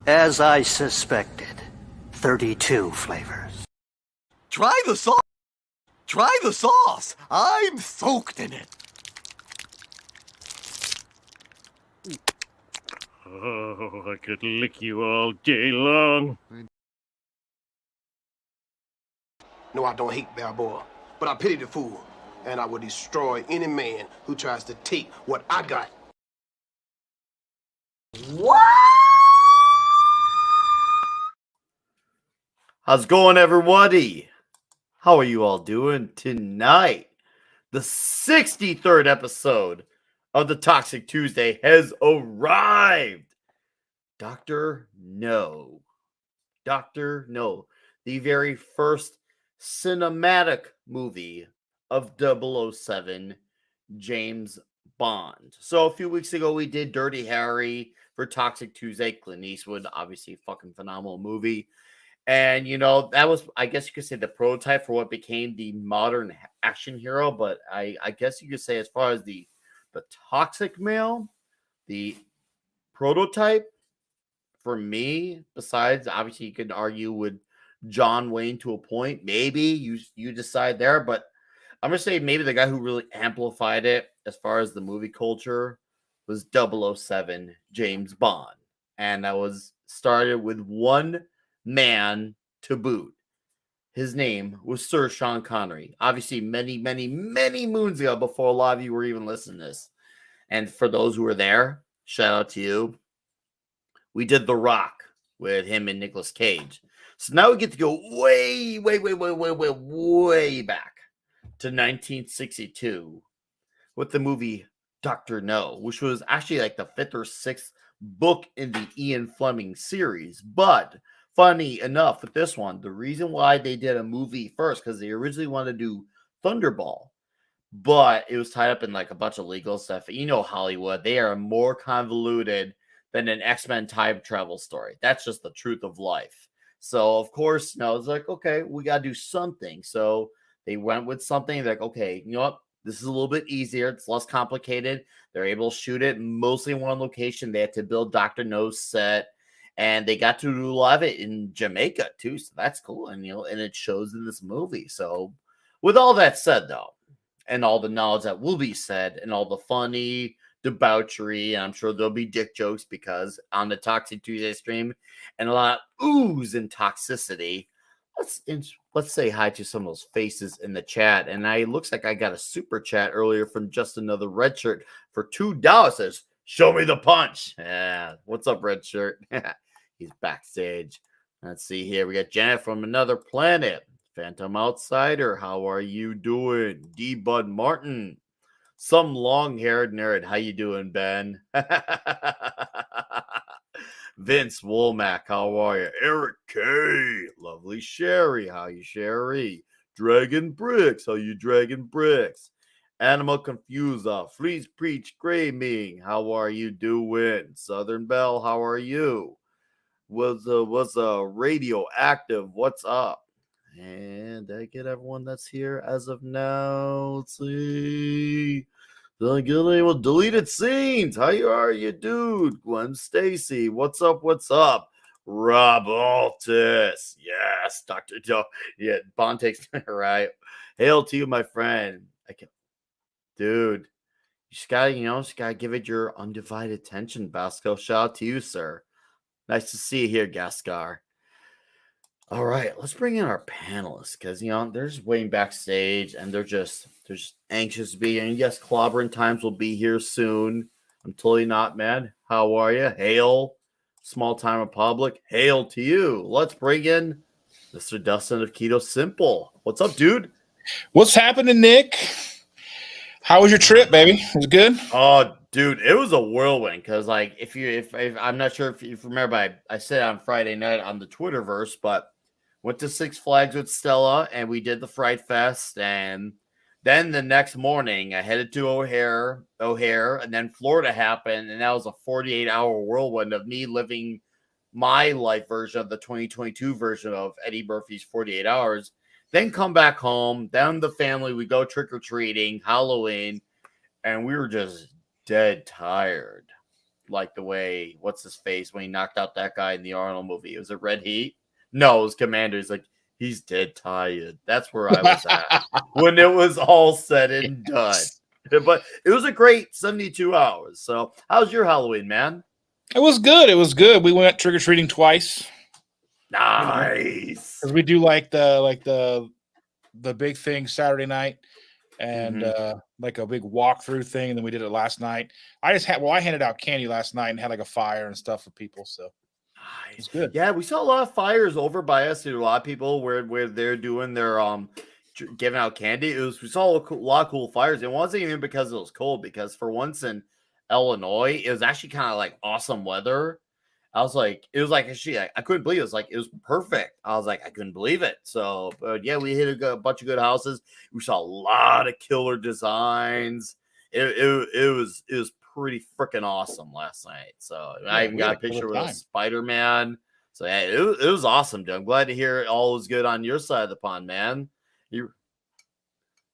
As I suspected, 32 flavors. Try the sauce. Try the sauce. I'm soaked in it. Oh, I could lick you all day long. No, I don't hate Balboa, but I pity the fool, and I will destroy any man who tries to take what I got. What? How's it going, everybody? How are you all doing tonight? The 63rd episode of the Toxic Tuesday has arrived. Dr. No. Dr. No. The very first cinematic movie of 007, James Bond. So a few weeks ago, we did Dirty Harry for Toxic Tuesday. Clint Eastwood, obviously, fucking phenomenal movie. And, you know, that was, I guess you could say, the prototype for what became the modern action hero. But I guess you could say, as far as the toxic male, the prototype for me, besides, obviously, you could argue with John Wayne to a point. Maybe you decide there. But I'm going to say maybe the guy who really amplified it as far as the movie culture was 007 James Bond. And that was started with one man to boot. His name was Sir Sean Connery. Obviously, many, many, many moons ago, before a lot of you were even listening to this. And for those who were there, shout out to you. We did The Rock with him and Nicolas Cage. So now we get to go way back to 1962 with the movie Dr. No, which was actually like the 5th or 6th book in the Ian Fleming series. But funny enough, with this one, the reason why they did a movie first, because they originally wanted to do Thunderball, but it was tied up in like a bunch of legal stuff. You know, Hollywood, they are more convoluted than an X-Men time travel story. That's just the truth of life. So, of course, it's like, okay, we got to do something. So they went with something like, okay, you know what? This is a little bit easier. It's less complicated. They're able to shoot it mostly in one location. They had to build Dr. No's set. And they got to do a lot of it in Jamaica, too. So that's cool. And, and it shows in this movie. So with all that said, though, and all the knowledge that will be said, and all the funny debauchery, and I'm sure there'll be dick jokes because on the Toxic Tuesday stream, and a lot of ooze and toxicity, let's say hi to some of those faces in the chat. And it looks like I got a super chat earlier from just another red shirt for $2. Says, show me the punch. Yeah, what's up, red shirt? He's backstage. Let's see here. We got Janet from another planet. Phantom Outsider, how are you doing? D. Bud Martin. Some long-haired nerd. How you doing, Ben? Vince Womack, how are you? Eric K. Lovely Sherry, how you, Sherry? Dragon Bricks, how you, Dragon Bricks? Animal Confusa, Fleece Preach Graming, how are you doing? Southern Belle, how are you? Was Radioactive, what's up? And I get everyone that's here as of now. Let's see. Did I get anyone? Deleted scenes. How are you, dude? Gwen Stacy. What's up? What's up? Rob Altus. Yes, Dr. Joe. Yeah, Bond takes right. Hail to you, my friend. Dude, you just gotta give it your undivided attention, Basco. Shout out to you, sir. Nice to see you here, Gascar. All right, let's bring in our panelists because they're just waiting backstage and they're just anxious to be. And yes, clobbering times will be here soon. I'm totally not mad. How are you? Hail, small time republic. Hail to you. Let's bring in Mr. Dustin of Keto Simple. What's up, dude? What's happening, Nick? How was your trip, baby? It was good. Oh, dude, it was a whirlwind. Because if I'm not sure if you remember, I said on Friday night on the Twitterverse, but went to Six Flags with Stella, and we did the Fright Fest. And then the next morning, I headed to O'Hare, and then Florida happened, and that was a 48-hour whirlwind of me living my life version of the 2022 version of Eddie Murphy's 48 Hours. Then come back home, down the family, we go trick-or-treating, Halloween, and we were just dead tired. like the way what's his face when he knocked out that guy in the Arnold movie. Was it Red Heat? No, it was Commander. He's like, he's dead tired. That's where I was at when it was all said and done. But it was a great 72 hours. So, how's your Halloween, man? It was good. It was good. We went trick or treating twice. Nice. Because we do like the big thing Saturday night, and like a big walkthrough thing, and then we did it last night. I handed out candy last night and had like a fire and stuff for people. So it's good. Yeah, we saw a lot of fires over by us. There were a lot of people where they're doing their giving out candy. We saw a lot of cool fires. It wasn't even because it was cold, because for once in Illinois, it was actually kind of like awesome weather. I was like, it was like actually, I couldn't believe it. It was like, it was perfect. I was like, I couldn't believe it. So, but yeah, we hit a bunch of good houses. We saw a lot of killer designs. It was pretty freaking awesome last night. So I even got a picture with Spider-Man. So yeah, it was awesome, dude. I'm glad to hear all was good on your side of the pond, man.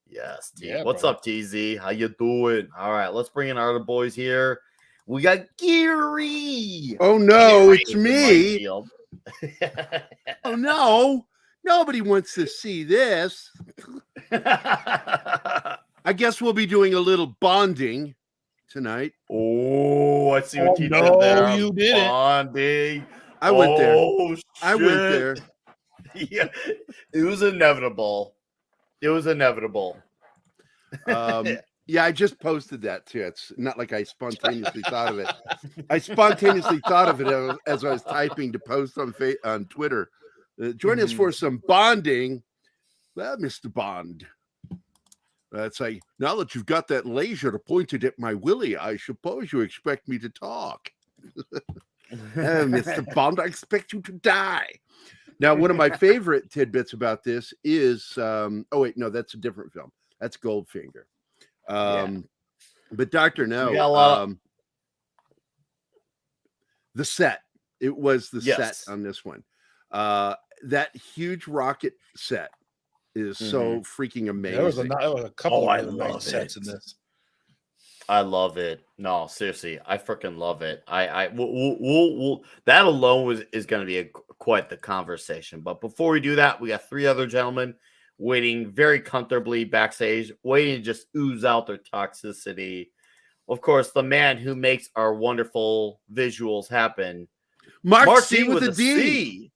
Yes, T. Yeah, What's bro. up, TZ? How you doing? All right, let's bring in our other boys here. We got Gerry. Oh no, Gerry it's me. Oh no, nobody wants to see this. I guess we'll be doing a little bonding tonight. Oh, I see what you did no, there. you didn't. Bonding. I went there. Shit. I went there. Yeah, it was inevitable. Yeah, I just posted that too. It's not like I spontaneously thought of it. I spontaneously thought of it as I was typing to post on Twitter. Join us for some bonding. Well, Mr. Bond. It's like, now that you've got that laser pointed at my willy, I suppose you expect me to talk. Mr. Bond, I expect you to die. Now, one of my favorite tidbits about this is, oh wait, no, that's a different film. That's Goldfinger. But Dr. No, the set, it was the set on this one. That huge rocket set is so freaking amazing. There was a couple of love sets in this. I love it. No, seriously, I freaking love it. We'll that alone is going to be quite the conversation. But before we do that, we got three other gentlemen waiting very comfortably backstage, waiting to just ooze out their toxicity. Of course, the man who makes our wonderful visuals happen, Mark C with a D.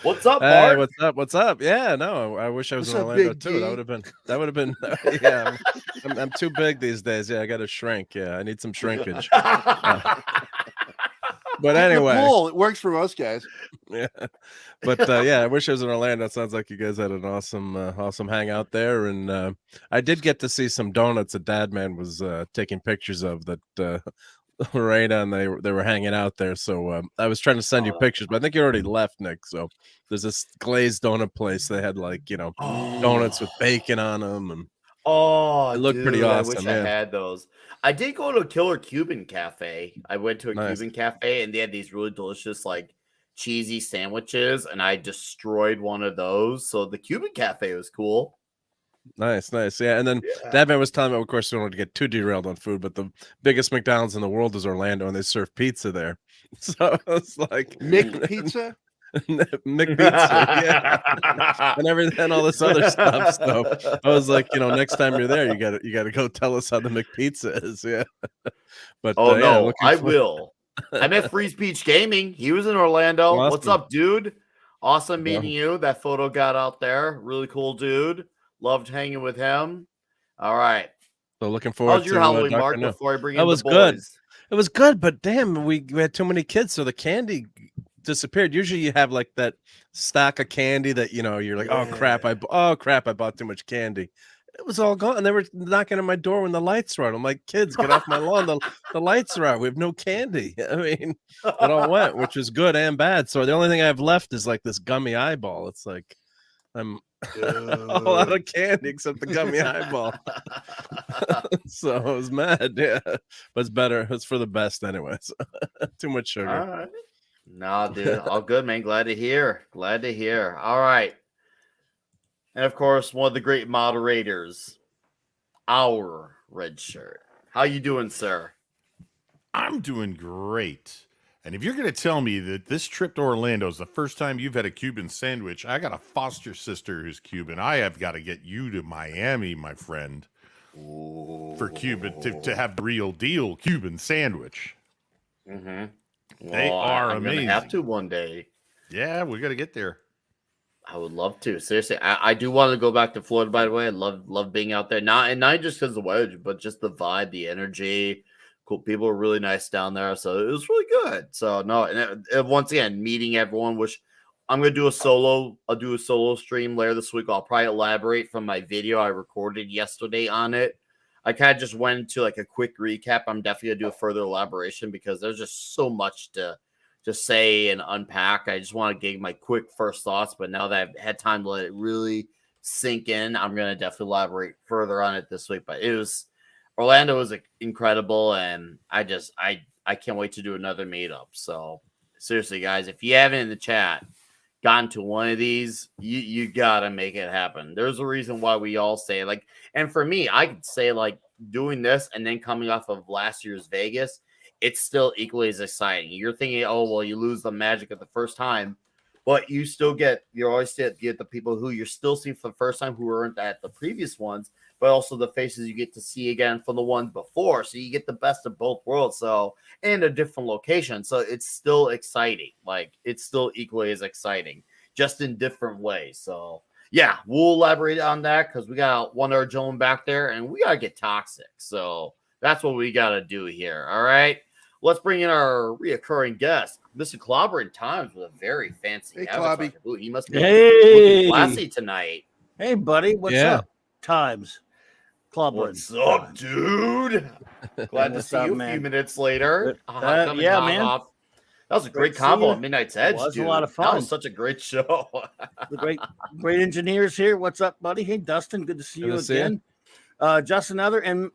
What's up, Hey, Mark? what's up? Yeah, no, I wish I was in What's up, Orlando Big too. D? That would have been yeah. I'm too big these days. Yeah, I got to shrink. Yeah, I need some shrinkage. But anyway, Cool. It works for most guys. yeah. But yeah, I wish I was in Orlando. It sounds like you guys had an awesome hangout there, and I did get to see some donuts that Dad Man was taking pictures of that. Lorena and they were hanging out there, so I was trying to send you pictures, but I think you already left, Nick. So there's this glazed donut place. They had like donuts with bacon on them, and it looked pretty awesome. I wish I had those. I did go to a killer Cuban cafe. I went to a Cuban cafe, and they had these really delicious like cheesy sandwiches, and I destroyed one of those. So the Cuban cafe was cool. Nice. Yeah, and then Dad Man was telling me, of course, we don't want to get too derailed on food, but the biggest McDonald's in the world is Orlando, and they serve pizza there. So it's like Mick Pizza? McPizza, yeah, and everything, and all this other stuff. So I was like, next time you're there, you gotta go tell us how the McPizza is, yeah. But no, I will. I met Free Speech Gaming. He was in Orlando. Awesome. What's up, dude? Awesome meeting you. That photo got out there. Really cool, dude. Loved hanging with him. All right. So looking forward. How's your Halloween, Mark? Before I bring in the boys. Good. It was good, but damn, we had too many kids, so the candy disappeared. Usually, you have like that stack of candy that you're like, oh crap, I bought too much candy. It was all gone, and they were knocking on my door when the lights were on. I'm like, kids, get off my lawn. The lights are out. We have no candy. I mean, it all went, which is good and bad. So the only thing I have left is like this gummy eyeball. It's like I'm all out of candy except the gummy eyeball. So I was mad. Yeah, but it's better. It's for the best, anyways. Too much sugar. All right. No, dude, all good, man. Glad to hear. All right. And of course, one of the great moderators, our red shirt, How you doing, sir? I'm doing great. And if you're going to tell me that this trip to Orlando is the first time you've had a Cuban sandwich, I got a foster sister who's Cuban. I have got to get you to Miami, my friend, for Cuban to have the real deal Cuban sandwich. Mm-hmm. They are I'm amazing. Gonna have to one day. Yeah, we got to get there. I would love to. Seriously, I do want to go back to Florida. By the way, I love being out there. Not just because of the weather, but just the vibe, the energy. Cool people are really nice down there, so it was really good. So no, and once again, meeting everyone. Which I'm gonna do a solo. I'll do a solo stream later this week. I'll probably elaborate from my video I recorded yesterday on it. I kind of just went into like a quick recap. I'm definitely gonna do a further elaboration because there's just so much to say and unpack. I just want to give my quick first thoughts, but now that I've had time to let it really sink in, I'm gonna definitely elaborate further on it this week. But Orlando was incredible, and I can't wait to do another meetup. So seriously, guys, if you haven't in the chat gotten to one of these, you gotta make it happen. There's a reason why we all say like, and for me, I could say like doing this and then coming off of last year's Vegas, it's still equally as exciting. You're thinking, oh well, you lose the magic of the first time, but you always get the people who you're still seeing for the first time who weren't at the previous ones, but also the faces you get to see again from the ones before. So you get the best of both worlds. So in a different location. So it's still exciting. Like it's still equally as exciting, just in different ways. So yeah, we'll elaborate on that because we got one other gentleman back there and we gotta get toxic. So that's what we gotta do here. All right. Let's bring in our reoccurring guest, Mr. Clobber in Times with a very fancy avatar. Ooh, he must be looking classy tonight. Hey, buddy. What's up? Times. Clobber. What's up, dude? Glad to see you a few minutes later. Yeah, man. That was a great combo at Midnight's Edge, It was dude. a lot of fun. That was such a great show. The great engineers here. What's up, buddy? Hey, Dustin. Good to see you again. Justin Other. And,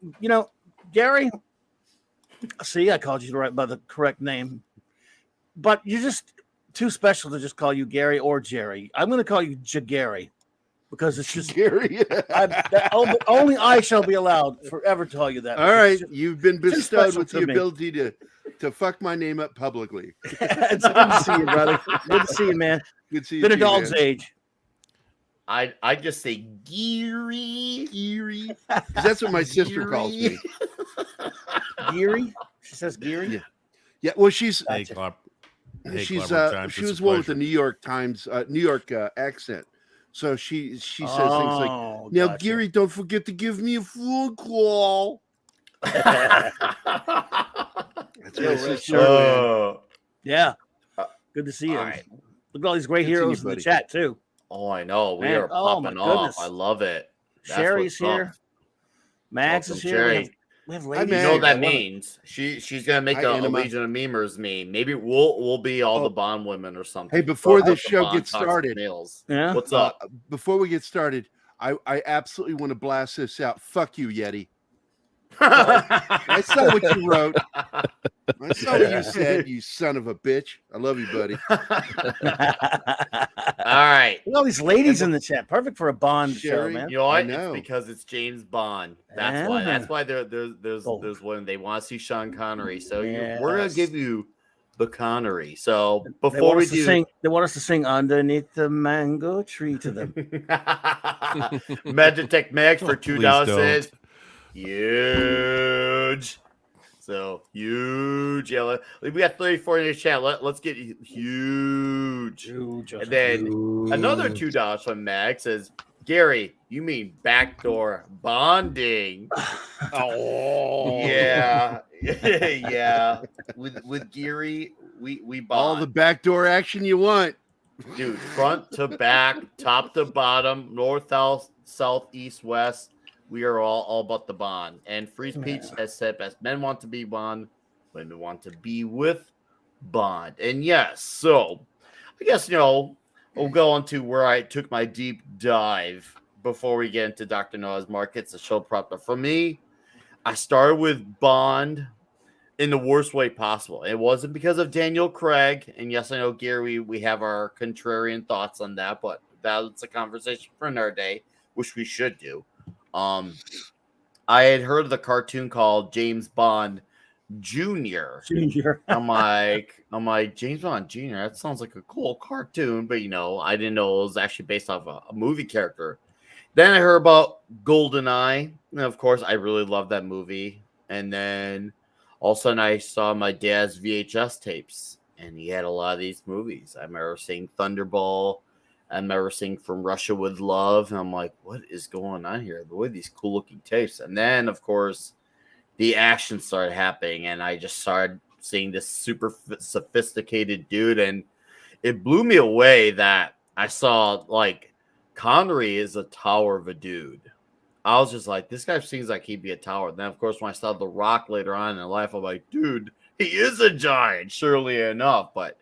Gary, see, I called you by the correct name. But you're just too special to just call you Gary or Jerry. I'm going to call you Gary. Because it's just Gary. Only I shall be allowed forever to call you that. All right, you've been bestowed with the ability to fuck my name up publicly. It's good to see you, brother. Good to see you, man. Good to see you. Been a dog's age. I just say Geary. That's what my sister calls me. Geary? She says Geary? Yeah. Well, she's she was one with the New York Times New York accent. So she says things like, "Now, gotcha. Gary, don't forget to give me a phone call." That's my sister. Yeah. Good to see you. Right. Look at all these great heroes in the chat too. Oh, I know. We are popping off. I love it. Sherry's here. Max is here. We have ladies. You know what that means? She's gonna make a Legion of Memers meme. Maybe we'll be all the Bond women or something. Hey, before this show gets started, yeah. What's up? Before we get started, I absolutely want to blast this out. Fuck you, Yeti. I saw what you wrote. I saw what you said, you son of a bitch. I love you, buddy. All right. Look at all these ladies in the chat. Perfect for a Bond show, man. You know what? It's because it's James Bond. That's why. That's why there's one. They want to see Sean Connery. So we're gonna give you the Connery. So before we do, they want us to sing "Underneath the Mango Tree" to them. Magitech Max for $2 says huge. So huge. Yeah, we got 34 in the chat. Let's get huge. And then another $2 from Max says, Gary, you mean backdoor bonding? Oh yeah. Yeah. With Gary, we bond. All the backdoor action you want. Dude, front to back, top to bottom, north, south, east, west. We are all about the bond. And Freeze Peach has said best men want to be Bond, women want to be with Bond. And yes, so I guess, we'll go into where I took my deep dive before we get into Dr. Noah's Markets, the show prop. But for me, I started with Bond in the worst way possible. It wasn't because of Daniel Craig. And yes, I know, Gary, we have our contrarian thoughts on that, but that's a conversation for another day, which we should do. I had heard of the cartoon called James Bond Junior. Junior. I'm like James Bond Junior. That sounds like a cool cartoon, but I didn't know it was actually based off a movie character. Then I heard about GoldenEye, and of course, I really loved that movie. And then all of a sudden, I saw my dad's VHS tapes, and he had a lot of these movies. I remember seeing Thunderball. I remember seeing From Russia with Love, and I'm like, what is going on here? The way these cool looking tapes. And then, of course, the action started happening, and I just started seeing this super sophisticated dude, and it blew me away that I saw like Connery is a tower of a dude. I was just like, this guy seems like he'd be a tower. And then, of course, when I saw The Rock later on in life, I'm like, dude, he is a giant, surely enough. But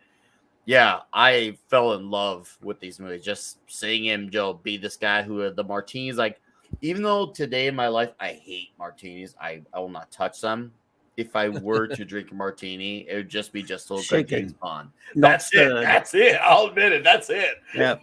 yeah, I fell in love with these movies. Just seeing him, be this guy who had the martinis. Like, even though today in my life I hate martinis, I will not touch them. If I were to drink a martini, it would just be just a little good James Bond. That's it. That's it. I'll admit it. That's it. Yeah.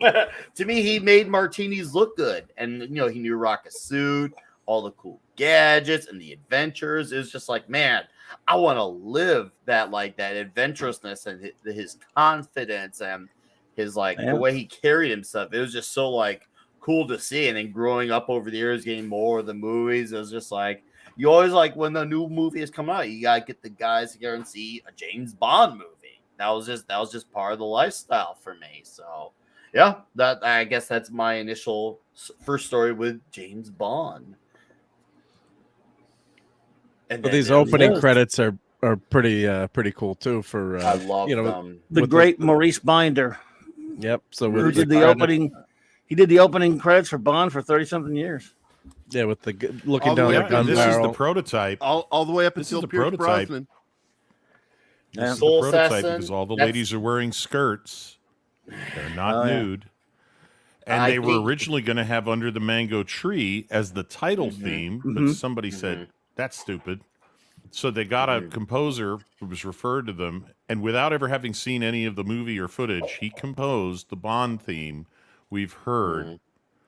To me, he made martinis look good, and he knew to rock a suit, all the cool gadgets and the adventures. It was just like, man, I want to live that adventurousness and his confidence and his the way he carried himself. It was just so cool to see. And then growing up over the years, getting more of the movies, it was just like, you always when the new movie is coming out, you gotta get the guys together and see a James Bond movie. That was just part of the lifestyle for me. So yeah, I guess that's my initial first story with James Bond. But these opening credits are pretty cool too. For I love them. The great Maurice Binder. Yep. So who did the opening? He did the opening credits for Bond for 30-something years. Yeah, with the looking down the gun this barrel. is the prototype. All the way up until Pierce Brosnan. This is the prototype because all the ladies are wearing skirts. They're not nude. And they were originally going to have Under the Mango Tree as the title theme, but somebody said, that's stupid. So they got a composer who was referred to them, and without ever having seen any of the movie or footage, he composed the Bond theme we've heard.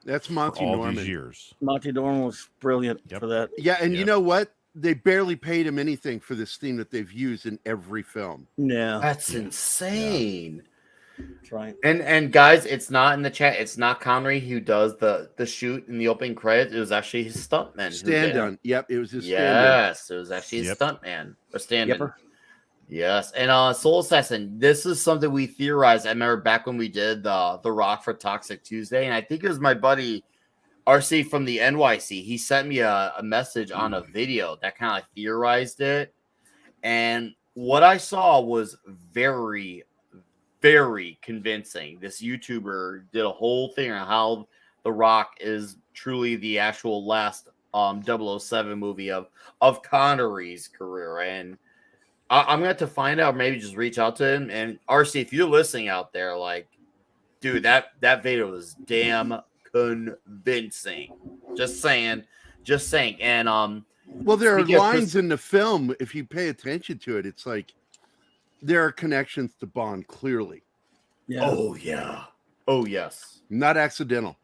That's Monty all Norman. These years. Monty Norman was brilliant for that. Yeah, and you know what? They barely paid him anything for this theme that they've used in every film. Yeah, that's insane. That's right. And guys, it's not in the chat. It's not Connery who does the shoot in the opening credits. It was actually his stuntman. Stand-in. Yep, it was his stand-in. Yes, it was actually his stuntman or stand-in. Yepper. Yes, and Soul Assassin. This is something we theorized. I remember back when we did the Rock for Toxic Tuesday, and I think it was my buddy RC from the NYC. He sent me a message on a video that kind of theorized it, and what I saw was very, very convincing. This YouTuber did a whole thing on how The Rock is truly the actual last 007 movie of Connery's career, and I'm going to have to find out, maybe just reach out to him. And RC, if you're listening out there, dude, that video was damn convincing. Just saying. And well, there are lines in the film. If you pay attention to it, it's like there are connections to Bond clearly. Yeah. Oh yeah. Oh yes. Not accidental.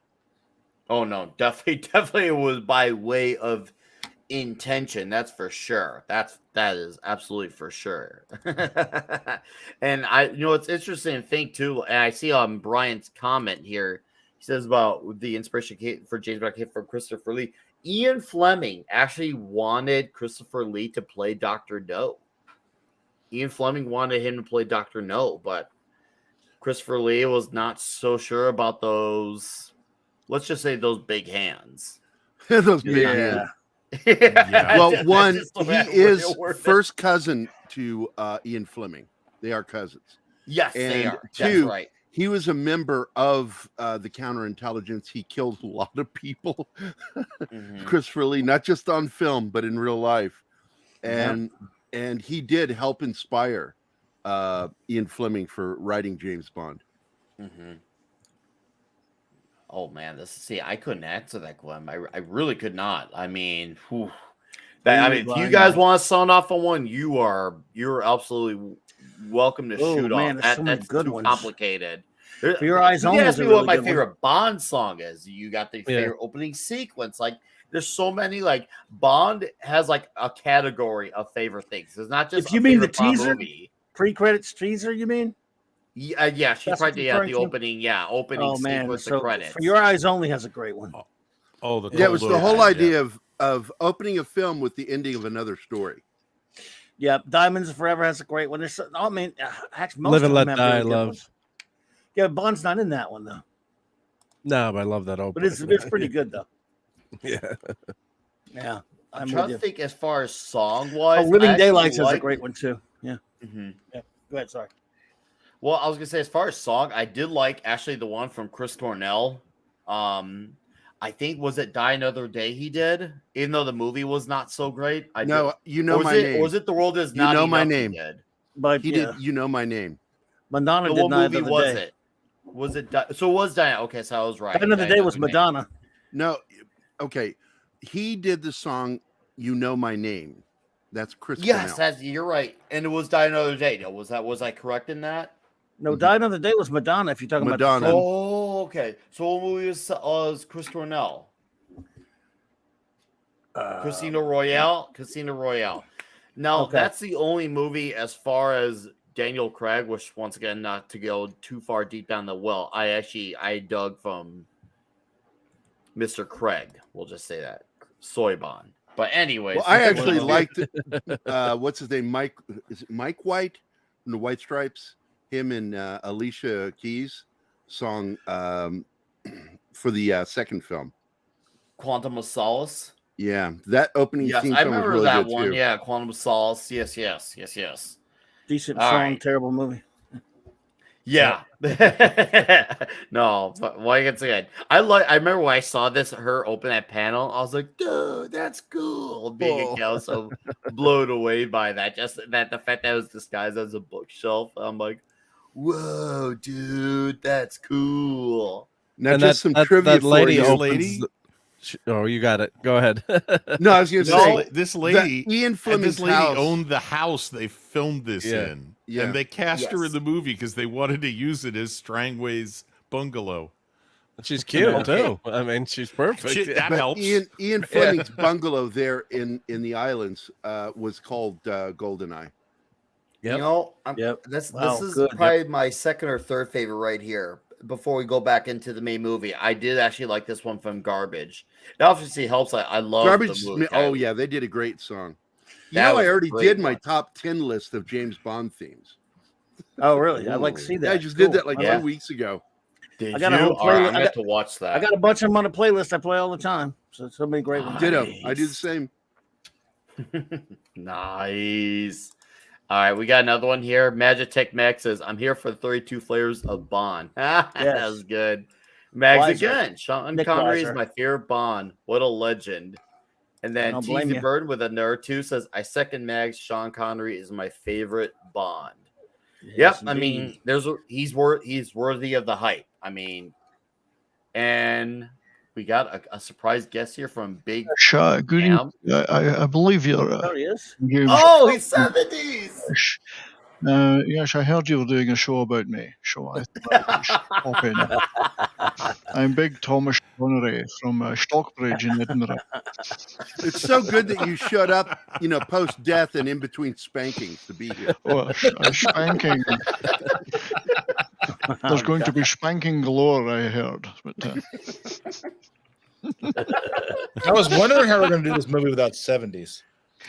Oh no, definitely it was by way of intention. That's for sure. That is absolutely for sure. And it's interesting to think too, and I see Brian's comment here. He says about the inspiration for James Bond came from Christopher Lee. Ian Fleming actually wanted Christopher Lee to play Dr. No. Ian Fleming wanted him to play Dr. No, but Christopher Lee was not so sure about those, let's just say those big hands. Those big hands. Yeah. Well, one, he is first cousin to Ian Fleming. They are cousins. Yes, and they are. Two, that's right. He was a member of the counterintelligence. He killed a lot of people. Christopher Lee, not just on film, but in real life. And he did help inspire Ian Fleming for writing James Bond. Oh man, I couldn't answer that, Glenn. I really could not. I mean, if you guys want to sound off on one, you're absolutely welcome to shoot off. That's good too complicated. For Your Eyes You Only. asked me what my favorite Bond song is. You got the favorite opening sequence. there's so many, like Bond has like a category of favorite things. It's not just If you mean the favorite Bond teaser, movie. Pre-credits teaser, you mean? Yeah, she That's tried what to you're referring the to? opening, opening Oh man, sequence so of credits. For Your Eyes Only has a great one. Oh, the Yeah, it was cold the whole open, idea of opening a film with the ending of another story. Yeah, Diamonds Forever has a great one. There's, I mean, actually, most Live of and them Let have really Die, good love. ones. Yeah, Bond's not in that one though, No, but I love that opening. but it's pretty good though. Yeah. Yeah, I'm with trying you. to think as far as song wise. Oh, Living Daylights has a great one too. Yeah. Mm-hmm. Go ahead. Sorry. Well, I was gonna say as far as song, I did like actually the one from Chris Cornell. I think was it Die Another Day he did, even though the movie was not so great. You Know My Name. Or was it The World Is You Not Know Enough My he Name. did? But He did You Know My Name. Madonna So did what Night movie of the was Day. it? Was it so it was Diana? Okay, so I was right. Night of the Day was Madonna. No, okay. He did the song You Know My Name. That's Chris Yes, Cornell. you're right. And it was Die Another Day. No, was I correct in that? No, Die Another Day was Madonna. If you're talking Madonna. about the film. Oh, okay. So what movie was Chris Cornell? Casino Royale. Casino Royale. Now Okay. that's the only movie as far as Daniel Craig, which once again not to go too far deep down the well. I dug from Mr. Craig. We'll just say that Soybon. But anyways, Well, I actually liked what's his name? Mike, is it Mike White from the White Stripes? Him and Alicia Keys song for the second film. Quantum of Solace. Yeah, that opening Yes, theme I song was remember really that good one. too. Yeah, Quantum of Solace. Yes. Decent All song, right. terrible movie. Yeah. No, but once again, I remember when I saw her open that panel, I was like, dude, that's cool. Being a gal, so blown away by that. Just that the fact that it was disguised as a bookshelf. I'm like, whoa, dude, that's cool. Now, And just some trivia that for lady you. opens. Oh, you got it. Go ahead. No, I was going to say this lady, Ian Fleming's this lady house owned the house they filmed this in, Yeah. and they cast her Yes. in the movie because they wanted to use it as Strangway's bungalow. She's cute too. I mean, she's perfect. Shit, that But helps. Ian Fleming's bungalow there in the islands was called Goldeneye. Yep. You know, Yep. this Wow, is good. probably my second or third favorite right here. Before we go back into the main movie, I did actually like this one from Garbage. It obviously helps. I love Garbage. the movie. Oh yeah, they did a great song. You That know, was I a already great did my one. top 10 list of James Bond themes. Oh, really? I'd like to see that. Yeah, I just did that like Yeah. 2 weeks ago. Did I got a you? whole All right, playlist. I'm going to watch that. I got a bunch of them on a playlist I play all the time. So many great ones. Ditto. I do the same. Nice. All right, we got another one here. Magitech Max says, I'm here for the 32 flavors of Bond. That was good. Mags Weiser. again. Sean Nick Connery is Weiser. my favorite Bond. What a legend. And I then don't blame Teasy you. Bird with a nerd 2 says, I second Mags. Sean Connery is my favorite Bond. Yes, Yep. I mean, indeed. he's worthy of the hype. I mean, and we got a surprise guest here from Big Good Cam. I believe you're There he is. engaged. Oh, he's 70s. Yes, I heard you were doing a show about me, so I thought I should pop in. I'm Big Thomas Connery from Stockbridge in Edinburgh. It's so good that you showed up, post death and in between spankings to be here. Oh, a spanking. There's going to be spanking galore, I heard. But, I was wondering how we're going to do this movie without 70s.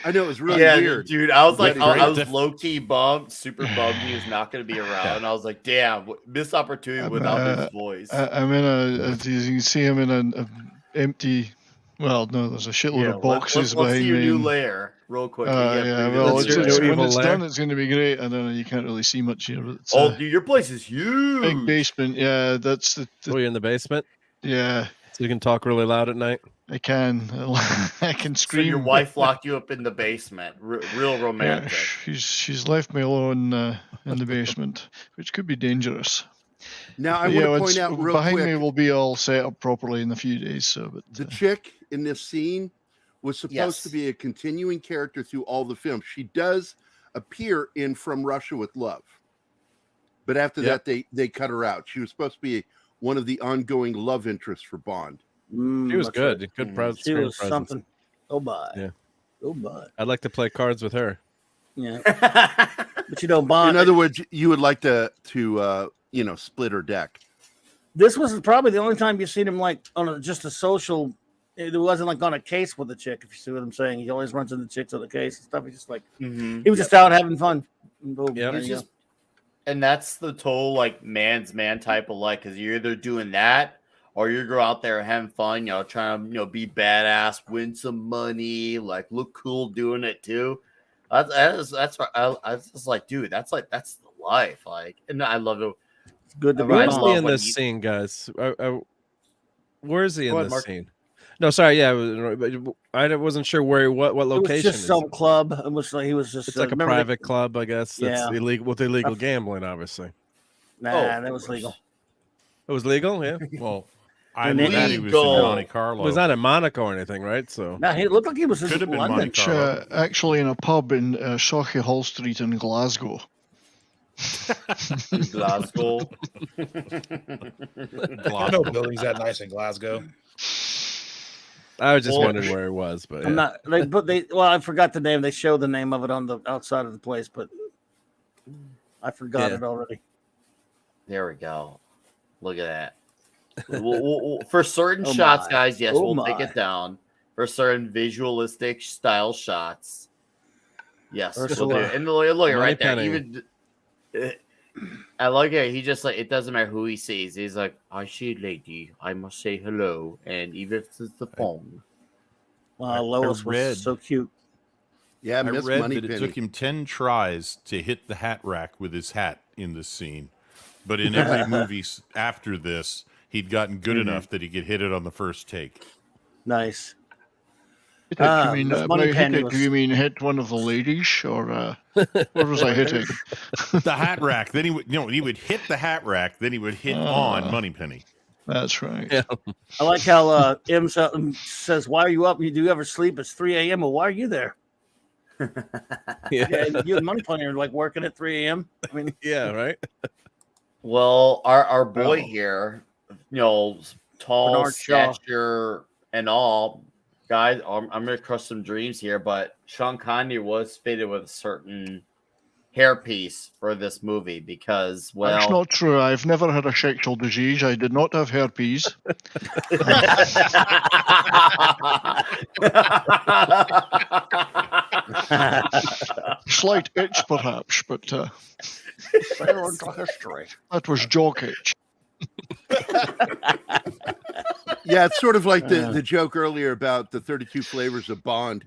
I know, it was really Yeah, weird. dude. I was like, But I was low key bummed, super bummed he was not going to be around. And I was like, damn, missed opportunity without his voice. I'm in as you can see, I'm in an empty. Well, no, there's a shitload of boxes let's behind see your me. new layer real quick. Yeah, well, That's your when evil it's lair. done, it's going to be great. I don't know, you can't really see much here. But it's, dude, your place is huge. big basement. Yeah, that's the Oh, you're in the basement, yeah. so you can talk really loud at night. I can. I can So scream. your wife locked you up in the basement. Real Yeah, romantic. she's left me alone in the basement, which could be dangerous. Now, I But want to it's- point out real behind quick, me will be all set up properly in a few days. So, but the chick in this scene was supposed Yes. to be a continuing character through all the films. She does appear in From Russia with Love. But after Yep. that, they cut her out. She was supposed to be one of the ongoing love interests for Bond. She was That's good. right. Good She screen was presence. something. Oh my. Yeah. Oh my. I'd like to play cards with her. Yeah. But you know, Bond. In other words, you would like to split her deck. This was probably the only time you've seen him like on just a social. It wasn't like on a case with a chick, if you see what I'm saying. He always runs into chicks on the case and stuff. He's just like he was just out having fun. Yeah, and that's the total like man's man type of life, because you're either doing that or you go out there having fun, trying to be badass, win some money, like look cool doing it too. That's I was just like, dude, that's the life. Like, and I love it. It's good to be Where's he in this scene, guys? Where is he in this scene? No, sorry, yeah, I wasn't sure what location. It was just some club. It was like he was just. It's like a private club, I guess. That's illegal with illegal gambling, obviously. Nah, that was legal. It was legal, yeah. Well, I knew that he was in Monte Carlo. It was not in Monaco or anything, right? So no, he looked like he was in London. Actually, in a pub in Sauchiehall Street in Glasgow. Glasgow. No buildings that nice in Glasgow. I was just wondering where it was, but I'm not. I forgot the name. They showed the name of it on the outside of the place, but I forgot it already. There we go. Look at that. For certain shots, guys, yes, we'll take it down. For certain visualistic style shots, yes, we'll do it. And look right there. Even I like it. He just like, it doesn't matter who he sees. He's like, I see a lady. I must say hello. And even if it's the phone. Wow, Lois was so cute. Yeah, I read that it took him 10 tries to hit the hat rack with his hat in this scene. But in every movie after this, he'd gotten good enough that he could hit it on the first take. Nice. You mean hit one of the ladies, or what was I hitting? The hat rack. Then he would hit the hat rack. Then he would hit on Moneypenny. That's right. Yeah. I like how M says, "Why are you up? Do you ever sleep? It's 3 a.m. Well, why are you there?" Yeah, you and Moneypenny are like working at 3 a.m. I mean, yeah, right. Well, our boy here, tall Bernard stature and all. Guys, I'm going to crush some dreams here, but Sean Connery was fitted with a certain hairpiece for this movie because, well... That's not true. I've never had a sexual disease. I did not have herpes. Slight itch, perhaps, but... That was jock itch. Yeah, it's sort of like the joke earlier about the 32 flavors of Bond.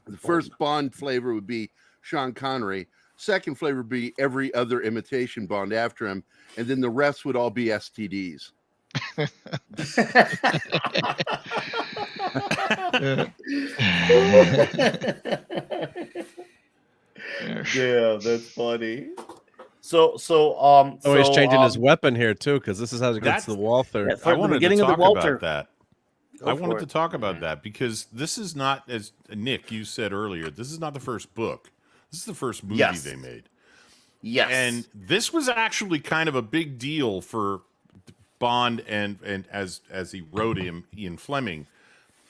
The first Bond flavor would be Sean Connery. Second flavor would be every other imitation Bond after him. And then the rest would all be STDs. Yeah, that's funny. So he's changing his weapon here too, because this is how it gets the Walther. I wanted to talk about that. I wanted to talk about that because this is not, as Nick, you said earlier, this is not the first book. This is the first movie they made. Yes. And this was actually kind of a big deal for Bond and as he wrote him, Ian Fleming,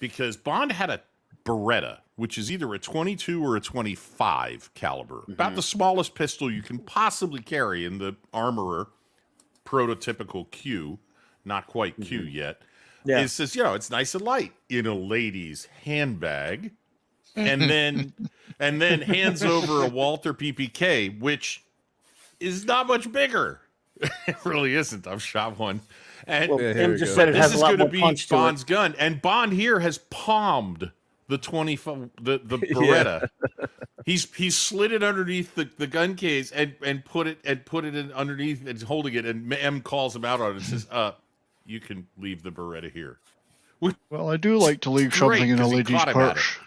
because Bond had a Beretta, which is either a 22 or a 25 caliber, about the smallest pistol you can possibly carry in the armorer prototypical Q, not quite Q yet. Yeah. It says, it's nice and light in a lady's handbag, and then hands over a Walther PPK, which is not much bigger. It really isn't. I've shot one. And Tim just said it has a lot more punch to it. Bond's gun, and Bond here has palmed the the Beretta. He's slid it underneath the gun case and put it in underneath and holding it, and M calls him out on it and says, you can leave the Beretta here. Well, I do like to leave something in a lady's purse,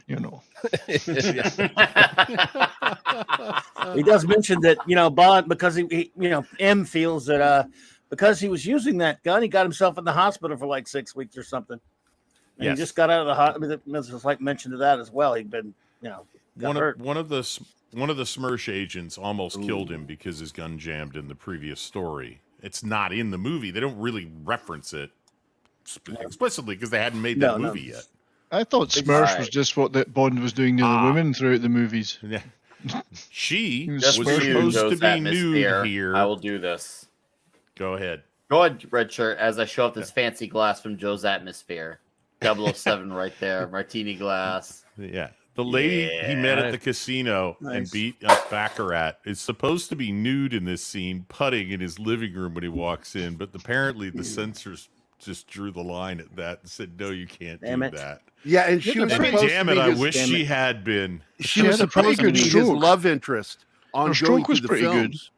He does mention that, Bond, because he M feels that because he was using that gun, he got himself in the hospital for like 6 weeks or something. And he just got out of the hospital. There's a slight mention to that as well. He'd been, hurt. One of the Smersh agents almost killed him because his gun jammed in the previous story. It's not in the movie. They don't really reference it. explicitly because they hadn't made that movie yet. I thought Smurf was just what that Bond was doing to the women throughout the movies. Yeah. She was Just for you, supposed to Joe's be atmosphere, nude here. I will do this. Go ahead. Go ahead, Red Shirt, as I show up this fancy glass from Joe's atmosphere. 007 right there, martini glass. Yeah. The lady he met at the casino and beat up Baccarat is supposed to be nude in this scene, putting in his living room when he walks in, but apparently the censors just drew the line at that and said, no, you can't do that. Yeah, and she was supposed damn to it, be I his, wish she had been. She was supposed to be his love interest on going through the pretty films.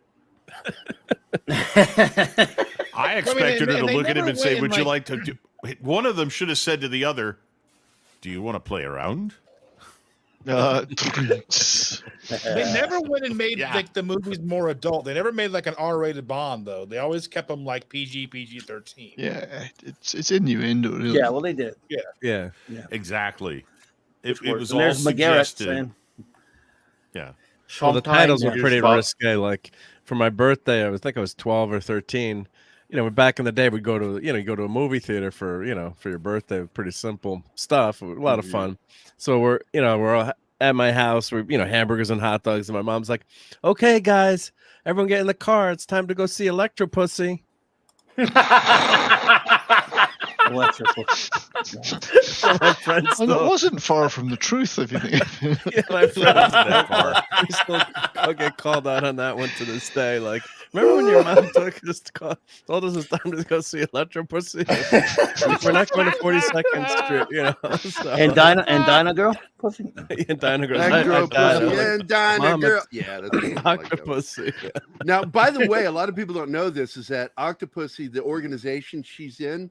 I expected her to look at him and say, would you like to do... One of them should have said to the other, do you want to play around? They never went and made like the movies more adult. They never made like an R-rated Bond though. They always kept them like PG-13. Yeah, it's innuendo, really. Yeah, well, they did. Yeah. Exactly. It was and all there's McGarrett suggested. saying, Yeah. Well, the titles were pretty risque. Like for my birthday, I think I was 12 or 13. You know, back in the day, we'd go to, you go to a movie theater for your birthday. Pretty simple stuff. A lot of fun. So we're all at my house. We're, hamburgers and hot dogs. And my mom's like, okay, guys, everyone get in the car. It's time to go see Electro Pussy. Electro Pussy. My friends And it wasn't far from the truth, if you think. Yeah, my friends that far. I'll get called out on that one to this day. Like, remember when your mom told us it's time to go see Electro Pussy? We're not going to 42nd Street, So. And Dinah Girl Pussy? And Dinah Girl. And Dinah Girl. Yeah, that's Octopussy. Now, by the way, a lot of people don't know this, is that Octopussy, the organization she's in,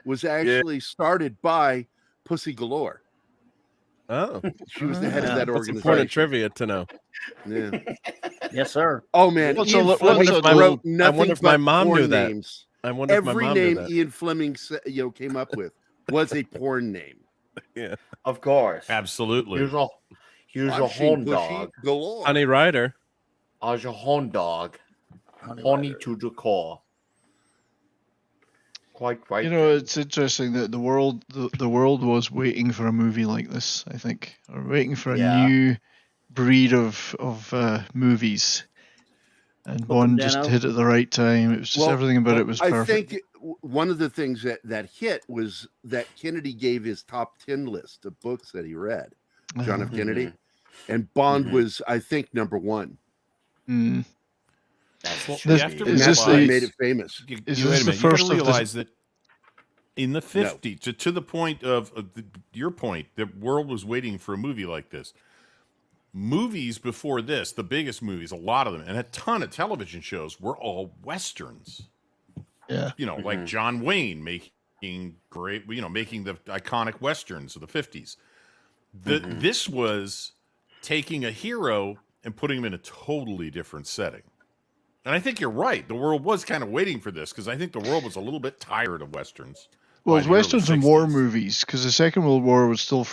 was actually started by Pussy Galore. Oh. She was the head of that That's organization. important trivia to know. Yeah. Yes, sir. Oh, man. What's Ian a- Fleming what's a- wrote I nothing wonder if but my mom porn knew that. names. I wonder if my Every mom knew name that. Ian Fleming came up with was a porn name. Yeah. Of course. Absolutely. Here's a I've seen horn Pussy dog. Galore. Honey Rider. As a horn dog. Honey to the core. Quite right. It's interesting that the world was waiting for a movie like this, I think, or waiting for a new breed of movies, and Bond just hit at the right time. It was just everything about it was perfect. I think one of the things that hit was that Kennedy gave his top 10 list of books that he read, John F. Kennedy, and Bond was, I think, number one. Mm. That's why made it famous. You gotta realize that in the 50s, to the point of your point, the world was waiting for a movie like this. Movies before this, the biggest movies, a lot of them, and a ton of television shows were all Westerns. Yeah. Like John Wayne making making the iconic Westerns of the 50s. This was taking a hero and putting him in a totally different setting. And I think you're right. The world was kind of waiting for this because I think the world was a little bit tired of Westerns. Well, it's Westerns and war movies, because the Second World War was still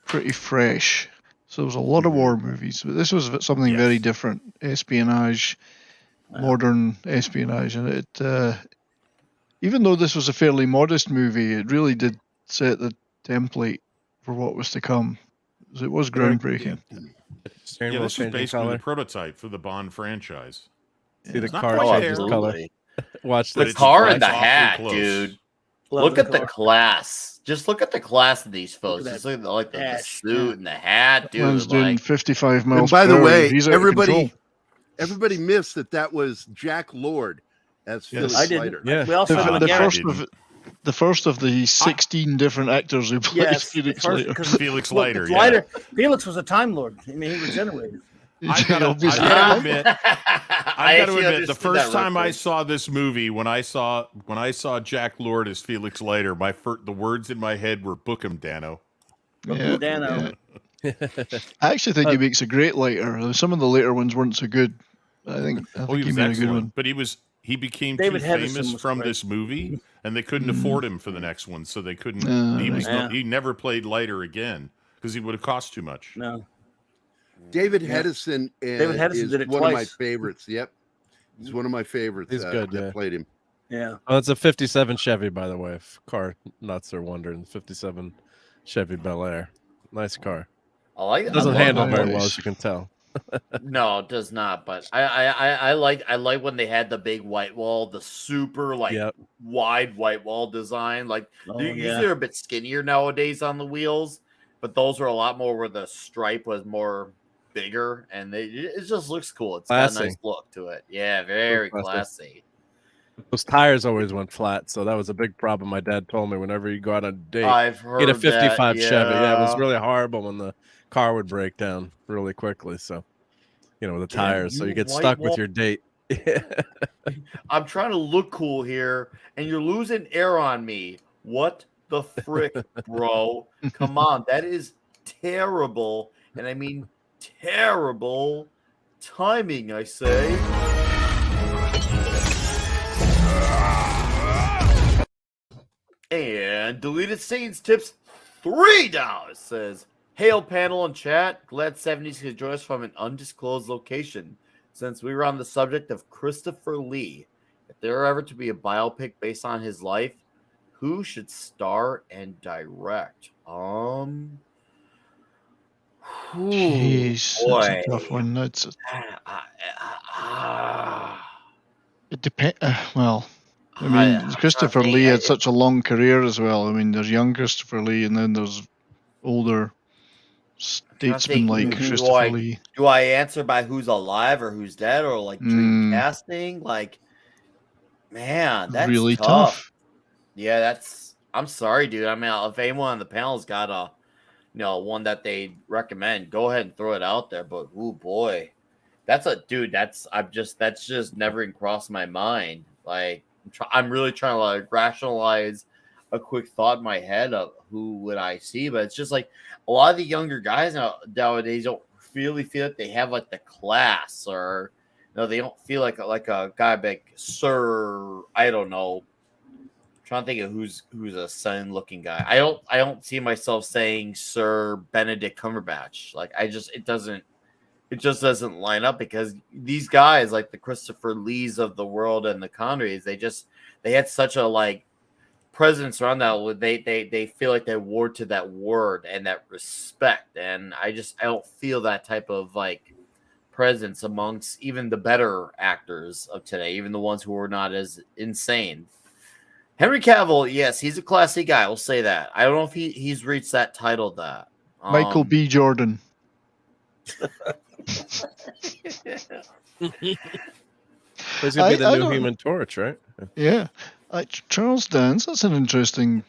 pretty fresh. So there was a lot of war movies. But this was something very different. Espionage, modern espionage. And it, even though this was a fairly modest movie, it really did set the template for what was to come. It was groundbreaking. Yeah, this was basically the prototype for the Bond franchise. See the It's not car quite changes there. color. Watch The this. car and the awfully hat, close. dude. Love Look the at the car. class. Just look at the class of these folks. Look at Just that look at the ash, suit and the hat, dude. Man's doing 55 And miles by per the hour. way, He's out of control. everybody missed that was Jack Lord as Felix I didn't. Leiter. Yeah. We also have The first of the 16 different actors who played Felix Leiter. Felix Leiter, Felix was a Time Lord. I mean, he regenerated. I gotta admit, the first time I saw this movie, when I saw Jack Lord as Felix Leiter, the words in my head were "Book him, Dano." Yeah, Dano. yeah. I actually think he makes a great Leiter. Some of the later ones weren't so good. I think He he was made a good excellent, one. but he became David too Hedison famous was from great. this movie, and they couldn't afford him for the next one, so they couldn't. He never played Leiter again because he would have cost too much. No. David Hedison is did it one of my twice. favorites. Yep. He's one of my favorites He's good, that played him. Yeah. Oh, it's a 57 Chevy, by the way. If car nuts are wondering. 57 Chevy Bel Air. Nice car. I like it. Doesn't handle very nice. well, as you can tell. No, it does not. But I like when they had the big white wall, the super wide white wall design. Like usually they're a bit skinnier nowadays on the wheels, but those were a lot more where the stripe was more bigger, and it just looks cool. It's got a nice look to it. Yeah, very classy. Those tires always went flat, so that was a big problem. My dad told me whenever you go on a date, I've heard get a 55 that, Chevy. Yeah, it was really horrible when the car would break down really quickly. So, the tires. So you get stuck with your date. I'm trying to look cool here, and you're losing air on me. What the frick, bro? Come on, that is terrible, and I mean terrible timing. I say. And Deleted Scenes tips $3 says, "Hail panel and chat. Glad 70s could join us from an undisclosed location. Since we were on the subject of Christopher Lee, if there were ever to be a biopic based on his life, who should star and direct?" Jeez, that's a tough one. That's it depends. Well, I mean, Christopher Lee had such a long career as well. I mean, there's young Christopher Lee, and then there's older statesmen like Christopher Lee. Do I answer by who's alive or who's dead, or like dream casting? Like, man, that's really tough. Yeah, I'm sorry, dude. I mean, if anyone on the panel's got a, one that they recommend, go ahead and throw it out there. But oh boy, that's just never even crossed my mind. Like, I'm really trying to like rationalize a quick thought in my head of who would I see, but it's just like a lot of the younger guys nowadays don't really feel like they have like the class, or they don't feel like a guy like Sir, I don't know. I'm trying to think of who's a sun looking guy. I don't see myself saying Sir Benedict Cumberbatch. Like it just doesn't line up, because these guys like the Christopher Lees of the world and the Connerys, they had such a like presence around that. They feel like they ward to that word and that respect, and I don't feel that type of like presence amongst even the better actors of today, even the ones who are not as insane. Henry Cavill, yes, he's a classy guy. I'll say that. I don't know if he's reached that title. That Michael B. Jordan. He's gonna be the new Human Torch, right? Yeah, Charles Dance. That's an interesting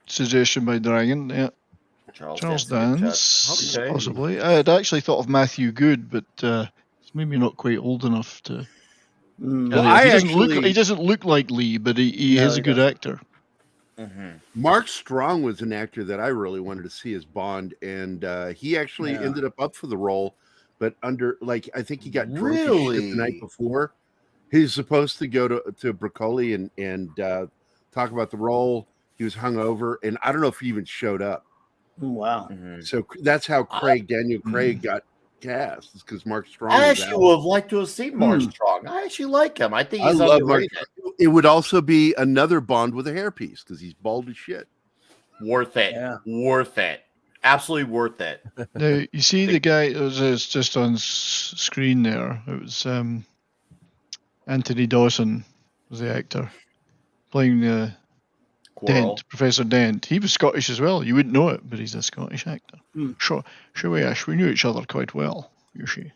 suggestion by Dragon. Yeah, Charles Dance, okay. Possibly. I had actually thought of Matthew Good, but he's maybe not quite old enough to. He doesn't look like Lee, but he is a good actor. Mm-hmm. Mark Strong was an actor that I really wanted to see as Bond, and he actually ended up for the role, but I think he got drunk as shit the night before. He's supposed to go to Broccoli and talk about the role. He was hungover, and I don't know if he even showed up. Wow! Mm-hmm. So that's how Daniel Craig got cast, is because Mark Strong. I actually would have liked to have seen Mark Strong. I actually like him. I think he's underrated. It would also be another Bond with a hairpiece, because he's bald as shit. Worth it. Yeah. Worth it. Absolutely worth it. Now, you see the guy, it was just on screen there. It was Anthony Dawson was the actor playing Dent, Professor Dent. He was Scottish as well. You wouldn't know it, but he's a Scottish actor. Sure, we knew each other quite well, you see.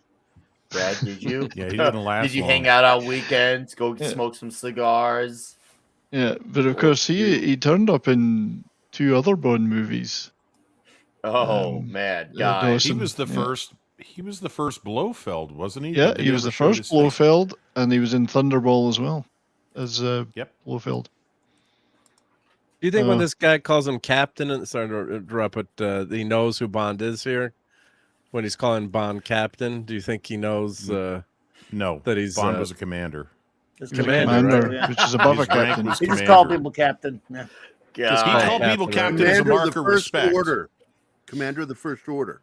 Brad, did you? Yeah, he didn't last. Did you hang out on weekends, go smoke some cigars? Yeah, but of course he turned up in 2 other Bond movies. Oh man, guys, he was the first. He was the first Blofeld, wasn't he? Yeah, he was the first Blofeld, and he was in Thunderball as well as Blofeld. Do you think when this guy calls him Captain, and sorry to interrupt, but he knows who Bond is here? When he's calling Bond Captain, do you think he knows? No, that he's Bond was a commander. Commander, right? which is above a captain. He just called people Captain. Yeah. He called people Captain as a mark of respect. Commander of the First Order.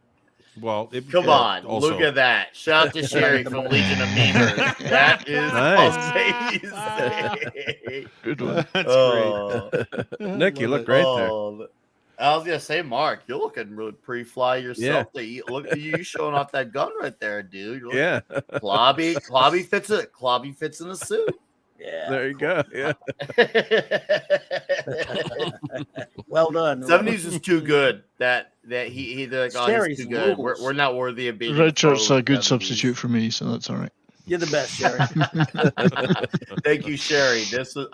Well, Come on, also, look at that. Shout out to Sherry from Legion of Memers. That is amazing. Good one. That's great. Nick, you look great there. I was gonna say, Mark, you're looking really pretty fly yourself. Yeah. There. Look at you showing off that gun right there, dude. Yeah. Clobby fits it. Clobby fits in a suit. Yeah. There you go. Yeah. Well done. 70s is too good. That he they're like, oh, he's Sherry's too good. rules. We're not worthy of being. Redshirt's pro a good 70s. substitute for me, so that's all right. You're the best, Sherry. Thank you, Sherry.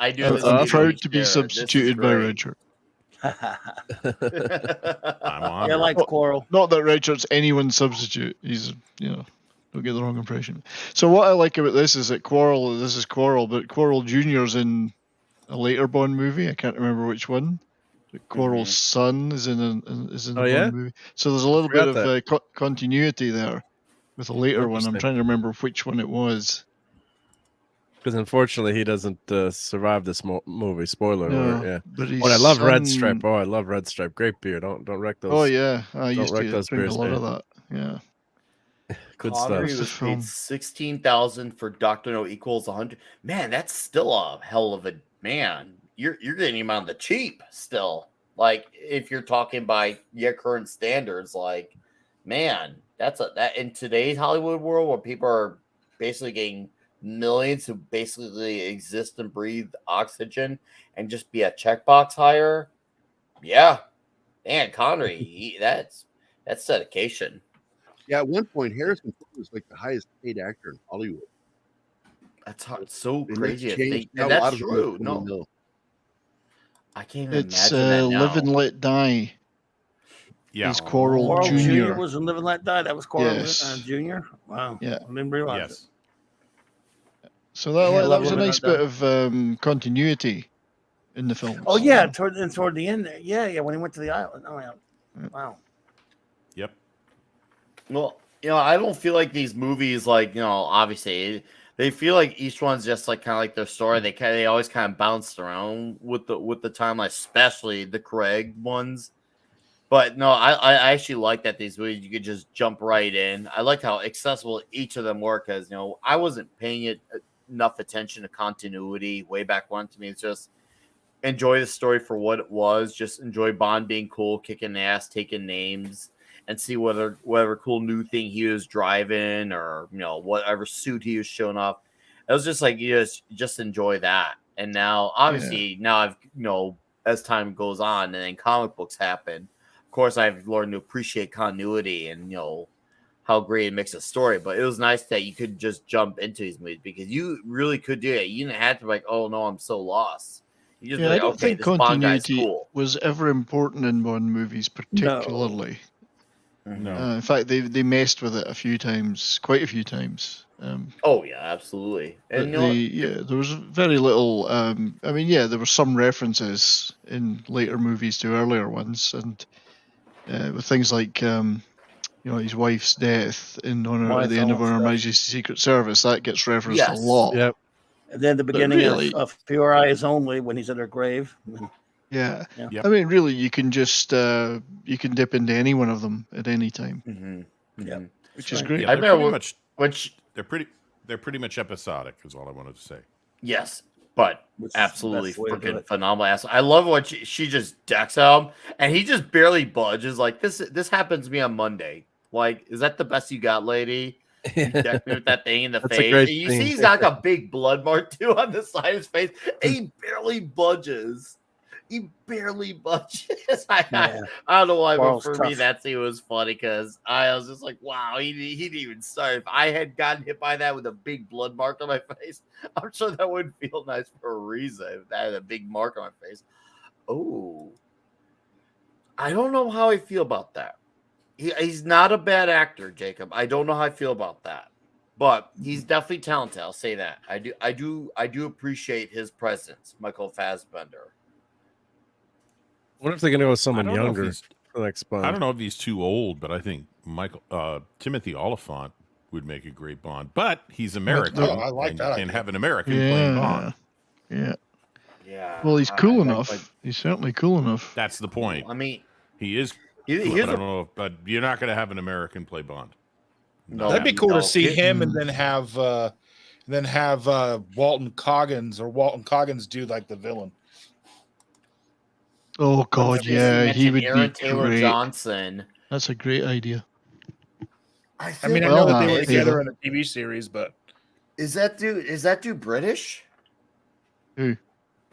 I'm proud to be substituted by Redshirt. I'm on. I like Quarrel. Not that Redshirt's anyone's substitute. He's, don't get the wrong impression. So what I like about this is that this is Quarrel, but Quarrel Jr.'s in a later Bond movie. I can't remember which one. Quarrel's son is in a Bond movie. So there's a little bit of continuity there with a later one. I'm trying to remember which one it was. Because unfortunately, he doesn't survive this movie. Spoiler alert! Yeah, but I love Red Stripe. Oh, I love Red Stripe. Great beer. Don't wreck those. Oh yeah, I used to those drink beers, a lot man. of that. Yeah, good Connery stuff. was paid 16,000 for Dr. No equals 100. Man, that's still a hell of a man. You're getting him on the cheap still. Like if you're talking by your current standards, like man, that in today's Hollywood world where people are basically getting millions who basically exist and breathe oxygen and just be a checkbox hire. Yeah, man, Connery, that's dedication. Yeah, at one point, Harrison Ford was like the highest paid actor in Hollywood. That's hard. It's so And crazy to changed think. how And a lot that's of them true. have No, come to know. I can't even it's imagine that now. Live and Let Die. Yeah. He's Quarrel Quarrel Jr. Jr. was in Live and Let Die. That was Quarrel Yes. Jr. Wow. Yeah. I didn't realize Yes. So that Love was a Live and nice Let bit of continuity in the film. it. Oh yeah, toward the end there. Yeah, when he went to the island. Oh yeah. Wow. Yep. Well, I don't feel like these movies, like, obviously they feel like each one's just like kind of like their story. They always kind of bounced around with the timeline, especially the Craig ones. But no, I actually like that these movies you could just jump right in. I liked how accessible each of them were because I wasn't paying it enough attention to continuity way back when. To me, it's just enjoy the story for what it was. Just enjoy Bond being cool, kicking ass, taking names, and see whatever cool new thing he was driving or whatever suit he was showing off. It was just like you just enjoy that. And now, obviously, I've as time goes on and then comic books happen. Of course, I've learned to appreciate continuity and how great it makes a story. But it was nice that you could just jump into these movies because you really could do it. You didn't have to be like, oh no, I'm so lost. You just I don't think this Bond guy's continuity cool. was ever important in Bond movies, particularly. No. In fact, they messed with it quite a few times. Oh yeah, absolutely. And there was very little. There were some references in later movies to earlier ones, and with things like his wife's death in honor at the end of Her Majesty's Secret Service, that gets referenced a lot. Yep. And then the beginning of For Your Eyes Only when he's at her grave. Yeah. Yep. I mean, really, you can just you can dip into any one of them at any time, Yeah. which is great. Yeah, I they're remember pretty much they're pretty much episodic, is all I wanted to say. yes, but Which is the absolutely best way to do freaking it. phenomenal. I love what she just decks him, and he just barely budges. Like this happens to me on Monday. Like, is that the best you got, lady? You decked me with that thing in the That's a face. great And you thing. see, he's got like a big blood mark too on the side of his face. And he barely budges. He barely budges. I don't know why, Quarrel's but for me, tough. that scene was funny because I was just like, wow, he didn't even start. If I had gotten hit by that with a big blood mark on my face, I'm sure that would feel nice for a reason. If that had a big mark on my face. Oh, I don't know how I feel about that. He's not a bad actor, Jacob. I don't know how I feel about that, but he's definitely talented. I'll say that. I do appreciate his presence, Michael Fassbender. What if they're gonna go with someone I don't know if younger he's- for the next Bond? I don't know if he's too old, but I think Timothy Oliphant would make a great Bond. But he's American, I like and that you idea. can't have an American playing Yeah, Bond. yeah. Yeah. Well, he's cool I like enough. He's certainly cool enough. That's the point. I mean, He is But I don't know, but you're not going to have an American play Bond. No, that'd be cool to see him, and then have Walton Coggins do like the villain. Oh God, yeah, he would Aaron be Taylor great. Johnson. That's a great idea. I know that they were together in a TV series, but is that dude British? Who?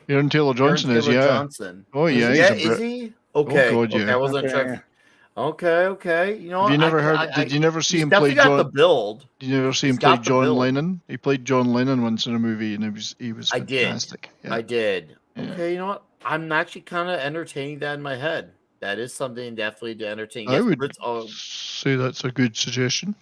Aaron Taylor Johnson is, yeah. Johnson. Oh yeah, is he? Okay. Oh God, yeah. Okay, I wasn't sure. Okay. You know, have you never heard? Did you never see him play John? The build. Did you never see him play John Lennon? He played John Lennon once in a movie, and he was fantastic. I did. Yeah. Okay, you know what? I'm actually kind of entertaining that in my head. That is something definitely to entertain. I would say that's a good suggestion.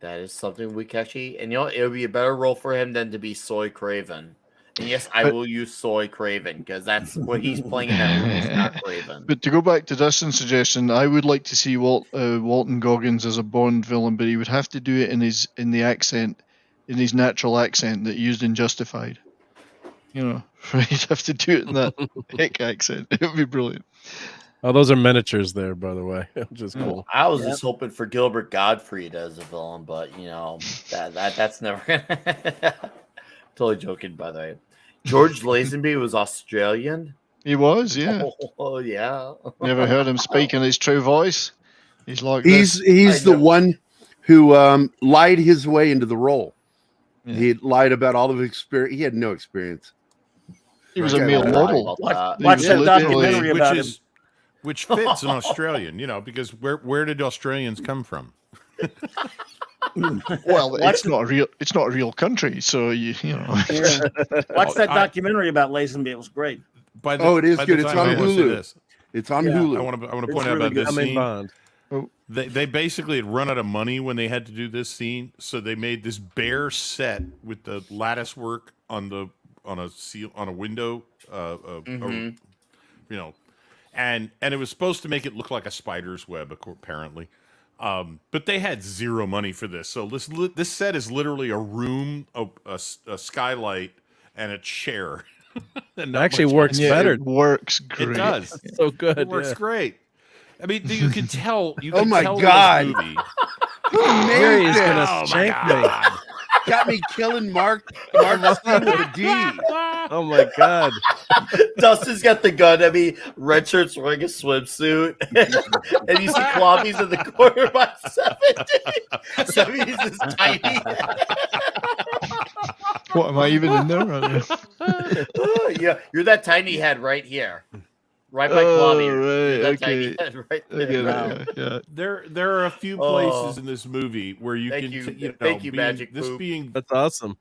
That is something we can actually, and you know, it would be a better role for him than to be Soy Craven. And yes, I will use Soy Craven because that's what he's playing in that movie. It's not Craven. But to go back to Dustin's suggestion, I would like to see Walton Goggins as a Bond villain, but he would have to do it in his natural accent that he used in Justified. You know, he'd have to do it in that hick accent. It would be brilliant. Oh, those are miniatures there, by the way, which is cool. I was just hoping for Gilbert Gottfried as a villain, but you know that's never gonna. Totally joking, by the way. George Lazenby was Australian. He was, yeah. Oh yeah. Never heard him speak in his true voice. He's like he's the one who lied his way into the role. Yeah. He lied about all of his experience. He had no experience. He was a male model. Watch that documentary about him. Which fits an Australian, you know, because where did Australians come from? Well, it's not a real country, so you know. Watch that documentary about Lazenby. It was great. It is good. It's on Hulu. It's on Hulu. I want to point out about this scene. They basically had run out of money when they had to do this scene, so they made this bare set with the lattice work on a window, you know, and it was supposed to make it look like a spider's web, apparently. But they had zero money for this, so this set is literally a room, a skylight, and a chair. And it actually works better. It works great. It does. It's so good. It works great. I mean, you can tell. Oh my God! This movie. Gary is gonna shank me. Got me killing Mark with a D. Oh my God! Dustin's got the gun. I mean, red shirt's wearing a swimsuit, and you see Klobby's in the corner by 70. 70 is this tiny. What, am I even in there? Yeah, you're that tiny head right here. Right by Klobby. Right, okay. Right there. Yeah. There are a few places in this movie where you thank you, Magic this Poop. being That's awesome.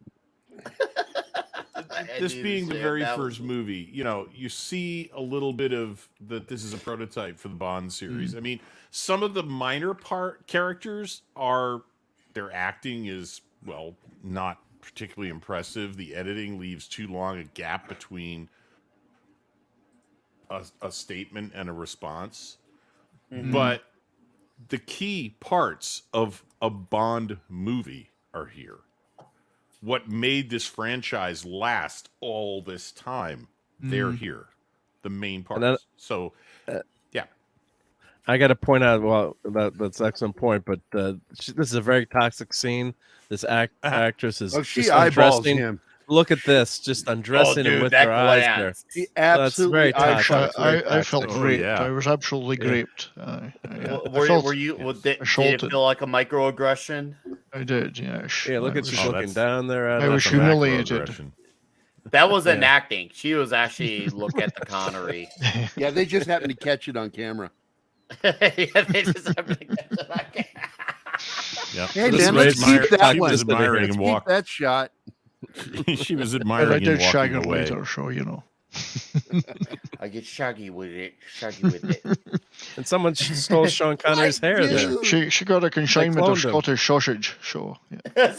This being the very first movie, you know, you see a little bit of that. This is a prototype for the Bond series. I mean, some of the minor characters their acting is, well, not particularly impressive. The editing leaves too long a gap between a statement and a response. But the key parts of a Bond movie are here. What made this franchise last all this time, they're here. The main parts. So, yeah. I got to point out, well, that's an excellent point, but this is a very toxic scene. This actress is she eyeballs him. Look at this, just undressing him with her eyes there. She absolutely. I felt raped. I was absolutely raped. Were you? Did it feel like a microaggression? I did. Yes. Yeah. Look at you looking down there. I was humiliated. That wasn't acting. She was actually looking at the Connery. Yeah, they just happened to catch it on camera. They just happened to catch it on camera. Yep. Hey, man, let's keep that one. Was admiring and keep that shot. She was admiring. I did and shag her away. later, so you know. I get shaggy with it. And someone stole Sean Connery's hair there. She got a consignment of Scottish sausage. So yeah.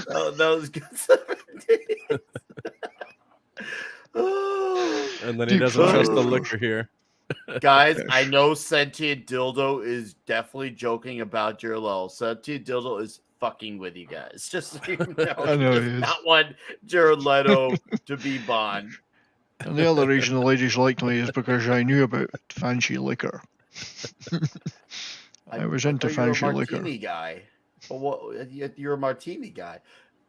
Oh, that was good. And then he doesn't trust the liquor here. Guys, I know Sentient Dildo is definitely joking about your low. Sentient Dildo is fucking with you guys. Just so you know, I know he he does is. not want Jared Leto to be Bond. And the other reason the ladies liked me is because I knew about fancy liquor. I was into you're a fancy liquor. martini guy. But what? You're a martini guy.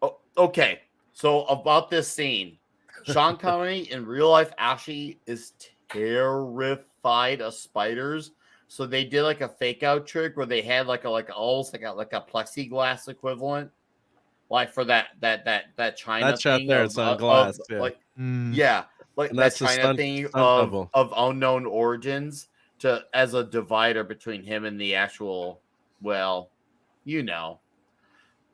Oh, okay. So about this scene, Sean Connery in real life actually is terrified of spiders. So they did like a fake out trick where they had almost like a plexiglass equivalent, like for that China That shot thing there, of, it's on glass. Yeah. like like And that that's the China stunt- thing stunt double. of unknown origins to as a divider between him and the actual, well, you know,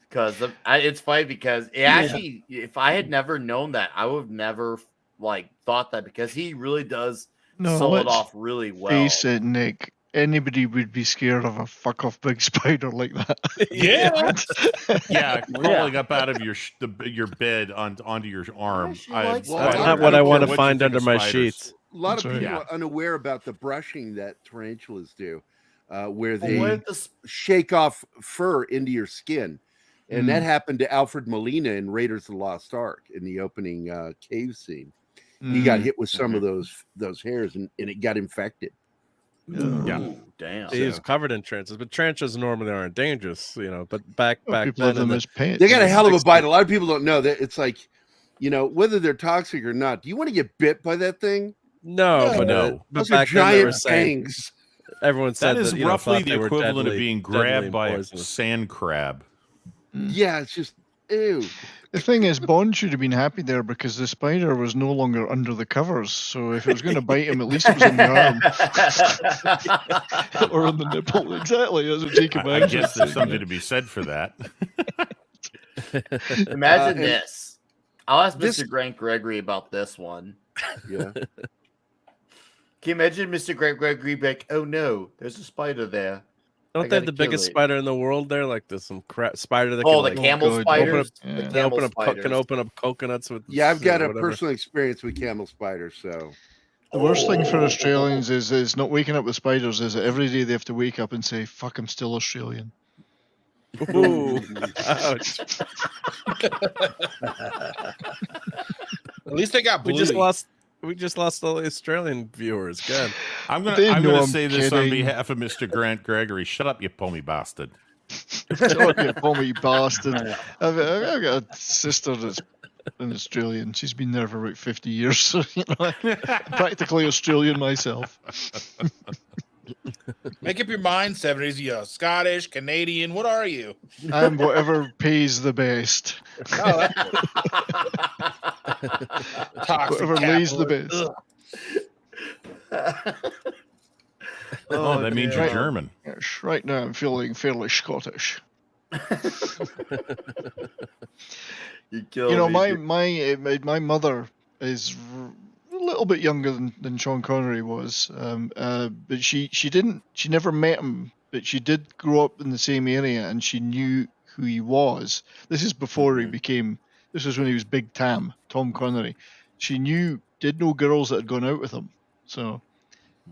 because it's funny because it actually, if I had never known that, I would have never like thought that, because he really does sell it let's off really well. Face it, Nick. Anybody would be scared of a fuck off big spider like that. Yeah. Yeah, crawling up out of your bed onto your arm. like That's not what I want to find under my sheets. A lot That's of right. people Yeah. are unaware about the brushing that tarantulas do, where But they what if the shake off fur into your skin. And that happened to Alfred Molina in Raiders of the Lost Ark in the opening cave scene. He got hit with some of those hairs and it got infected. Ooh, damn. He was covered in tarantulas, but tarantulas normally aren't dangerous, you know. But back People have then, them as pets. They got a hell of a bite. A lot of people don't know that. It's like, you know, whether they're toxic or not. Do you want to get bit by that thing? no, but Those back are then they were giant saying, fangs. everyone said That is you know, roughly thought the they were equivalent of deadly- being deadly grabbed and by a poisonous. sand crab. Yeah, it's just ew. The thing is, Bond should have been happy there because the spider was no longer under the covers. So if it was going to bite him, at least it was in the arm or on the nipple. Exactly, as a Jacob I guess there's something to be said for that. Imagine this. I'll ask this- Mr. Grant Gregory about this one. Yeah. Can you imagine Mr. Grant Gregory be like, oh no, there's a spider there. Don't they have the biggest spider in the world there? Like there's some spider that Oh, can, the like, camel spiders? Yeah. The can camel open up spiders. can open up coconuts with. Yeah, I've got a whatever. personal experience with camel spiders, so The worst thing for Australians is not waking up with spiders. Is that every day they have to wake up and say, "Fuck, I'm still Australian." Ooh, ouch. At least they got blue. We just lost all the Australian viewers. Good. I'm They gonna know I'm say this on kidding. behalf of Mr. Grant Gregory. Shut up, you pommy bastard. Shut up, you pommy bastard. I've got a sister that's an Australian. She's been there for about 50 years, so you know, I'm practically Australian myself. Make up your mind, 70s. You Scottish, Canadian. What are you? I'm whatever pays the best. Oh, toxic Whatever lays the capitalist. best. Ugh. Oh, that means you're Right. German. Yes, right now I'm feeling fairly Scottish. You kill You know, me. my mother is a little bit younger than Sean Connery was, but she never met him, but she did grow up in the same area and she knew who he was. This is before he became. This was when he was Big Tom Connery. She did know girls that had gone out with him, so.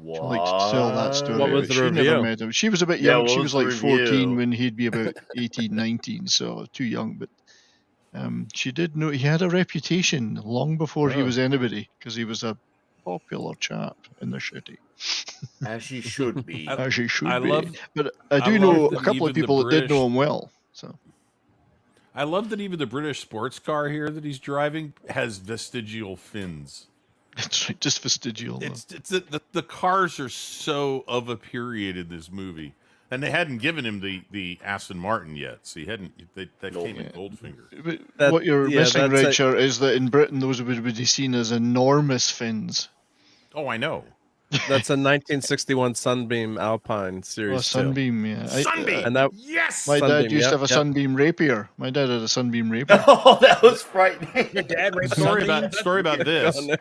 She likes to tell that story. What was but the she review? never met him. She was a bit Yeah, young. what She was was the like 14 review? when he'd be about 18, 19, so too young. But she did know he had a reputation long before he Oh. was anybody because he was a popular chap in the city. As she should be. As he should I be. love- But I I do love know a that couple of even the people that did British- know him well. So I love that even the British sports car here that he's driving has vestigial fins. it's right, just vestigial. though. It's the cars are so of a period in this movie, and they hadn't given him the Aston Martin yet, so he hadn't. That came in Goldfinger. But That- what you're yeah, missing, that's Richard, is that in Britain those would be seen as enormous fins. Oh, I know. That's a 1961 Sunbeam Alpine Series. Oh, Sunbeam, yeah. Sunbeam. And that Yes. My dad Sunbeam, used to yep, have a yep. Sunbeam rapier. My dad had a Sunbeam rapier. Oh, that was frightening. Your dad raped Story Sunbeam? about this. on there.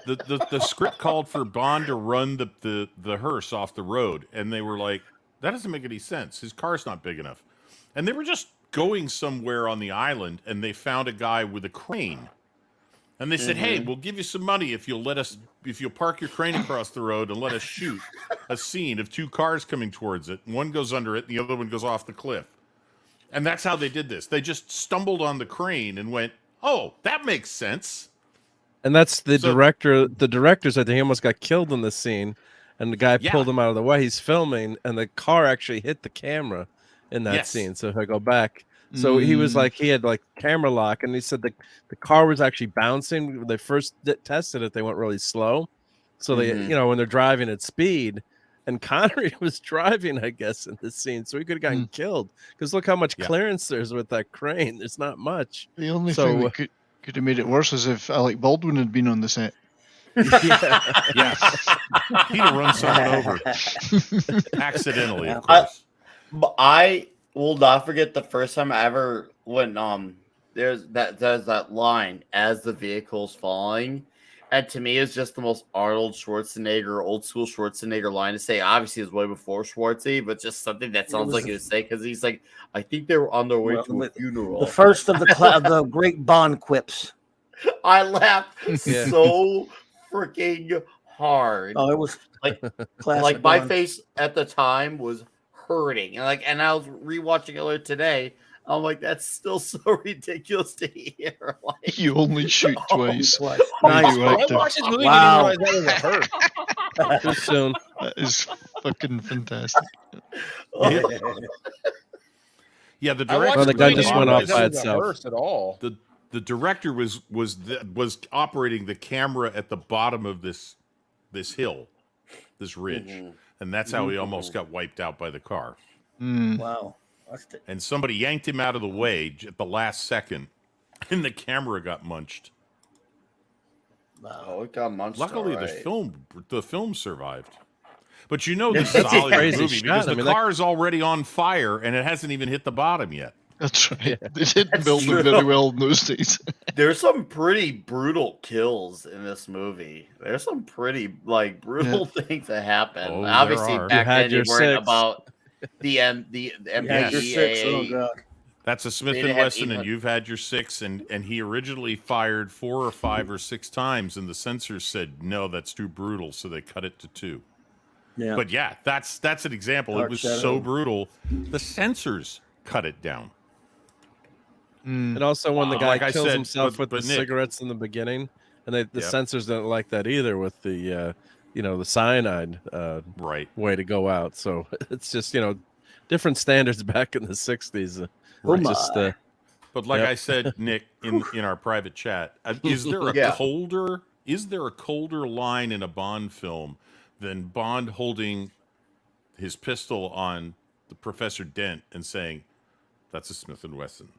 The script called for Bond to run the hearse off the road, and they were like, that doesn't make any sense. His car's not big enough. And they were just going somewhere on the island, and they found a guy with a crane. And they said, hey, we'll give you some money if you'll park your crane across the road and let us shoot a scene of two cars coming towards it. One goes under it, and the other one goes off the cliff. And that's how they did this. They just stumbled on the crane and went, "Oh, that makes sense." And that's the director. The director said that he almost got killed in the scene, and the guy pulled him out of the way. He's filming, and the car actually hit the camera in that scene. So if I go back, so he was like, he had like camera lock, and he said the car was actually bouncing. When they first tested it, they went really slow. So they, when they're driving at speed, and Connery was driving, I guess, in this scene, so he could have gotten killed. Because look how much clearance there's with that crane. There's not much. The only thing that could have made it worse is if Alec Baldwin had been on the set. Yeah. He'd have run someone over accidentally, of course. I will not forget the first time I ever when there's that line as the vehicle's falling. And to me, it's just the most Arnold Schwarzenegger, old school Schwarzenegger line to say. Obviously, it's way before Schwartzy, but just something that sounds like he would say because he's like, I think they were on their way to a funeral. The first of the great Bond quips. I laughed so freaking hard. Oh, it was like my Bond. Face at the time was hurting, and I was rewatching it today. I'm like, that's still so ridiculous to hear. Like, you only shoot twice. Nice. I watched this movie and didn't realize that was a hurt. Too soon. That is fucking fantastic. Yeah, the director. The guy just went off by itself. At all. The director was operating the camera at the bottom of this hill, this ridge, and that's how he almost got wiped out by the car. Wow. And somebody yanked him out of the way at the last second, and the camera got munched. Oh, it got munched. Luckily, the film survived. But this is a Hollywood movie because the car is already on fire and it hasn't even hit the bottom yet. That's right. They didn't build them very well in those days. There's some pretty brutal kills in this movie. There's some pretty brutal things that happen. Oh, obviously, back then you weren't about the MPEA. Oh, God. That's a Smith & Wesson, and you've had your 6, and he originally fired 4 or 5 or 6 times, and the censors said, no, that's too brutal, so they cut it to 2. Yeah. But yeah, that's an example. It was so brutal, the censors cut it down. And also when the guy kills himself with the Nick, cigarettes in the beginning, and the censors don't like that either with the the cyanide way to go out. So it's just different standards back in the 60s. But like I said, Nick, in our private chat, is there a colder line in a Bond film than Bond holding his pistol on the Professor Dent and saying, "That's a Smith & Wesson,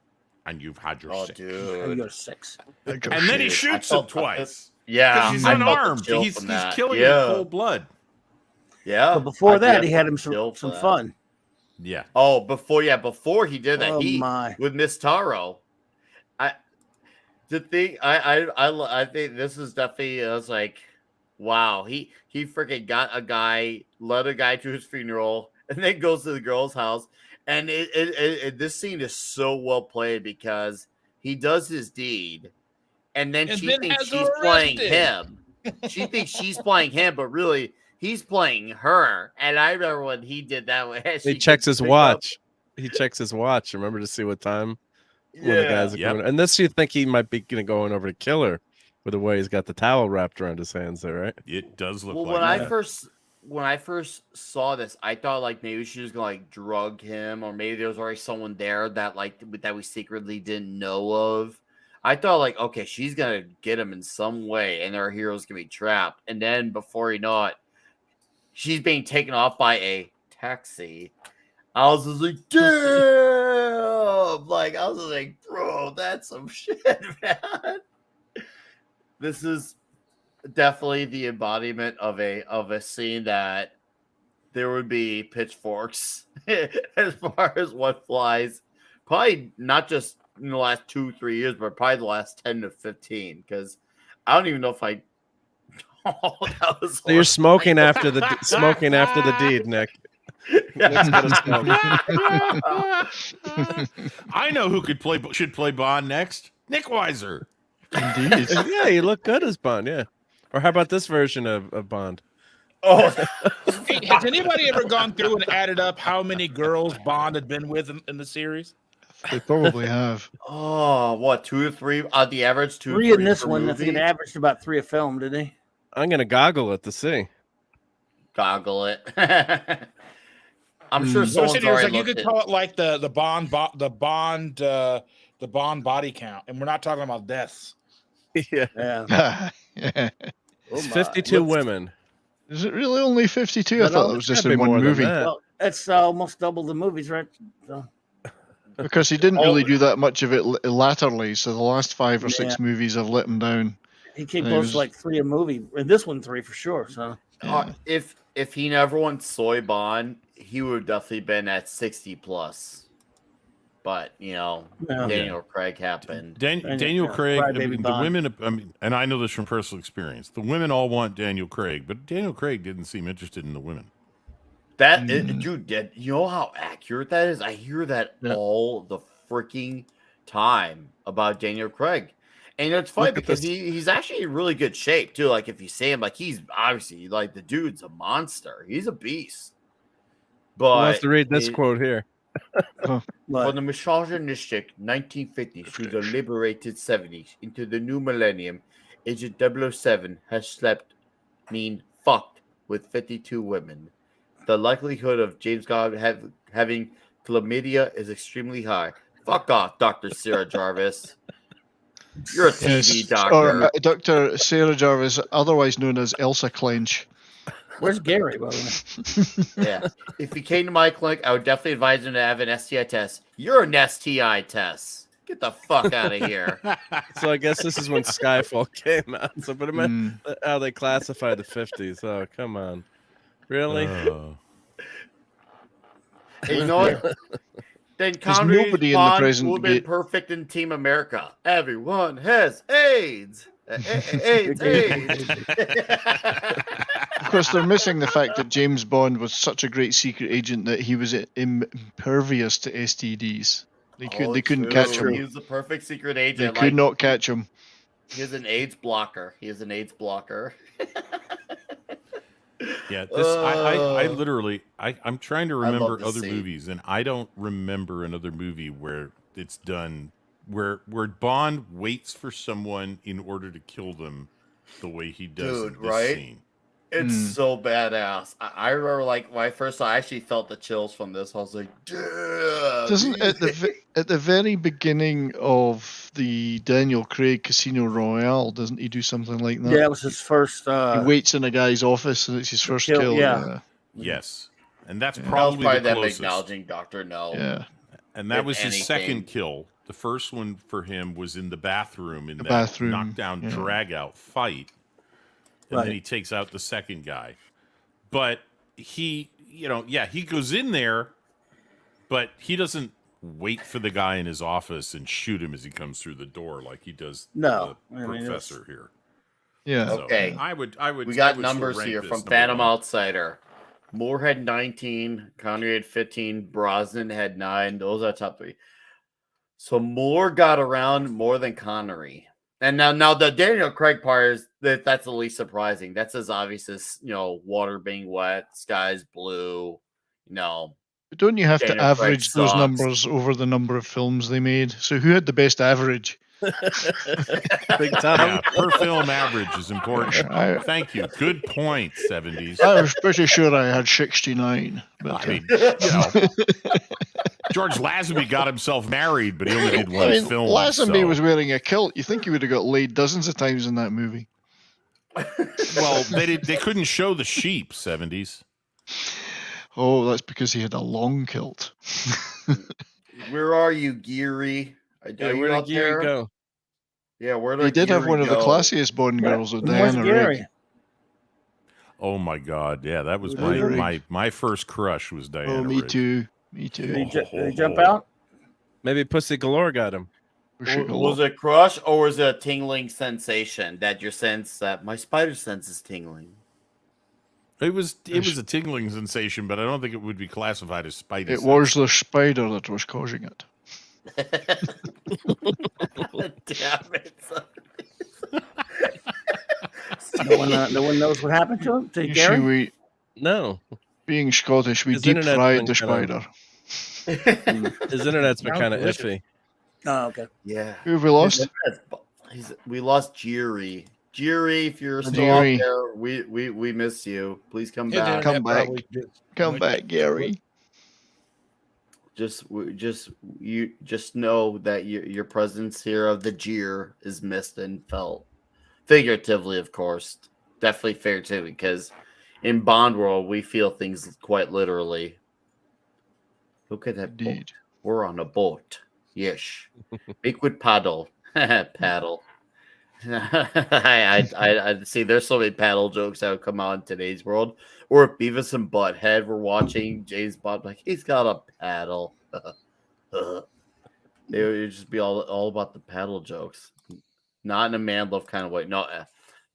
and you've had your 6." Dude. Your 6. And then he shoots him twice. Yeah, because he's unarmed. He's killing in cold blood. Yeah. But before that, he had him some fun. Yeah. Oh, before he did that, with Miss Taro, I think this is definitely. I was like, wow, he freaking got a guy, led a guy to his funeral, and then goes to the girl's house, and this scene is so well played because he does his deed, and then she thinks she's playing him. She thinks she's playing him, but really. He's playing her, and I remember when he did that. He checks his watch. He checks his watch. Remember to see what time when the guys are coming. And this, you think he might be going over to kill her with the way he's got the towel wrapped around his hands there, right? It does look like that. When I first saw this, I thought maybe she was gonna drug him, or maybe there was already someone there that we secretly didn't know of. I thought okay, she's gonna get him in some way, and our hero's gonna be trapped. And then before you know it, she's being taken off by a taxi. I was just like, damn! I was just like, bro, that's some shit, man. This is definitely the embodiment of a scene that there would be pitchforks as far as what flies. Probably not just in the last 2-3 years, but probably the last 10 to 15. Because I don't even know if I. Oh, that was so you're smoking after the deed, Nick. I know who should play Bond next. Nick Weiser. Indeed. Yeah, you look good as Bond. Yeah. Or how about this version of Bond? Oh, hey, has anybody ever gone through and added up how many girls Bond had been with in the series? They probably have. Oh, what, 2 to 3? The average 2 3 to 3 in this per one. I think it movie? averaged about 3 a film, did he? I'm gonna goggle it to see. Goggle it. I'm sure So someone's it's already like you looked could at. call it like the Bond body count, and we're not talking about deaths. Yeah. Yeah. Yeah. It's my. 52 What's- women. Is it really only 52? I Is that thought all? that was It's just gotta in be one more than movie. that. Well, it's almost double the movies, right? So, Because he didn't really do that much of it latterly, so the last 5 or 6 Yeah. movies have let him down. he came And close was- to like 3 a movie. And this one 3 for sure. So Yeah. If he never went soy Bond, he would have definitely been at 60 plus. But Daniel Craig happened. Daniel Craig. I Crybaby mean, the Bond. women. And I know this from personal experience. The women all want Daniel Craig, but Daniel Craig didn't seem interested in the women. That dude, you know how accurate that is? I hear that Yeah. all the freaking time about Daniel Craig. And it's funny Look at because this. he's actually in really good shape too. Like if you see him, like he's obviously like the dude's a monster. He's a beast. Who wants But to read this quote here? from the misogynistic 1950s to the liberated 70s into the new millennium, Agent 007 has fucked with 52 women. The likelihood of James Bond having chlamydia is extremely high. Fuck off, Dr. Sarah Jarvis. You're a TV doctor. Or Dr. Sarah Jarvis, otherwise known as Elsa Clench. where's Gary? By the way? Yeah. If he came to my clinic, I would definitely advise him to have an STI test. You're an STI test. Get the fuck out of here. So I guess this is when Skyfall came out. So, but imagine how they classify the 50s. Oh, come on. Really? And you know what? Then There's Connery's nobody in the Bond present would have been day- perfect in Team America. Everyone has AIDS. AIDS. Of course, they're missing the fact that James Bond was such a great secret agent that he was impervious to STDs. They couldn't catch him. He was the perfect secret They agent. could not catch him. He is an AIDS blocker. Yeah, this I literally I'm trying to I love remember this other scene. movies, and I don't remember another movie where it's done where Bond waits for someone in order to kill them the way he does Dude, in this right? scene. It's so badass. I remember, like, when I first saw, I actually felt the chills from this. I was like, damn. Doesn't at the very beginning of the Daniel Craig Casino Royale, doesn't he do something like that? Yeah, it was his first. He waits in a guy's office and it's his first kill, kill. yeah. Yes, and that's That was probably probably the them closest. acknowledging Dr. No. Yeah. And that if was his anything. second kill. The first one for him was in the bathroom in that bathroom, knockdown yeah. drag out fight. And then he takes out the second guy. But he goes in there, but he doesn't wait for the guy in his office and shoot him as he comes through the door like he does No, the I mean, professor here. Yeah. So Okay. I would. We got I would numbers rank here this from number Phantom one. Outsider. Moore had 19, Connery had 15, Brosnan had 9. Those are top 3. So Moore got around more than Connery. And now the Daniel Craig part is that's the least surprising. That's as obvious as water being wet, sky's blue. But don't you have to Daniel Craig average those sucks. numbers over the number of films they made? So who had the best average? Big time. Yeah, per film average is important. I- Thank you. Good point. 70s. I was pretty sure I had 69. But, I mean, George Lazenby got himself married, but he only did one film. Lazenby so- was wearing a kilt. You think he would have got laid dozens of times in that movie? Well, they couldn't show the sheep. 70s. Oh, that's because he had a long kilt. Where are you, Geary? Yeah, where did Geary go? Yeah, where He did have one of the classiest Bond girls with Where's Diana Gary? Rigg. Oh my God! Yeah, that was Diana my first crush was Diana. Oh, me Rigg. too. Me too. Did he jump out? Maybe Pussy Galore got him. Was it crush or was it a tingling sensation that your sense that my spider sense is tingling? It was a tingling sensation, but I don't think it would be classified as spidey. It was the spider that was causing it. Damn it! No one knows what happened to him. To You Gary? see, No. being Scottish, we His deep internet's fried been the kinda- spider. His internet's been kind of iffy. Oh, okay. Yeah. Who have we lost? We lost Gerry. Gerry, if you're still Gerry. out there, we miss you. Please come His back. Come back. probably Come back, Gary. Just know that your presence here of the jeer is missed and felt, figuratively, of course. Definitely fair too, because in Bond world we feel things quite literally. Look at that boat. We're on a boat. Yes, big with paddle, paddle. I see. There's so many paddle jokes that would come out in today's world. Or if Beavis and Butthead were watching James Bond, like he's got a paddle. It would just be all about the paddle jokes, not in a man love kind of way. No.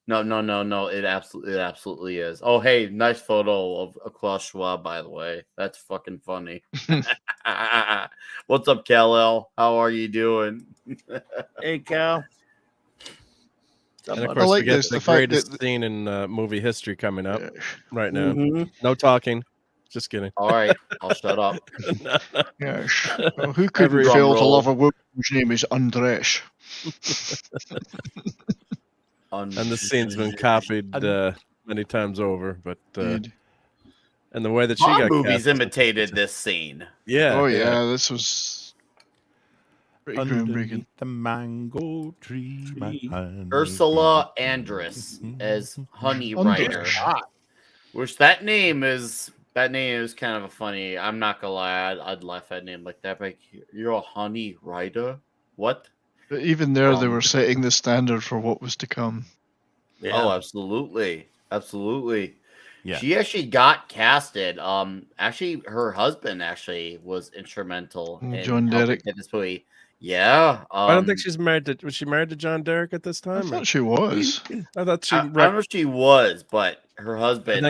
It absolutely is. Oh, hey, nice photo of Klaus Schwab, by the way. That's fucking funny. What's up, Kal-El? How are you doing? Hey, Cal. And of course, we get the greatest scene in movie history coming up right now. No talking. Just kidding. All right, I'll shut up. Yes. Well, who couldn't fail to love a woman whose name is Andres? And the scene's been copied many times over, but and the way that she got movies imitated this scene. Yeah. Oh yeah, this was pretty groundbreaking. The mango tree. Ursula Andress as Honey Rider, which that name is kind of a funny. I'm not gonna lie, I'd laugh at a name like that. But you're a Honey Rider, what? But even there, they were setting the standard for what was to come. Yeah. Oh, absolutely. Yeah. She actually got casted. Actually, her husband actually was instrumental in John Derek. Get this movie. Yeah. I don't think she's married to. Was she married to John Derek at this time? I thought she was. I thought she. I don't know if she was, but her husband.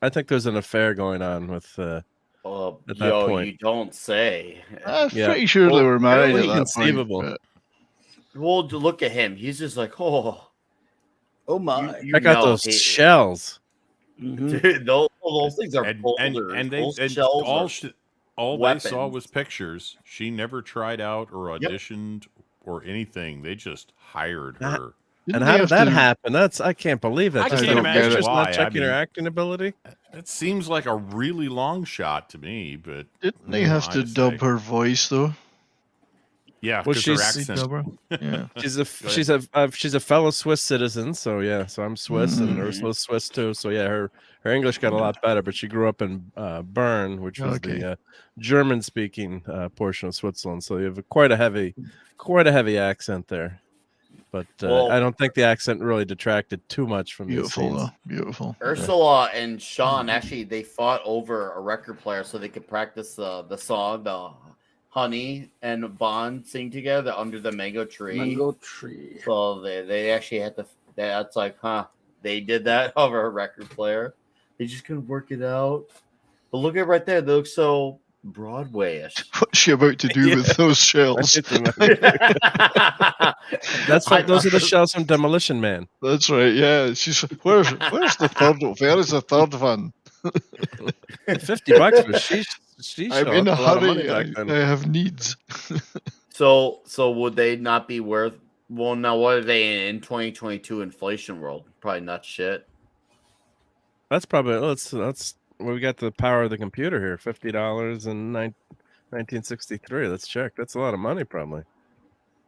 I think there's an affair going on with. At that point. You don't say. I'm pretty sure they were married at that conceivable. point. Well, look at him. He's just like, oh my! Check out those shells. Dude, those things are boulders. And all they saw was pictures. She never tried out or auditioned or anything. They just hired her. And how did that happen? I can't believe it. I can't imagine just why. not checking her acting ability. It seems like a really long shot to me, but didn't they have to dub her voice though? Yeah, well, her accent. Yeah. she's a fellow Swiss citizen, so yeah. So I'm Swiss, and Ursula's Swiss too. So yeah, her English got a lot better, but she grew up in Bern, which was the German-speaking portion of Switzerland. So you have quite a heavy accent there. But I don't think the accent really detracted too much from these scenes. Beautiful. Ursula and Sean actually they fought over a record player so they could practice the song, the Honey and Bond sing together under the mango tree. So they actually had to. That's like, they did that over a record player. They just couldn't work it out. But look at right there. They look so Broadway-ish. What's she about to do with those shells? Those are the shells from Demolition Man. That's right. Yeah, she's where's the third? Where is the third one? $50 for she. I'm in a hurry. I have needs. So would they not be worth? Well, now what are they in 2022 inflation world? Probably not shit. That's probably that's. Well, we got the power of the computer here. $50 in 1963. Let's check. That's a lot of money, probably.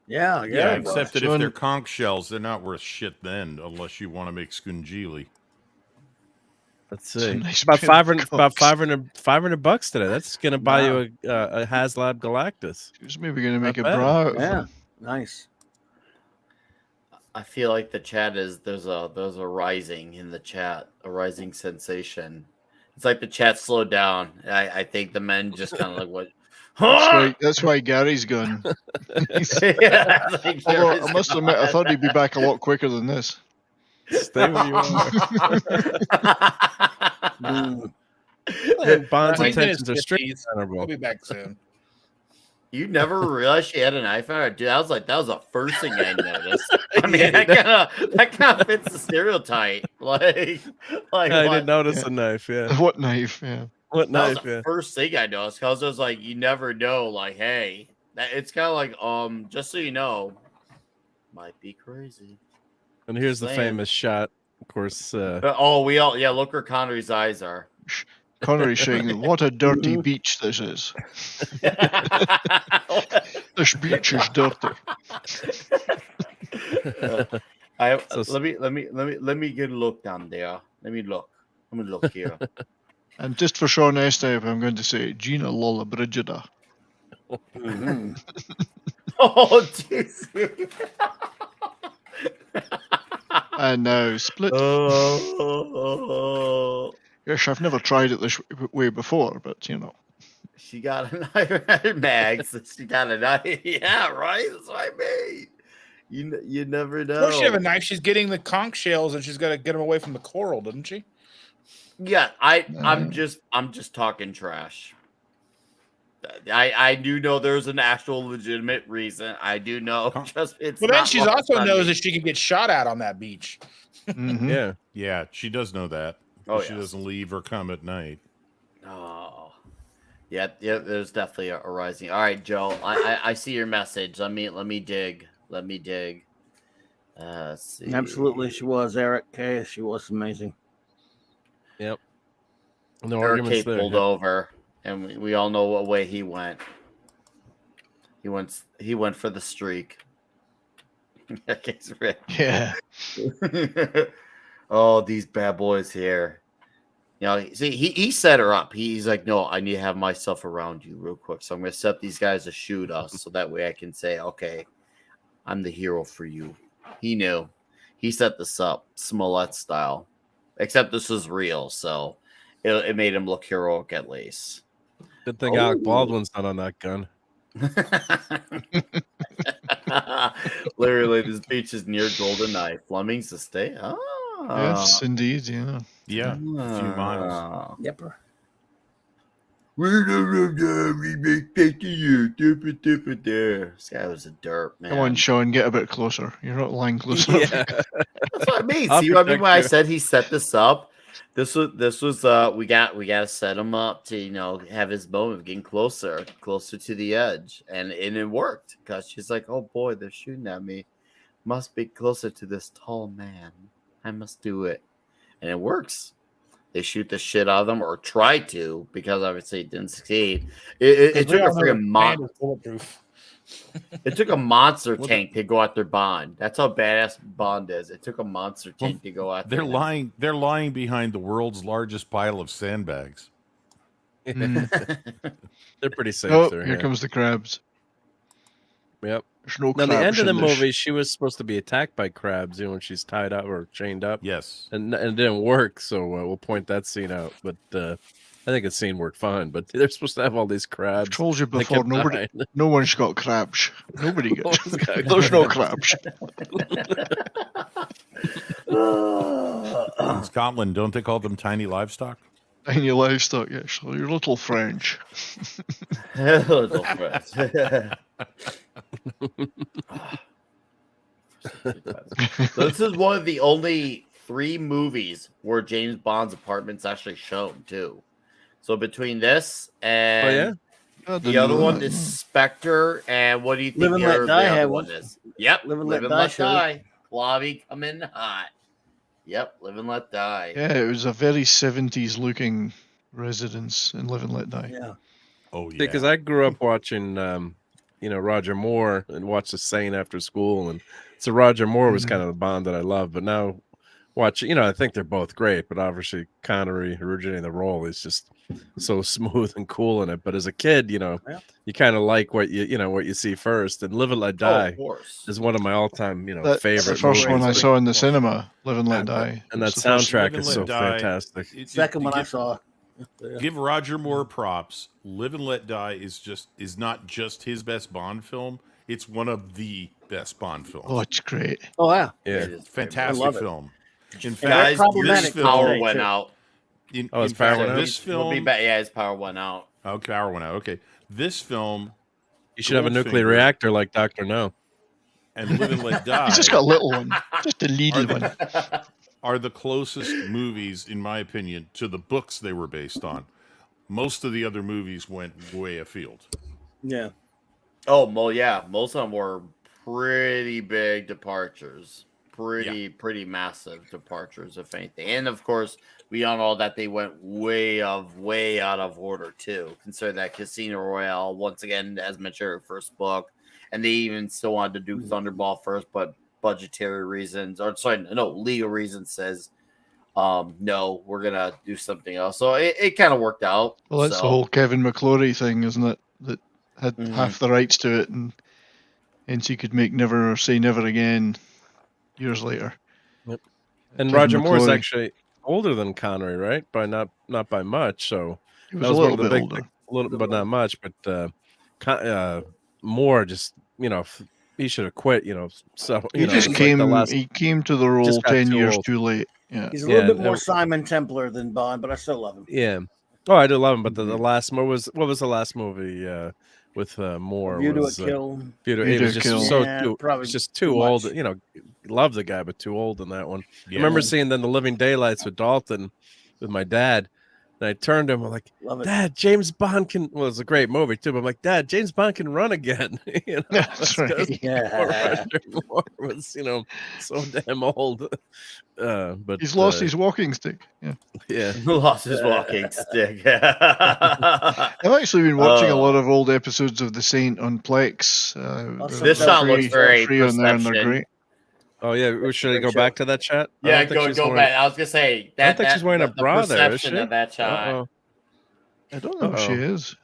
Yeah. Except that if they're conch shells, they're not worth shit then, unless you want to make scungili. Let's see. About $500 today. That's gonna buy you a HasLab Galactus. She's maybe gonna make a bra. Yeah, nice. I feel like the chat there's a rising in the chat, a rising sensation. It's like the chat slowed down. I think the men just kind of like what. That's why Gary's gone. Yeah, I must admit, I thought he'd be back a lot quicker than this. Stay where you are. Bond's intentions are strict. We'll be back soon. You never realized she had an iPhone? Dude, that was the first thing I noticed. I mean, that kind of fits the stereotype. Like I didn't notice a knife. Yeah. What knife? Yeah. What That was knife? the Yeah. first thing I noticed because I was like, you never know. Like, hey, it's kind of like, just so you know, might be crazy. And here's the Saying. famous shot, of course. Look where Connery's eyes are. Connery saying, "What a dirty beach this is." This beach is dirty. Let me get a look down there. Let me look here. And just for Sean Estep, I'm going to say Gina Lollobrigida. Mm-hmm. Oh, jeez. And now split. Oh. Yes, I've never tried it this way before, but you know. She got a knife, Max. She got a knife. Yeah, right. That's what I mean. You never know. Of course, she have a knife. She's getting the conch shells, and she's got to get them away from the coral, doesn't she? Yeah, I'm just talking trash. I do know there's an actual legitimate reason. I do know. Just it's. Well, then she's also knows that that she could get shot at on that beach. Yeah, yeah, she does know that. Oh, she doesn't leave or come at night. Oh, yeah. There's definitely a rising. All right, Joe. I see your message. Let me dig. Let's see. Absolutely, she was Eric K. She was amazing. Yep. No Eric arguments K there. pulled over, and we all know what way he went. He went for the streak. Yeah. Oh, these bad boys here. You know, see, he set her up. He's like, no, I need to have myself around you real quick. So I'm going to set these guys to shoot us so that way I can say, okay, I'm the hero for you. He knew. He set this up, Smollett style. Except this was real, so it made him look heroic at least. Good thing Alec Baldwin's not on that gun. Literally, this beach is near Golden Eye. Fleming's to stay. Yes, indeed. Yeah. Yeah, a few miles. Yep. This guy was a derp, man. Come on, Sean, get a bit closer. You're not lying close enough. That's what I mean. See what I mean when I said he set this up? This was we gotta set him up to have his moment of getting closer to the edge, and it worked because she's like, oh boy, they're shooting at me. Must be closer to this tall man. I must do it, and it works. They shoot the shit out of them, or try to, because obviously it didn't succeed. It took a freaking It took a monster tank to go after Bond. That's how badass Bond is. It took a monster tank to go after. They're lying. They're lying behind the world's largest pile of sandbags. They're pretty safe. Oh, there, here comes the crabs. Yep. There's no Now, the end crabs of the in this. movie, she was supposed to be attacked by crabs, when she's tied up or chained up. Yes. And it didn't work, so we'll point that scene out. But I think the scene worked fine. But they're supposed to have all these crabs. I've told you They before, kept no one's got crabs. Nobody No gets. one's got There's no crabs. In Scotland, don't they call them tiny livestock? Tiny livestock, yes. So you're little French. Little French. So this is one of the only 3 movies where James Bond's apartment's actually shown too. So between this and the other one is Spectre, and what do you think Live and Let Die the had other one. one is? Yep, Live and Live Let and Die Let showed it. Die. Lobby coming hot. Yep, Live and Let Die. Yeah, it was a very 70s looking residence in Live and Let Die. Yeah. Oh yeah. Because I grew up watching, Roger Moore and watched The Saint after school, and so Roger Moore was kind of the Bond that I love. But now, watching, I think they're both great, but obviously Connery originating the role is just so smooth and cool in it. But as a kid, you kind of like what you see first. And Live and Let Die of course. is one of my all-time That's favorite. the first one I movies. saw in the cinema, Live and Let Die. And that It's the first- soundtrack Live and is Let so Die. fantastic. Second one I saw. Give Roger Moore props. Live and Let Die is not just his best Bond film. It's one of the best Bond films. Oh, it's great. Oh yeah. Yeah. It is Fantastic I love it. film. In Guys, fact, his this power film, went out. in his in power fact, went out? this We'll be film, back. Yeah, his power went out. okay, power went out. Okay, this film You should have a nuclear Goldfinger reactor like Dr. No. and Live and Let Die He's just got a little one. Just a little Are one. are the closest movies, in my opinion, to the books they were based on. Most of the other movies went way afield. Yeah. Oh, well, yeah. Most of them were pretty big departures. Pretty massive departures, if anything. And of course, we all know that they went way out of order too. Consider that Casino Royale, once again, as mentioned, first book, and they even still wanted to do Thunderball first, but budgetary reasons, or sorry, no, legal reasons says, no, we're gonna do something else. So it kind of worked out. Well, that's the whole Kevin McClory thing, isn't it? That had half the rights to it, and he could make Never Say Never Again years later. Yep. And Kevin Roger Moore's McClory. actually older than Connery, right? By not by much. So He was a little bit older. But not much. But Moore just, he should have quit. So He just came. He came to the role 10 years too late. Yeah, he's a little bit more Simon Templar than Bond, but I still love him. Yeah. Oh, I do love him. But the last what was the last movie with Moore? View to a Kill. It was just it was just too old. much. Love the guy, but too old in that one. Yeah. I remember seeing then The Living Daylights with Dalton with my dad. And I turned to him, I'm like, Dad, James Bond can. Well, it's a great movie too. But I'm like, Dad, James Bond can run again. That's right. Yeah, Moore was so damn old. But he's lost his walking stick. Yeah, lost his walking stick. I've actually been watching a lot of old episodes of The Saint on Plex. This shot looks very free on there, and they're great. Oh yeah, should I go back to that chat? Yeah, go back. I was gonna say that. I don't think she's wearing a bra there, is she? Of that shot. I don't know if she is.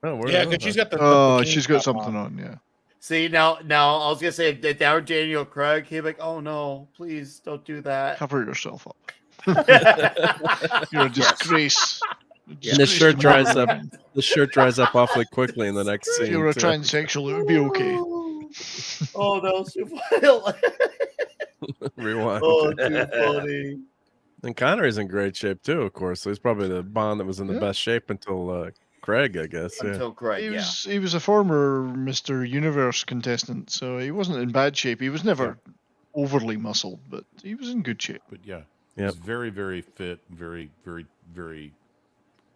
Oh, yeah, because she's got the. Oh, she's got something on. Yeah. See now, I was gonna say if that were Daniel Craig, he'd be like, "Oh no, please don't do that. Cover yourself up. You're a disgrace." And the shirt dries up. The shirt dries up awfully quickly in the next scene. If you were a transsexual, it would be okay. Oh no, super funny. Rewind. Oh, too funny. And Connery's in great shape too, of course. So he's probably the Bond that was in the best shape until Craig, I guess. Until Craig, he was a former Mr. Universe contestant, so he wasn't in bad shape. He was never overly muscled, but he was in good shape. But he was very, very fit, very, very, very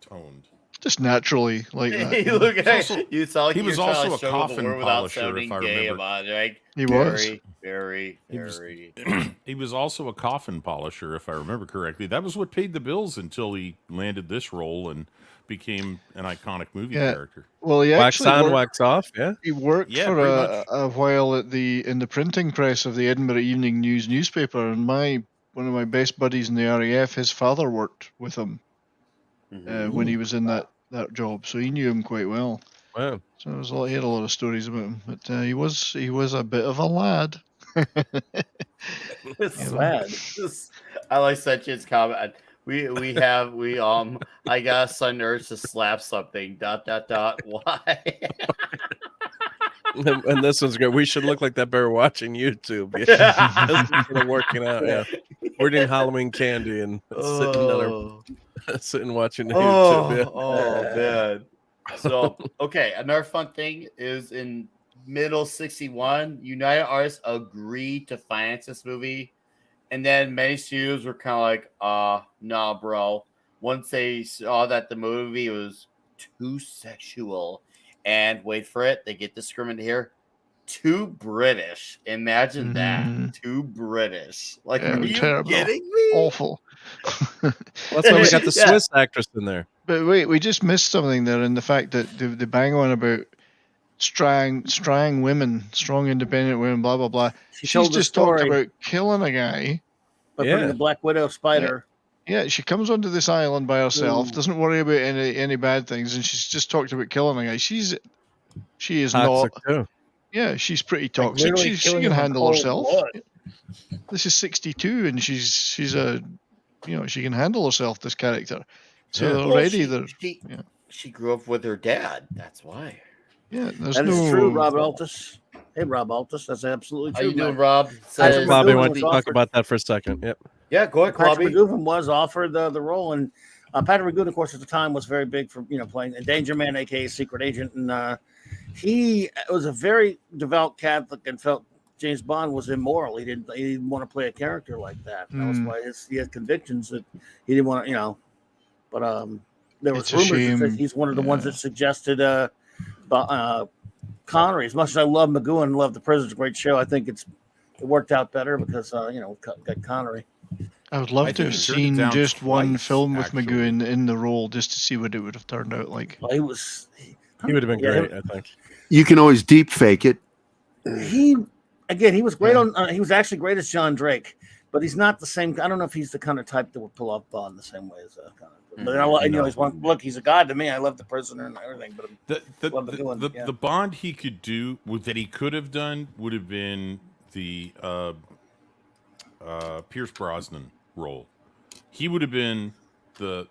toned. Just naturally like that. Look at you saw he was also a coffin polisher, if I remember. He was very. He was also a coffin polisher, if I remember correctly. That was what paid the bills until he landed this role and became an iconic movie character. Well, he wax actually on, wax off. Yeah, he worked for a while in the printing press of the Edinburgh Evening News newspaper, and one of my best buddies in the RAF, his father worked with him when he was in that job, so he knew him quite well. Wow. So he had a lot of stories about him, but he was a bit of a lad. Lad. I like Sachin's comment. I got a sudden urge to slap something. ... Why? And this one's great. We should look like that bear watching YouTube. Yeah. Working out. Yeah, we're doing Halloween candy and sitting watching the YouTube. Yeah. Oh man. So another fun thing is in middle 61, United Artists agreed to finance this movie, and then many studios were kind of like, nah, bro. Once they saw that the movie was too sexual, and wait for it, they get discriminated here. Too British. Imagine that. Too British. Like, are you terrible. kidding me? Awful. That's why we got the Swiss actress in there. But wait, we just missed something there in the fact that they bang on about strong women, strong independent women, blah blah blah. She's just talked about killing a guy. By putting the Black Widow spider. Yeah, she comes onto this island by herself, doesn't worry about any bad things, and she's just talked about killing a guy. She is toxic not. too. Yeah, she's pretty toxic. She can handle herself. This is 62, and she's a, she can handle herself. This character. So already she grew up with her dad. That's why. Yeah, that is true, Rob Altus. Hey, Rob Altus, that's absolutely true. How you doing, Rob? Bobby, why don't you talk about that for a second? Yep. Yeah, go ahead, Patrick McGoohan was offered the role, and Patrick McGoohan, of course, at the time was very big for playing a Danger Man, aka Secret Agent, and he was a very devout Catholic and felt James Bond was immoral. He didn't want to play a character like that. That was why he had convictions that he didn't want to, But there was It's a rumors that shame. he's one of the ones that suggested Connery. As much as I love Magoo and love The Prisoner's a great show, I think it worked out better because got Connery. I would love I to think have he turned it seen down just one twice, film with actually. Magoo in the role just to see what it would have turned out like. Well, he was. He would have been great, I think. You can always deep fake it. He was great on. He was actually great as John Drake, but he's not the same. I don't know if he's the kind of type that would pull off Bond the same way as Connery. But he's one. Look, he's a god to me. I love The Prisoner and everything. But the Bond he could do that he could have done would have been the Pierce Brosnan role. He would have been the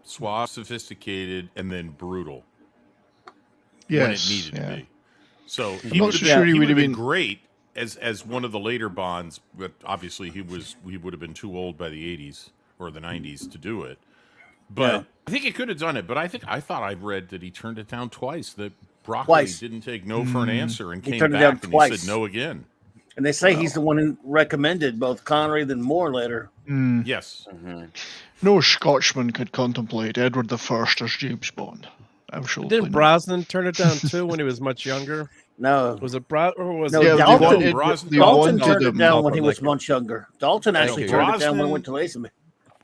suave, sophisticated, and then brutal. When it needed to be. So he would have been great as one of the later Bonds, but obviously he would have been too old by the 80s or the 90s to do it. But I think he could have done it. But I thought I read that he turned it down twice. That Broccoli didn't take no for an answer and came back and he said no again. And they say he's the one who recommended both Connery then Moore later. Yes. No Scotchman could contemplate Edward I as James Bond. Absolutely. Didn't Brosnan turn it down too when he was much younger? No. Was it or was no, it Dalton turned it down when he was much younger. Dalton actually turned it down when he went to Lazenby.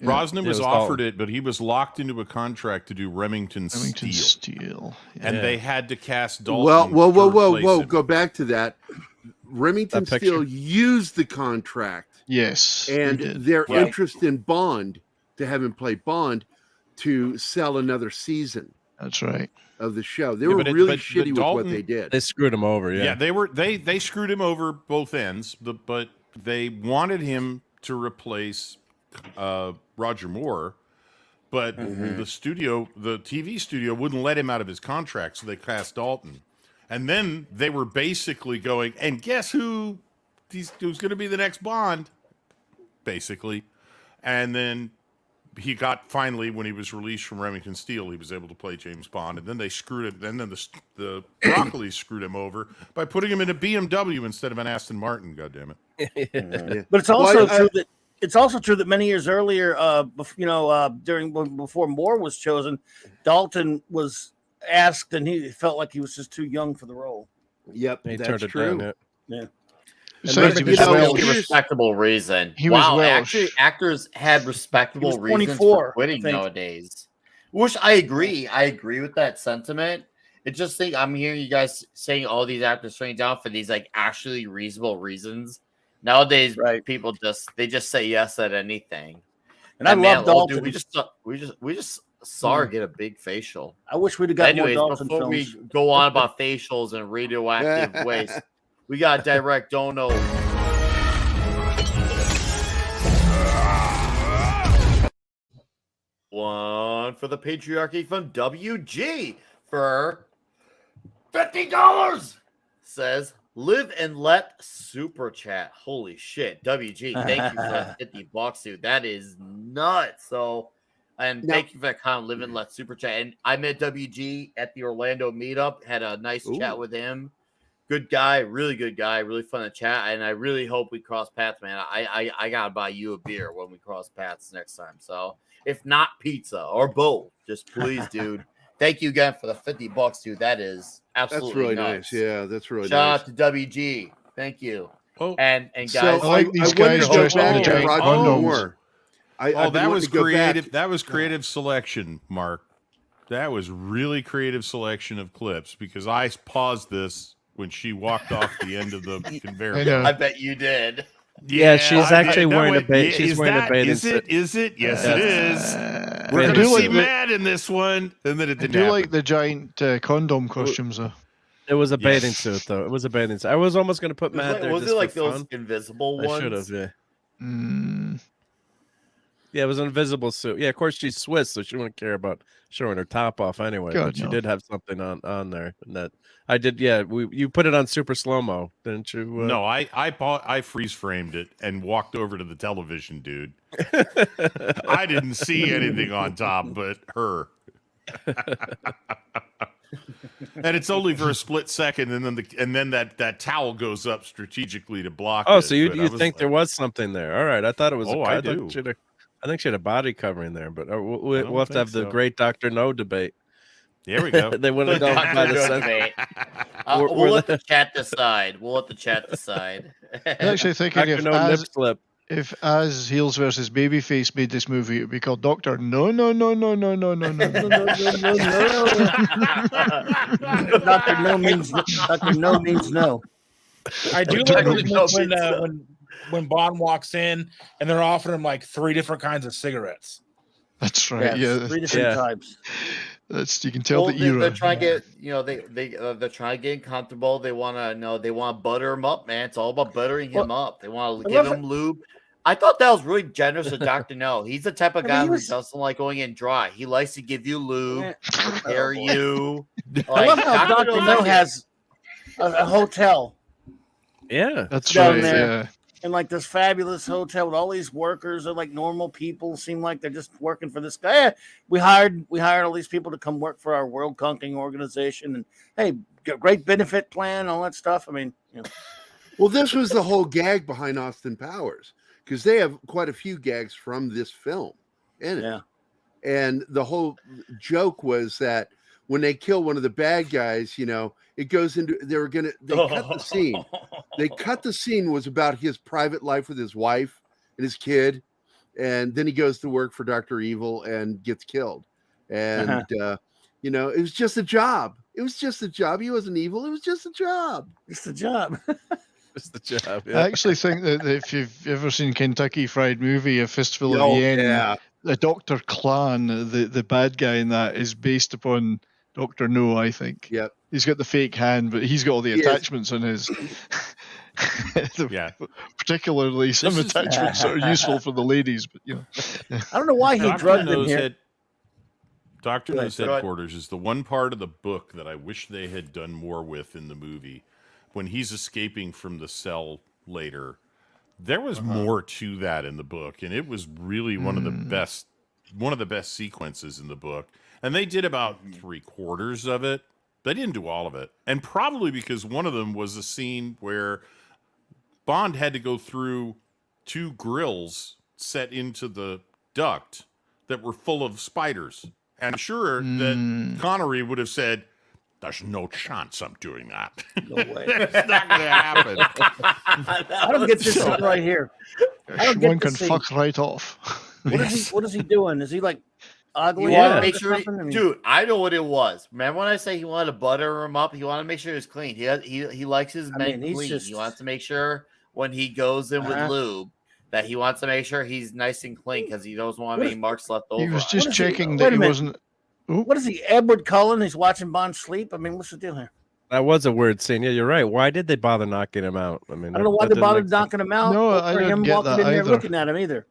Brosnan was offered it, but he was locked into a contract to do Remington Steele. And they had to cast Dalton. Whoa. Go back to that. Remington Steele used the contract. Yes. And their interest in Bond, to have him play Bond, to sell another season. That's right. Of the show. They were really shitty with what they did. They screwed him over, Yeah, they screwed him over both ends, but they wanted him to replace Roger Moore, but the TV studio wouldn't let him out of his contract, so they cast Dalton. And then they were basically going, and guess who's going to be the next Bond? Basically. And then he got finally, when he was released from Remington Steele, he was able to play James Bond, and then they screwed it. And then the Broccoli screwed him over by putting him in a BMW instead of an Aston Martin. God damn it! But it's also true that many years earlier, before Moore was chosen, Dalton was asked, and he felt like he was just too young for the role. Yep, that's true. Yeah. That's a respectable reason. Actually, actors had respectable reasons for quitting nowadays. Which I agree. I agree with that sentiment. It's just I'm hearing you guys saying all these actors turning down for these actually reasonable reasons. Nowadays, people just say yes at anything. And I love Dalton. We just saw her get a big facial. I wish we'd have got more Dalton before films. we go on about facials and radioactive waste. We got direct dono. One for the patriarchy from WG for $50. Says live and let super chat. Holy shit, WG! Thank you for $50, dude. That is nuts. So, thank you for that comment. Live and let super chat. And I met WG at the Orlando meetup. Had a nice chat with him. Good guy, really good guy, really fun to chat, and I really hope we cross paths, man. I gotta buy you a beer when we cross paths next time. So if not pizza or both, just please, dude. Thank you again for the $50, dude. That is absolutely that's really nuts. nice. Yeah, that's really Shout out to WG. Thank you. Oh, and guys, so I like these guys dressed in the giant condoms. That was creative. That was creative selection, Mark. That was really creative selection of clips because I paused this when she walked off the end of the conveyor. I bet you did. Yeah, she's actually wearing a bathing. She's wearing a bathing suit. Is it? Yes, it is. We're going to see Matt in this one, and then it didn't happen. Like the giant condom costumes, though. It was a bathing suit, though. It was a bathing suit. I was almost going to put Matt there. Was it like those invisible ones? I should have. Yeah. Yeah, it was an invisible suit. Yeah, of course she's Swiss, so she wouldn't care about showing her top off anyway. But she did have something on there, and that I did. Yeah, you put it on super slow mo, didn't you? No, I freeze framed it and walked over to the television, dude. I didn't see anything on top but her. And it's only for a split second, and then that towel goes up strategically to block. Oh, so you think there was something there? All right, I thought it was. I do. I think she had a body covering there, but we'll don't have to have think the so. great Dr. No debate. There we go. They wouldn't go Dr. by the No sense. debate. We're We'll let the- the chat decide. We'll let the chat decide. I'm actually thinking Dr. No nip slip. if as Heels versus Babyface made this movie, it would be called Doctor No No No No No No No No No. Dr. No means no. I do like when Bond walks in and they're offering him like 3 different kinds of cigarettes. That's right. Yeah, 3 different types. That's you can tell Well, the era. they're trying to get they're trying to get comfortable. They want to butter him up, man. It's all about buttering him up. They want to give him lube. I thought that was really generous of Dr. No. He's the type of guy who doesn't like going in dry. He likes to give you lube, prepare you. I love how Dr. No has a hotel. Yeah, that's down right. there. Yeah. In like this fabulous hotel with all these workers. They're like normal people. Seem like they're just working for this guy. Yeah, we hired all these people to come work for our world conquering organization. And hey, great benefit plan, all that stuff. I mean, Well, this was the whole gag behind Austin Powers, because they have quite a few gags from this film in it. Yeah. And the whole joke was that when they kill one of the bad guys, it goes into they cut the scene. They cut the scene was about his private life with his wife and his kid, and then he goes to work for Dr. Evil and gets killed. And it was just a job. It was just a job. He wasn't evil. It was just a job. Just a job. Just the job. I actually think that if you've ever seen Kentucky Fried Movie, A Fistful of Yen, the Dr. Klan, the bad guy in that, is based upon Dr. No, I think. Yep. He's got the fake hand, but he's got all the attachments on his. Yeah. Particularly some attachments that are useful for the ladies, but I don't know why he drugged them here. Dr. No's headquarters is the one part of the book that I wish they had done more with in the movie. When he's escaping from the cell later, there was more to that in the book, and it was really one of the best sequences in the book. And they did about 3/4 of it. They didn't do all of it, and probably because one of them was a scene where Bond had to go through 2 grills set into the duct that were full of spiders. And I'm sure that Connery would have said, "There's no chance I'm doing that." No way. It's not going to happen. I don't get this one right here. I don't one get can this fuck right off. What is he doing? Is he like ugly? You want to make sure, dude. I know what it was. Remember when I say he wanted to butter him up? He wanted to make sure he's clean. He likes his men clean. He wants to make sure when he goes in with lube that he wants to make sure he's nice and clean because he doesn't want any marks left over. He was just checking that he wasn't. What is he, Edward Cullen? He's watching Bond sleep. I mean, what's the deal here? That was a weird scene. Yeah, you're right. Why did they bother knocking him out? I mean, I don't know why they bothered knocking him out. No, or I didn't him get walking that in there either. looking at him either.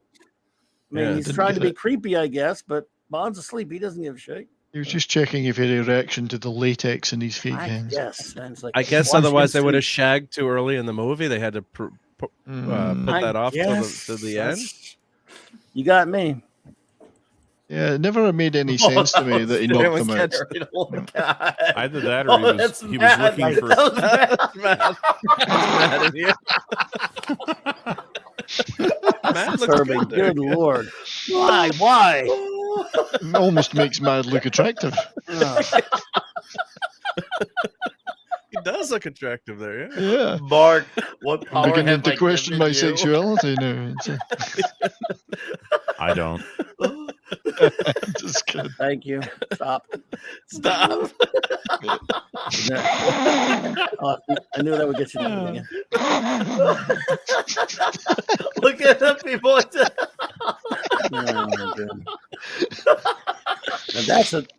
I mean, Yeah, he's trying to be creepy, I guess, but Bond's asleep. He doesn't give a shit. He was just checking if he had a reaction to the latex in his fake hands. Yes, like, I guess otherwise they would have shagged too early in the movie. They had to put that off to the end. You got me. Yeah, it never made any sense to me that he knocked him out. Either that or he was looking for. Disturbing. Good Lord. Why? It almost makes Mad look attractive. He does look attractive there, yeah. Yeah. Mark, what power I'm beginning have to I question given my you? sexuality now. I don't. Just kidding. Thank you. Stop. Stop. I knew that would get you again. Look at them people.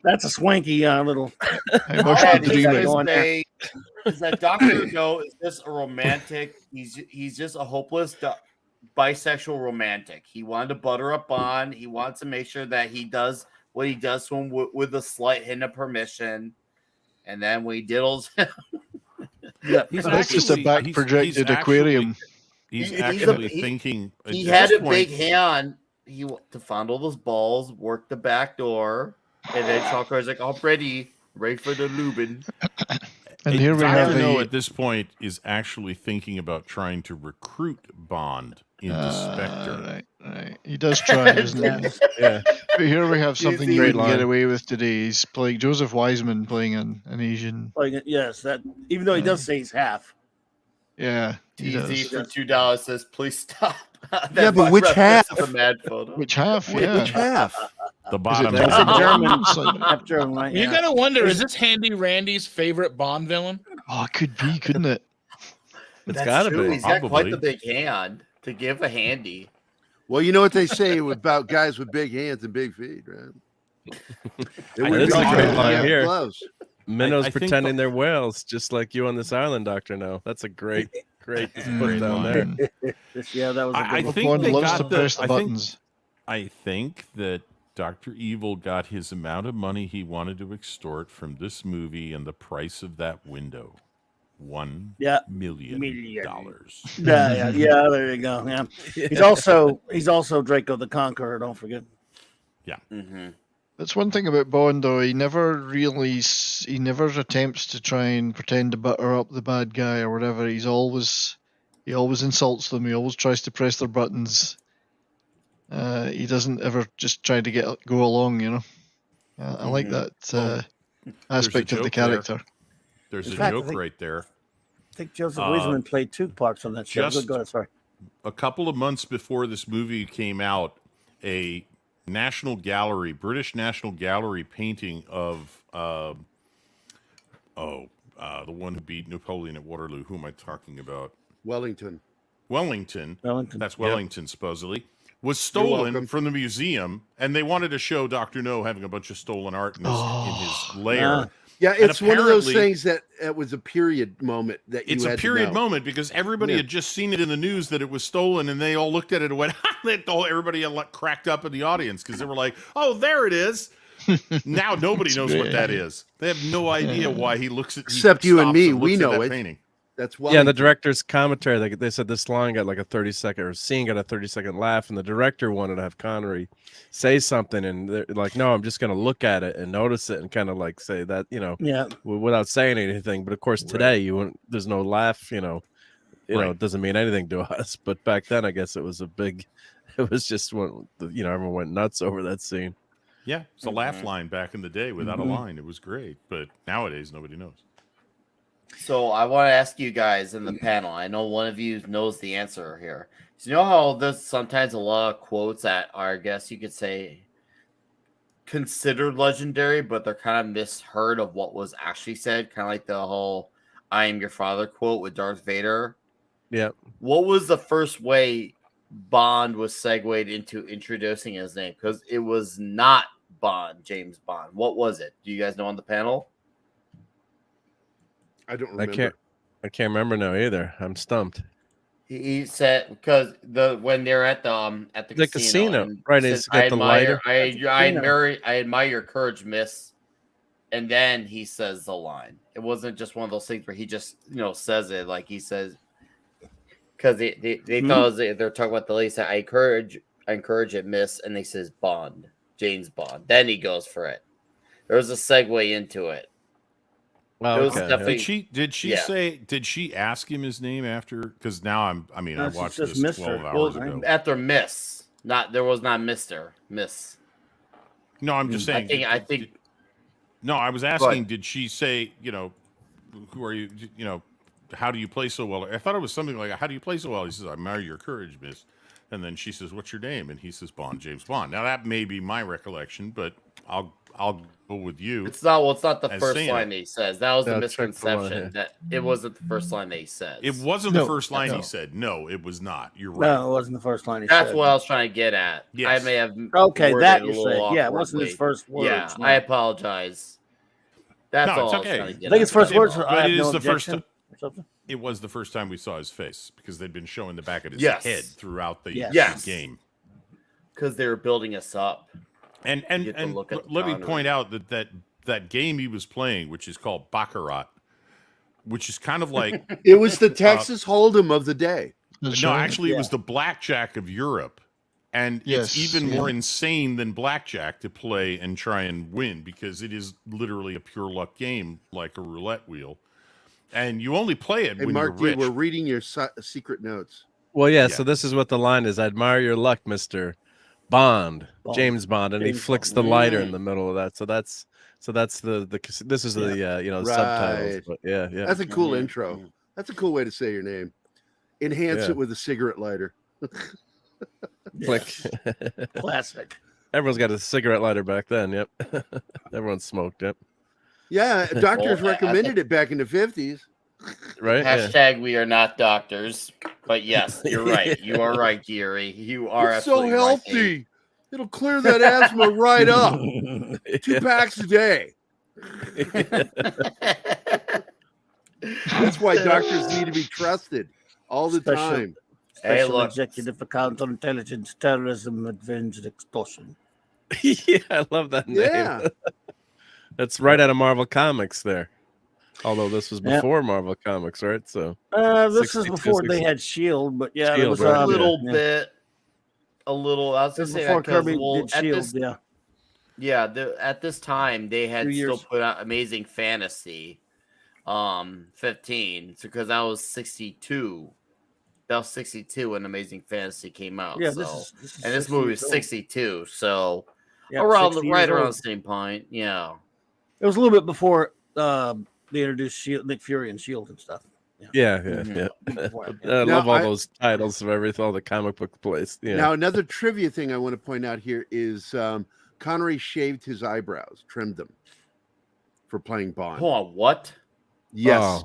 That's a swanky little. Is that Dr. No is just a romantic? He's just a hopeless bisexual romantic. He wanted to butter up Bond. He wants to make sure that he does what he does to him with a slight hint of permission. And then when he diddles him, That's just a back projected aquarium. He's actually thinking. He had a big hand. To fondle those balls, work the back door, and then Chalker's like, "I'm ready for the Lubin." And here we have Dr. No at this point is actually thinking about trying to recruit Bond into Spectre. Right. He does try, doesn't he? Yeah. But here we have something you Great wouldn't get line. away with today. He's playing Joseph Wiseman playing an Asian. Yes, that even though he does say he's half. Yeah, he TZ does. for $2 says, "Please stop." Yeah, but which half? A mad photo. Which half? Yeah. Which half? The bottom. That's a half. German. It's like- Half German, right? You Yeah. gotta wonder, is this Handy Randy's favorite Bond villain? Oh, it could be, couldn't it? It's That's gotta true. be. He's got quite Probably. the big hand to give a Handy. Well, you know what they say about guys with big hands and big feet, right? It I would This be is a good great to line have here. gloves. Minnows I think pretending they're whales, just like you on this island, Dr. No. That's a great to put down there. Yeah, that was. I think Bond they loves got to press the I think- buttons. I think that Dr. Evil got his amount of money he wanted to extort from this movie and the price of that window. $1 million. Yeah. There you go. Yeah. He's also Draco the Conqueror. Don't forget. Yeah. Mm-hmm. That's one thing about Bond, though. He never attempts to try and pretend to butter up the bad guy or whatever. He always insults them. He always tries to press their buttons. He doesn't ever just try to go along, you know. I like that aspect of the joke there. character. There's In a fact, joke I think- right there. I think Joseph Wiseman played 2 parts on that show. Go ahead, sorry. A couple of months before this movie came out, a British National Gallery painting of the one who beat Napoleon at Waterloo. Who am I talking about? Wellington. Wellington. Wellington. That's Wellington, supposedly. Was stolen welcome. from the museum, and they wanted to show Dr. No having a bunch of stolen art in his lair. Yeah, And it's one of those apparently- things that it was a period moment that you It's had a to period know. moment because everybody Yeah. had just seen it in the news that it was stolen, and they all looked at it and went, everybody cracked up in the audience because they were like, oh, there it is. Now nobody knows what that is. They have no idea why he looks at Except you and stops me, looks we at know that it. painting. That's Yeah, in the director's commentary, they said this line got like a 30-second, or scene got a 30-second laugh, and the director wanted to have Connery say something, and they're like, no, I'm just going to look at it and notice it and kind of like say that, without saying anything. But of course, today there's no laugh, it doesn't mean anything to us. But back then, I guess it was just everyone went nuts over that scene. Yeah, it's a laugh line back in the day without a line. It was great, but nowadays nobody knows. So I want to ask you guys in the panel. I know one of you knows the answer here. So you know how there's sometimes a lot of quotes that are, I guess you could say, considered legendary, but they're kind of misheard of what was actually said. Kind of like the whole "I am your father" quote with Darth Vader. Yeah. What was the first way Bond was segued into introducing his name? Because it was not James Bond. What was it? Do you guys know on the panel? I don't remember. I can't remember now either. I'm stumped. He said because when they're at the casino, and right? he He's says, got the lighter. I admire your courage, miss. And then he says the line. It wasn't just one of those things where he just says it like he says because they thought they're talking about the lady said I encourage it, miss, and they says Bond, James Bond. Then he goes for it. There was a segue into it. Well, It was okay. definitely- Did she say? Did she ask him his name after? Because now I No, she watched says this Mr. 12 hours ago. After Miss, there was not Mister Miss. No, I'm just saying. I think. No, I was asking. Did she say? Who are you? How do you play so well? I thought it was something like, "How do you play so well?" He says, "I admire your courage, miss." And then she says, "What's your name?" And he says, "Bond, James Bond." Now that may be my recollection, but I'll go with you. It's not the as first saying line it. that he says. That was the Yeah, check the one misconception here. that it wasn't the first line that he says. It wasn't No, the first line no. he said. No, it was not. You're right. No, it wasn't the first line he That's said. what I was trying to get at. Yes. I may have Okay, worded that it a you little said. Yeah, it wasn't his awkwardly. first words. Yeah, no. I apologize. That's No, all it's I was okay. trying to get I think his at. first words But were, I have it no is the first objection. Or something. It was the first time we saw his face because they'd been showing the back of his Yes. head throughout the Yes. game. Because they were building us up. And get to look at the let me Connery. point out that game he was playing, which is called Baccarat, which is kind of like It was the Texas Hold'em of the day. That's no, right. actually, it was the blackjack of Europe, and Yes, it's even yeah. more insane than blackjack to play and try and win because it is literally a pure luck game, like a roulette wheel, and you only play it Hey, when Mark, you're rich. we're reading your secret notes. Well, yeah. Yeah. So this is what the line is: "I admire your luck, Mister." Bond, Bond. James Bond, and he James flicks Bond. the lighter in the middle of that. So that's the this is the subtitles. Right. But yeah. That's a cool intro. That's a cool way to say your name. Enhance Yeah. it with a cigarette lighter. Click. Classic. Everyone's got a cigarette lighter back then. Yep. Everyone smoked. Yep. Yeah, doctors recommended it back in the 50s. Right. Hashtag we are not doctors. But yes, you're right. You are right, Gerry. You are It's so absolutely right, healthy. It'll clear that asthma right up. 2 packs a day. That's why doctors need to be trusted all the time. Special Executive for Counterintelligence, Terrorism, Revenge, and Extortion. Yeah, I love that name. Yeah. That's right out of Marvel Comics there. Although this was before Marvel Comics, right? So this is before they had Shield, but yeah, there was a little bit. A little. I was This gonna is say before that, Kirby well, did Shield. at this time they had 2 years. still put out Amazing Fantasy, 15. So because that was 62. That was 62 when Amazing Fantasy came out. Yeah, so this movie is is 62. So Yeah, around 60 right years around old. the same point. Yeah. It was a little bit before they introduced Shield, Nick Fury and Shield and stuff. Yeah. Before, I Now, love all those titles of everything, all the comic book place. Yeah. Now, another trivia thing I want to point out here is Connery shaved his eyebrows, trimmed them for playing Bond. Hold on, what? Yes.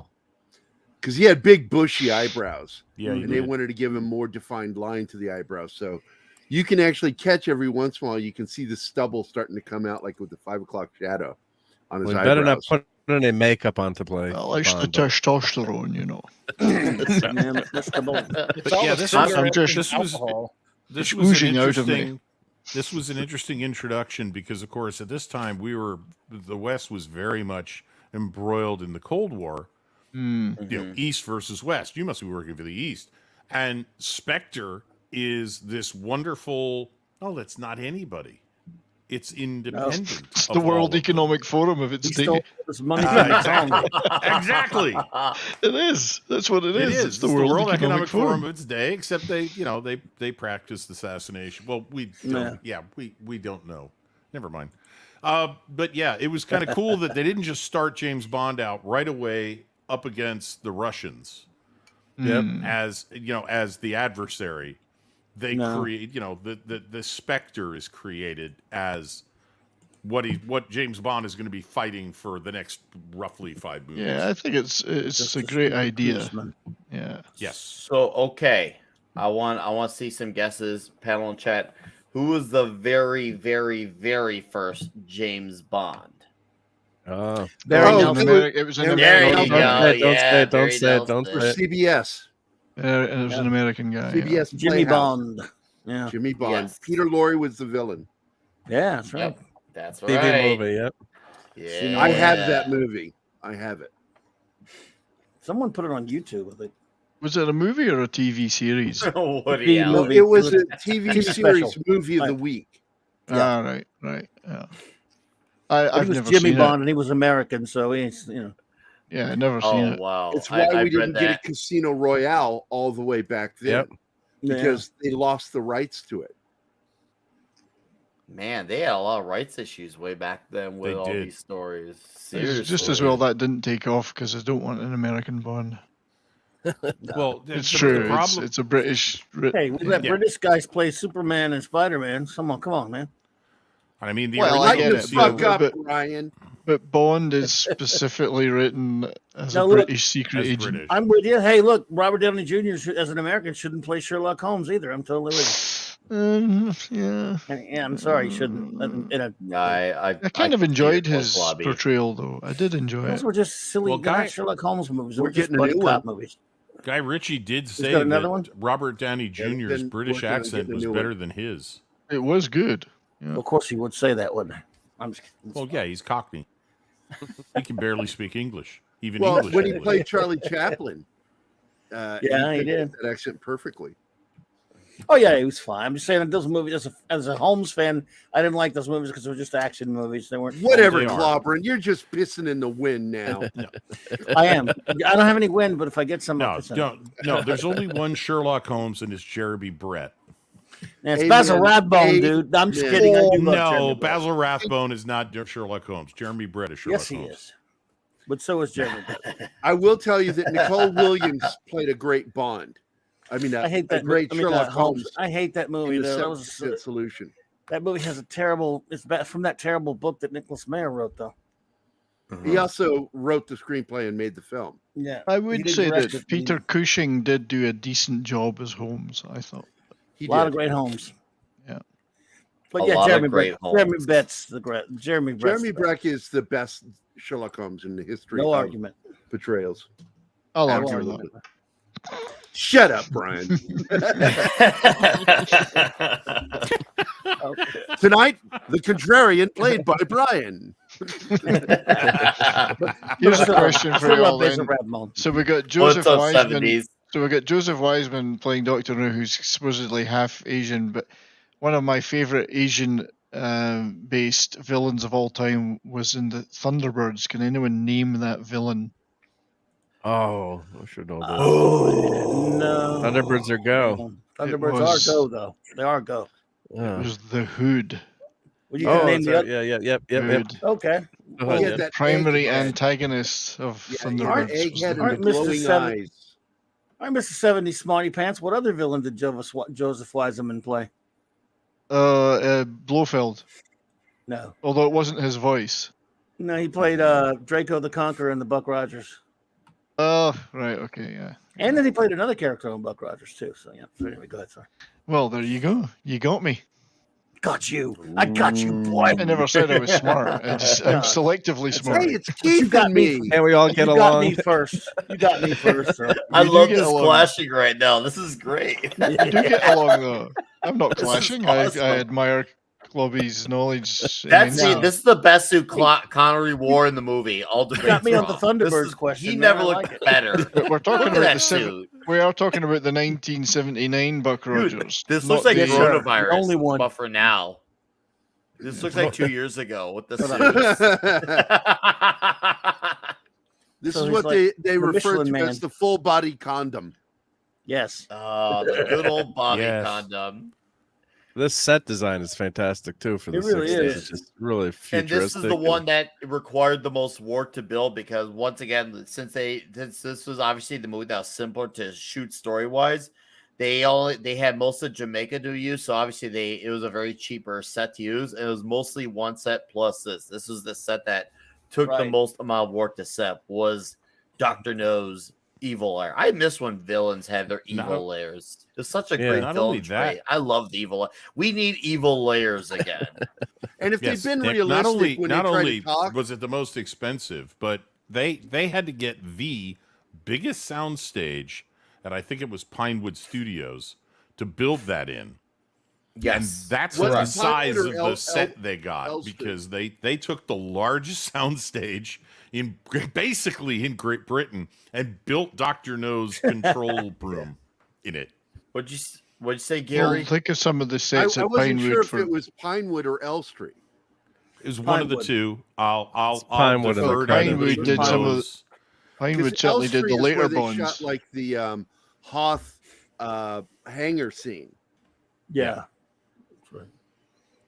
Because he had big, bushy eyebrows. Yeah, he and they did. wanted to give him more defined line to the eyebrows. So you can actually catch every once in a while, you can see the stubble starting to come out like with the 5 o'clock shadow on his We eyebrows. better not put any makeup on to play. Well, it's the Bond. testosterone, you know. But yeah, this was oozing out of me. This was an interesting introduction because, of course, at this time the West was very much embroiled in the Cold War. You know, East versus West. You must be working for the East, and Spectre is this wonderful. Oh, that's not anybody. It's independent. It's of the all World of Economic Forum of its He day. stole his money from his own. Exactly. It is. That's what it is. It's the World Economic Forum of its day, except they practiced assassination. Well, we don't. Yeah, we don't know. Never mind. But yeah, it was kind of cool that they didn't just start James Bond out right away up against the Russians. As the adversary. They create, the Spectre is created as what James Bond is going to be fighting for the next roughly 5 movies. Yeah, I think it's a great idea. Yeah. Yes. So okay, I want to see some guesses. Panel and chat. Who was the very, very, very first James Bond? Oh, It was an There you American go. guy. Yeah, don't say it. Don't For say it. CBS. And it was an American guy. CBS Jimmy Playhouse. Bond. Yeah. Jimmy Bond. Yes. Peter Lorre was the villain. Yeah, that's right. Yep, that's TV right. movie. Yep. Yeah. I have that movie. I have it. Someone put it on YouTube, I think. Was it a movie or a TV series? Woody TV Allen. movie. It was a TV TV series special. movie of the Right. week. Ah, right. Yeah. But I've he was never Jimmy seen Bond, and he was American, so he's Yeah, I've never seen Oh it. wow! It's why I we didn't read get a that. Casino Royale all the way back then. Yep. Because they lost the rights to it. Man, they had a lot of rights issues way back then with They all did. these stories. It's just as Seriously. well that didn't take off because I don't want an American Bond. Well, It's the true. problem- It's a British. Hey, we let British guys play Superman and Spider-Man. Come on, man. I mean, the Well, I original get it, Casino- Fuck up, but- Ryan. But Bond is specifically written as Now a look, British secret as agent. British. I'm with you. Hey, look, Robert Downey Jr. As an American shouldn't play Sherlock Holmes either. I'm totally with Yeah. you. Yeah, I'm sorry, he shouldn't. I kind of can see enjoyed it, his Lobby. portrayal, though. I did enjoy Those it. were just silly Well, Guy- Sherlock Holmes movies. They We're were just getting a buddy new cop one. movies. Guy Ritchie did say got another that one? Robert Downey Jr.'s been British working on accent getting a was new better one. than his. It was good. Well, of course, he would say that, wouldn't he? I'm just kidding. Well, yeah, he's Cockney. He can barely speak English, even Well, English. when he English. played Charlie Chaplin, Yeah, he did. that accent perfectly. Oh yeah, he was fine. I'm just saying that those movies, as a Holmes fan, I didn't like those movies because they were just action movies. They weren't. Whatever, They are. Clobberin, you're just pissing in the wind now. I am. I don't have any wind, but if I get some, I'll No, piss in it. don't. No, there's only one Sherlock Holmes, and it's Jeremy Brett. It's Basil Rathbone, dude. I'm just kidding. I do love No, Jeremy Brett. Basil Rathbone is not Sherlock Holmes. Jeremy Brett is Sherlock Yes, he Holmes. is. But so is Jeremy Brett. I will tell you that Nicole Williams played a great Bond. I mean, I hate that. great Sherlock Holmes. I hate that movie. in Though. the That was 70% solution. That movie has a terrible. It's from that terrible book that Nicholas Meyer wrote, though. He also wrote the screenplay and made the film. Yeah, I would say that Peter Cushing did do a decent job as Holmes. I thought a lot of great Holmes. Yeah, but yeah, Jeremy Brett. Jeremy Brett's the great. Jeremy Brett is the best Sherlock Holmes in the history. No argument. Portrayals. I'll argue with that. Shut up, Brian. Tonight, the contrarian played by Brian. Here's a question for you all. Then. So we got Joseph Wiseman. 70s? So we got Joseph Wiseman playing Doctor No, who's supposedly half Asian. But one of my favorite Asian-based villains of all time was in the Thunderbirds. Can anyone name that villain? Oh, I should know this. Oh no! Thunderbirds are go. Thunderbirds are go though. They are go. It was the Hood. Well, you can name the yep. Okay. The primary antagonist of Thunderbirds. Egghead glowing eyes. I'm Mr. 70 Smarty Pants. What other villain did Joseph Wiseman play? Blofeld. No. Although it wasn't his voice. No, he played Draco the Conqueror in the Buck Rogers. Oh, right, okay, yeah. And then he played another character on Buck Rogers too. So yeah, so anyway, go ahead, sorry. Well, there you go. You got me. Got you. I got you, boy. I never said I was smart. I'm selectively smart. Hey, it's Keith. You got me. And we all get along. You got me first. You got me first. Sir. I love this clashing right now. This is great. We do get along though. I'm not clashing. Awesome. I admire Clobby's knowledge. This is the best suit Connery wore in the movie. All debates got me on the wrong. Thunderbirds question. He never looked better. We're talking Look about at the suit. We are talking about the 1979 Buck Rogers. This looks like coronavirus. Only one. But for now. This looks like 2 years ago with the suits. This is what they refer to as the full body condom. Yes. The good old body condom. This set design is fantastic too for the 60s. It's just really futuristic. And this is the one that required the most work to build because once again, since this was obviously the movie that was simpler to shoot story wise, they had most of Jamaica to use, so obviously it was a very cheaper set to use. It was mostly one set plus this. This was the set that took the most amount of work to set was Dr. No's evil lair. I miss when villains had their evil layers. It's such a great villain trait. I love the evil. We need evil layers again. And if they've been realistic, not only was it the most expensive, but they had to get the biggest soundstage, and I think it was Pinewood Studios, to build that in. Yes, and that's the size of the set they got because they took the largest soundstage basically in Great Britain and built Dr. No's control room in it. What'd you say, Gary? Well, think of some of the sets at I wasn't Pinewood. Sure if it was Pinewood or Elstree. It was one of the two. I'll Pinewood defer to Pinewood did some of the, Pinewood certainly did the later ones. They shot like the Hoth hangar scene. Yeah.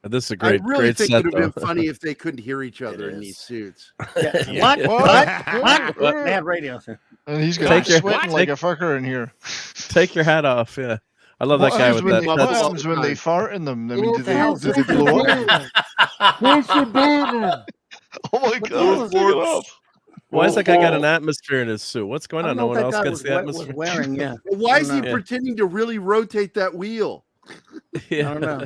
This is a great. I really think it would have been though. funny if they couldn't hear each other in these suits. What? They had radios. And he's got sweating like a fucker in here. Take your hat off. Yeah, I love that guy with that. What happens when they fart in them? I mean, do they blow up? Where's your banner? Oh my god! Why is that guy got an atmosphere in his suit? What's going on? No one else gets the Was atmosphere. wearing, yeah. Why is he pretending to really rotate that wheel? I don't know.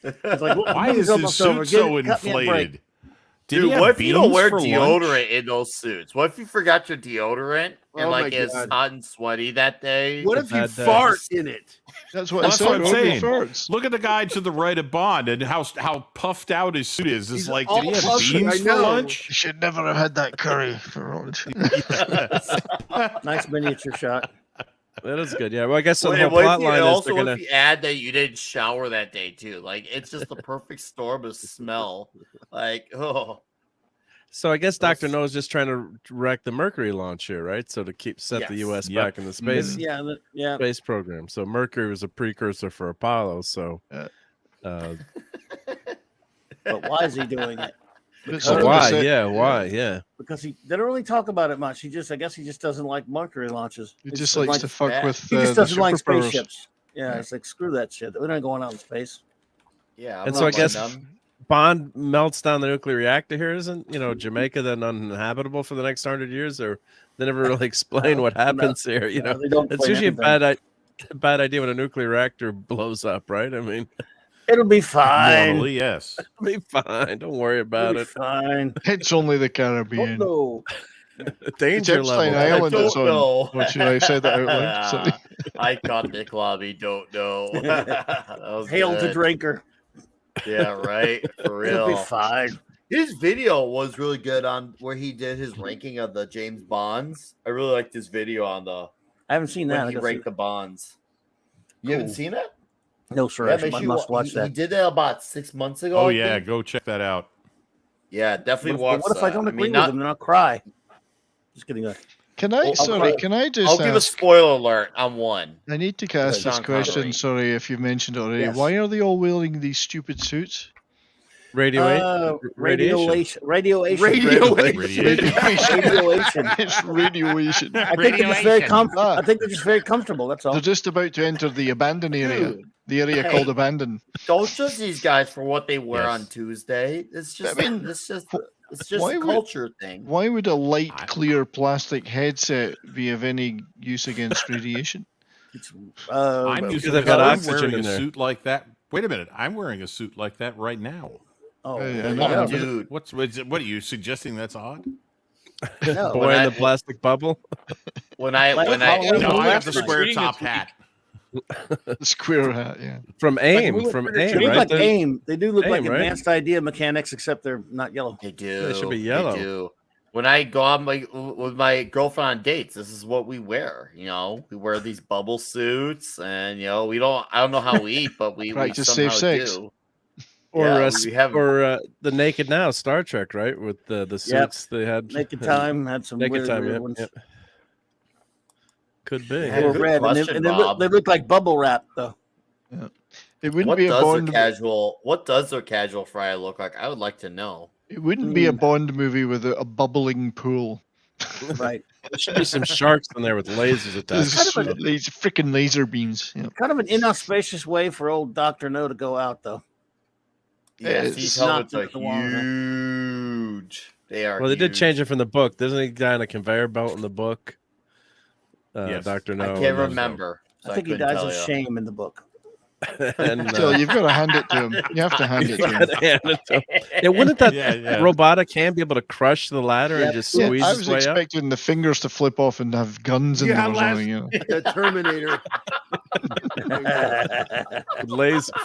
It's like, why is his suit so inflated? Dude, what if you don't wear deodorant in those suits? What if you forgot your deodorant and it's hot and sweaty that day? What if you fart in it? That's what I'm saying. Look at the guy to the right of Bond and how puffed out his suit is. It's like, did he have puffy, beans for lunch? You should never have had that curry for lunch. Nice miniature shot. That is good. Yeah. Well, I guess the whole plot line is they're gonna. If you add that you didn't shower that day too, like it's just the perfect storm of smell. Like, oh, So I guess Dr. No is just trying to wreck the Mercury launch here, right? So to set the U.S. back in the space, space program. So Mercury was a precursor for Apollo. So, but why is he doing it? Why? Yeah. Because they don't really talk about it much. I guess he just doesn't like Mercury launches. He just likes to fuck with. He just doesn't like superpowers. spaceships. Yeah, it's like screw that shit. We're not going out in space. Yeah, and so I guess Bond melts down the nuclear reactor here. Isn't Jamaica then uninhabitable for the next 100 years? Or they never really explain what happens here. It's usually a bad idea when a nuclear reactor blows up, right? I mean, it'll be fine. Normally, yes. It'll be fine. Don't worry about it. Fine. It's only the Caribbean. Oh, no. Danger it's level. Island it's on. What should I say that out loud? Sorry. I caught Nick Lobby. Don't know. Hail to drinker. Yeah, right. For real. It'll be fine. His video was really good on where he did his ranking of the James Bonds. I really liked this video on the. I haven't seen that. He ranked the Bonds. You haven't seen it? No, sir. I must watch that. He did that about 6 months ago. Oh yeah, go check that out. Yeah, definitely watch. What if I don't agree with him and I'll cry? Just kidding. Can I just? I'll give a spoiler alert on one. I need to ask this question. Connery. Sorry if you've mentioned it already. Yes. Why are they all wearing these stupid suits? Radiation. Radiation. It's radiation. I think they're just very I think they're just very comfortable. That's all. They're just about to enter the abandoned area. The area called abandoned. Don't judge these guys for what they wear on Tuesday. It's just, it's just a culture thing. Why would a light, clear plastic headset be of any use against radiation? I'm wearing a suit like that. Wait a minute, I'm wearing a suit like that right now. Oh, dude! What are you suggesting? That's odd. No, Boy in the plastic bubble. I have the square top hat. The square hat, yeah. From AIM, right? Like AIM. They do look like advanced idea mechanics, except they're not yellow. They do. They should be yellow. They do. When I go on with my girlfriend on dates, this is what we wear. We wear these bubble suits, and I don't know how we eat, but we somehow do. Or the Naked Now Star Trek, right? With the suits they had. Naked Time had some weird ones. Yep. Could be. They were red, and they look like bubble wrap, though. Yeah. It wouldn't be a Bond. What does their casual fry look like? I would like to know. It wouldn't be a Bond movie with a bubbling pool. Right. There should be some sharks in there with lasers attached. These freaking laser beams. Yeah. Kind of an inauspicious way for old Dr. No to go out, though. Yes, he's huge. They are. Well, they did change it from the book. There's a guy on a conveyor belt in the book. Yes. Dr. No. I can't remember. So I think he dies of shame in the book. And, Still, you've got to hand it to him. You have to hand it to him. Yeah, wouldn't that robotic hand be able to crush the ladder and just squeeze I his was way expecting the fingers to flip off and have guns in them or something. The Terminator.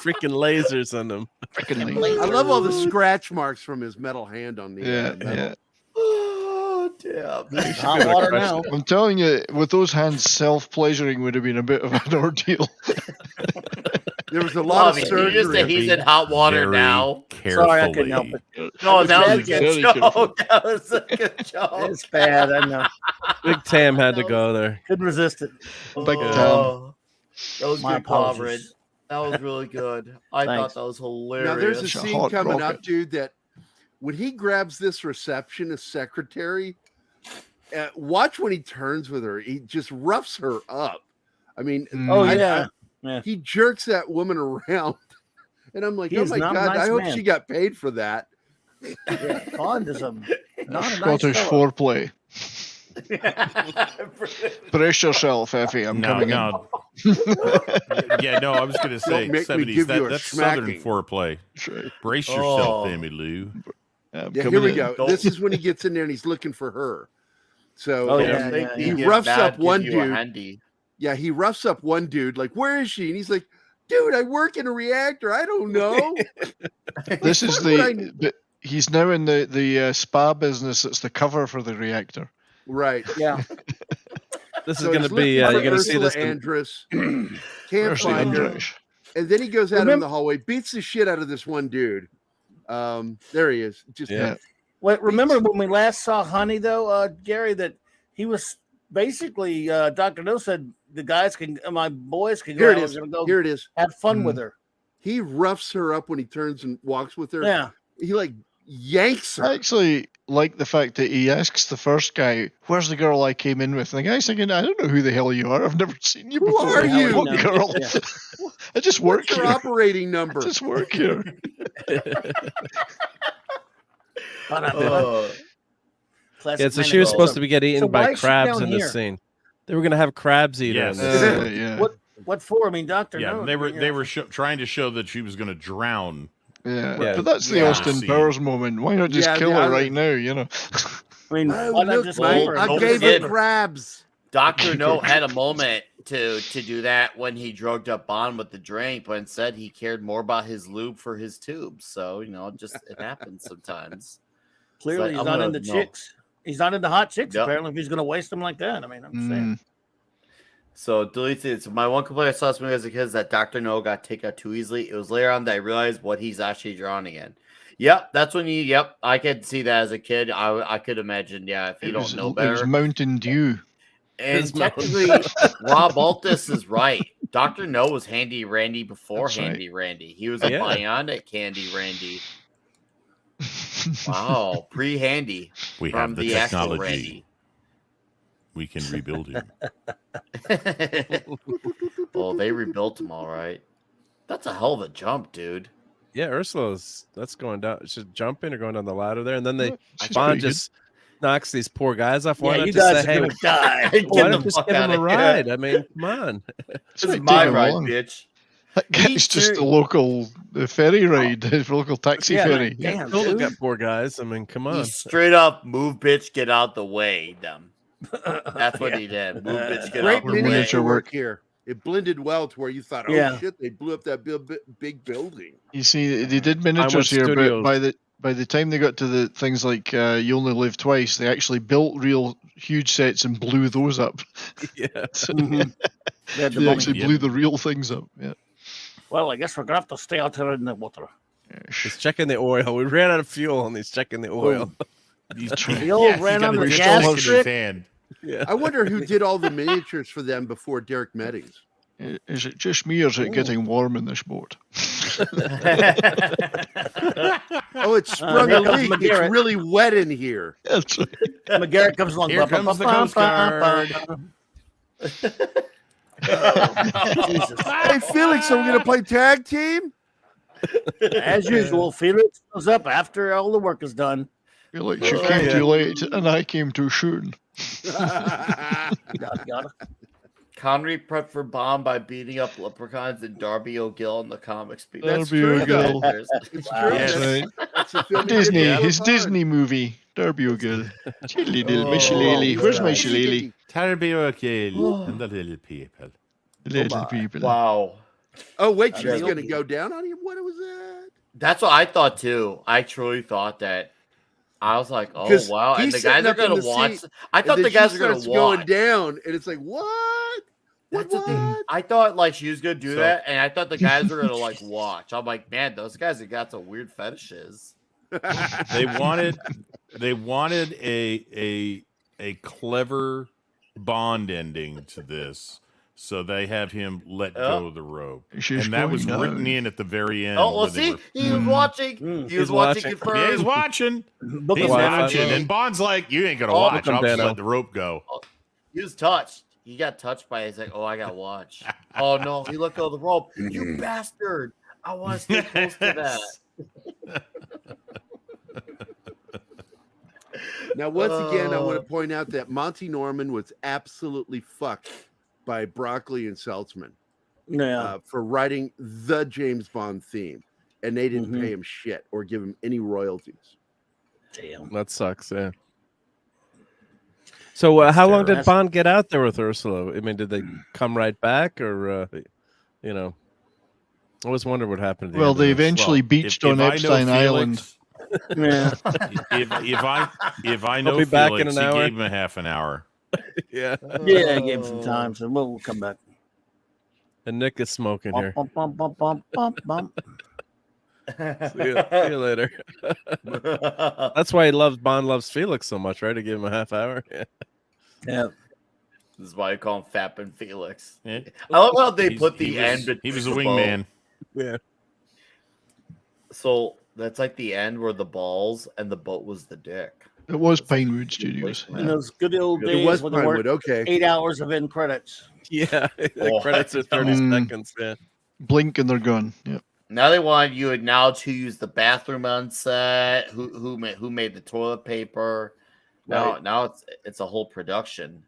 Freaking lasers on them. I love all the scratch marks from his metal hand on the metal. Yeah. Oh, damn. Hot water now. I'm telling you, with those hands, self-pleasuring would have been a bit of an ordeal. There was a lot of Did surgery. you just say he's in hot water now? Sorry, I couldn't help it. No, that was a good joke. That was a good joke. It's bad, I know. Big Tam had to go there. Couldn't resist it. Big Tam. That was My good apologies. coverage. That was really good. I thought that was hilarious. Now there's a It's a scene hot coming rocket. up, dude, that when he grabs this receptionist secretary, watch when he turns with her. He just roughs her up. I mean, Yeah. He jerks that woman around. And I'm like, He oh is my not a God, nice I hope man. she got paid for that. Yeah, Bond is not a nice Scottish fellow. foreplay. Brace yourself, Effie. I'm coming in. Yeah, no, I was going to say Don't make me 70s. give you a That's Southern smacking. foreplay. Sure. Brace yourself, Emmy Lou. Yeah, here we go. This is when he gets in there and he's looking for her. So he roughs up one dude. Yeah, he roughs up one dude. Like, where is she? And he's like, dude, I work in a reactor. I don't know. This is he's now in the spa business. That's the cover for the reactor. Right. Yeah. This is going to be, you're going to see this. Andress. Can't Where's the find her. Andress? And then he goes out in the hallway, beats the shit out of this one dude. There he is. Just remember when we last saw Honey, though, Gary, that he was basically, Dr. No said my boys can go Here it out. is. We're gonna go Here it is. have fun with her. He roughs her up when he turns and walks with her. Yeah. He like yanks her. I actually like the fact that he asks the first guy, "Where's the girl I came in with?" And the guy's thinking, "I don't know who the hell you are. I've never seen you before. Who are you? What girl? Yeah. I just work What's your here. operating number?" I just work here." Yeah, so she was supposed to be getting eaten by why is she crabs down in here? this scene. They were going to have crabs eat her. Yes. In this scene. Yeah. What for? I mean, Doctor. Yeah, No, they were trying to show that she was going to drown. Yeah, Yeah. but that's the Yeah. Austin Powers moment. Why not just kill her right now? You know. I mean, Oh, why not look, just mate, leave her? I Don't gave forget- her crabs. Dr. No had a moment to do that when he drugged up Bond with the drink, but instead he cared more about his lube for his tubes. So, it happens sometimes. Clearly, It's he's like, not I'm into gonna- no. chicks. He's not into hot chicks. Yep. Apparently, if he's going to waste them like that, I mean, I'm saying. So delete it. So my one complaint I saw this movie as a kid is that Dr. No got taken out too easily. It was later on that I realized what he's actually drawing again. Yep, that's when I could see that as a kid. I could imagine, if you don't know It was better. Mountain Dew. And technically, Rob Altus is right. Dr. No was Handy Randy before That's right. Handy Randy. He was a bionic Handy Randy. Wow, pre-Handy. We from have the actual technology. Randy. We can rebuild him. Oh, they rebuilt him all right. That's a hell of a jump, dude. Yeah, Ursula's that's going down. She's jumping or going down the ladder there, and then She's Bond pretty just knocks these poor guys off. Why Yeah, not you just guys say, are going to die. why not the just fuck give him outta a here. ride? I mean, come on. This is might my take him ride, long. bitch. That guy's just a local ferry ride, the local taxi Yeah, ferry. damn, Still dude. got poor guys. I mean, come on. He straight up move, bitch, get out the way. Them. That's what he did. Move, bitch, get Great out the way. miniature work here. It blended well to where you thought, oh Yeah. shit, they blew up that big building. You see, they did miniatures here, Studios. but by the time they got to the things like You Only Live Twice, they actually built real huge sets and blew those up. Yeah. They had the They money. actually blew the real things up. Yeah. Well, I guess we're going to have to stay out there in the water. He's checking the oil. We ran out of fuel, and he's checking the oil. The old ran on the He's gas got a strip. hand. Yeah. I wonder who did all the miniatures for them before Derek Meddings. Is it just me or is it getting warm in this boat? Oh, it sprung here a comes leak. It's McGarrett. really wet in here. That's right. McGarrett comes along. Here comes the Coast Guard. Jesus. Hey, Felix, are we going to play tag team? As usual, Felix goes up after all the work is done. Felix, you came too late and I came too soon. Got it. Connery prepped for Bond by beating up leprechauns and Darby O'Gill in the comics. That's Darby true, O'Gill. though. It's true. That's right. That's a film he Disney, did his hard. Disney movie, Darby O'Gill. My shillelagh. Where's my shillelagh? Darby O'Gill and the little people. Little people. Wow. Oh, wait, she's That's going to okay. go down on him? What was that? That's what I thought too. I truly thought that. I was like, oh 'Cause wow. And he's the guys sitting are up in gonna the watch. seat, I thought And the then guys she were gonna starts going watch. down, and it's like, what? That's the thing. What? I thought like she was gonna do So- that, and I thought the guys were gonna like watch. I'm like, man, those guys have got some weird fetishes. They wanted a clever Bond ending to this, so they have him let go of the rope, She's and that was going written down. in at the very end. Oh well, where they see, were- he was watching. He was He's watching. watching. Confirmed. Yeah, he's watching. Book He's of Wi-Fi. watching, and Bond's like, "You ain't gonna Oh, watch. look I'll him just down. let the rope go." He was touched. He got touched by it. He's like, oh, I gotta watch. Oh no, he let go of the rope. You bastard! I want to stay close to that. Now, once again, I want to point out that Monty Norman was absolutely fucked by Broccoli and Seltzman Yeah. for writing the James Bond theme, and they didn't pay him shit or give him any royalties. Damn. That sucks. Yeah. So, how long did That's- Bond get out there with Ursula? I mean, did they come right back, or you know? I always wondered what happened. At the Well, end of they this. eventually beached on I know Epstein Island. Felix- Yeah. if I know be back Felix, in an he hour. gave him a half an hour. Yeah. Yeah, I gave him some time, so we'll come back. And Nick is smoking here. Bump, bump, bump, bump, bump, bump. See you later. That's why Bond loves Felix so much, right? To give him a half hour. Yeah. This is why I call him Fap and Felix. Yeah. I love how they put the end. He was a wingman. Yeah. So that's like the end where the balls and the boat was the dick. It was Pinewood Studios. In those good old days It was when there were Pinewood. 8 hours of end credits. Yeah. The credits are 30 seconds. Yeah. Blink and they're gone. Yep. Now they want you to acknowledge who used the bathroom on set, who made the toilet paper. Now it's a whole production.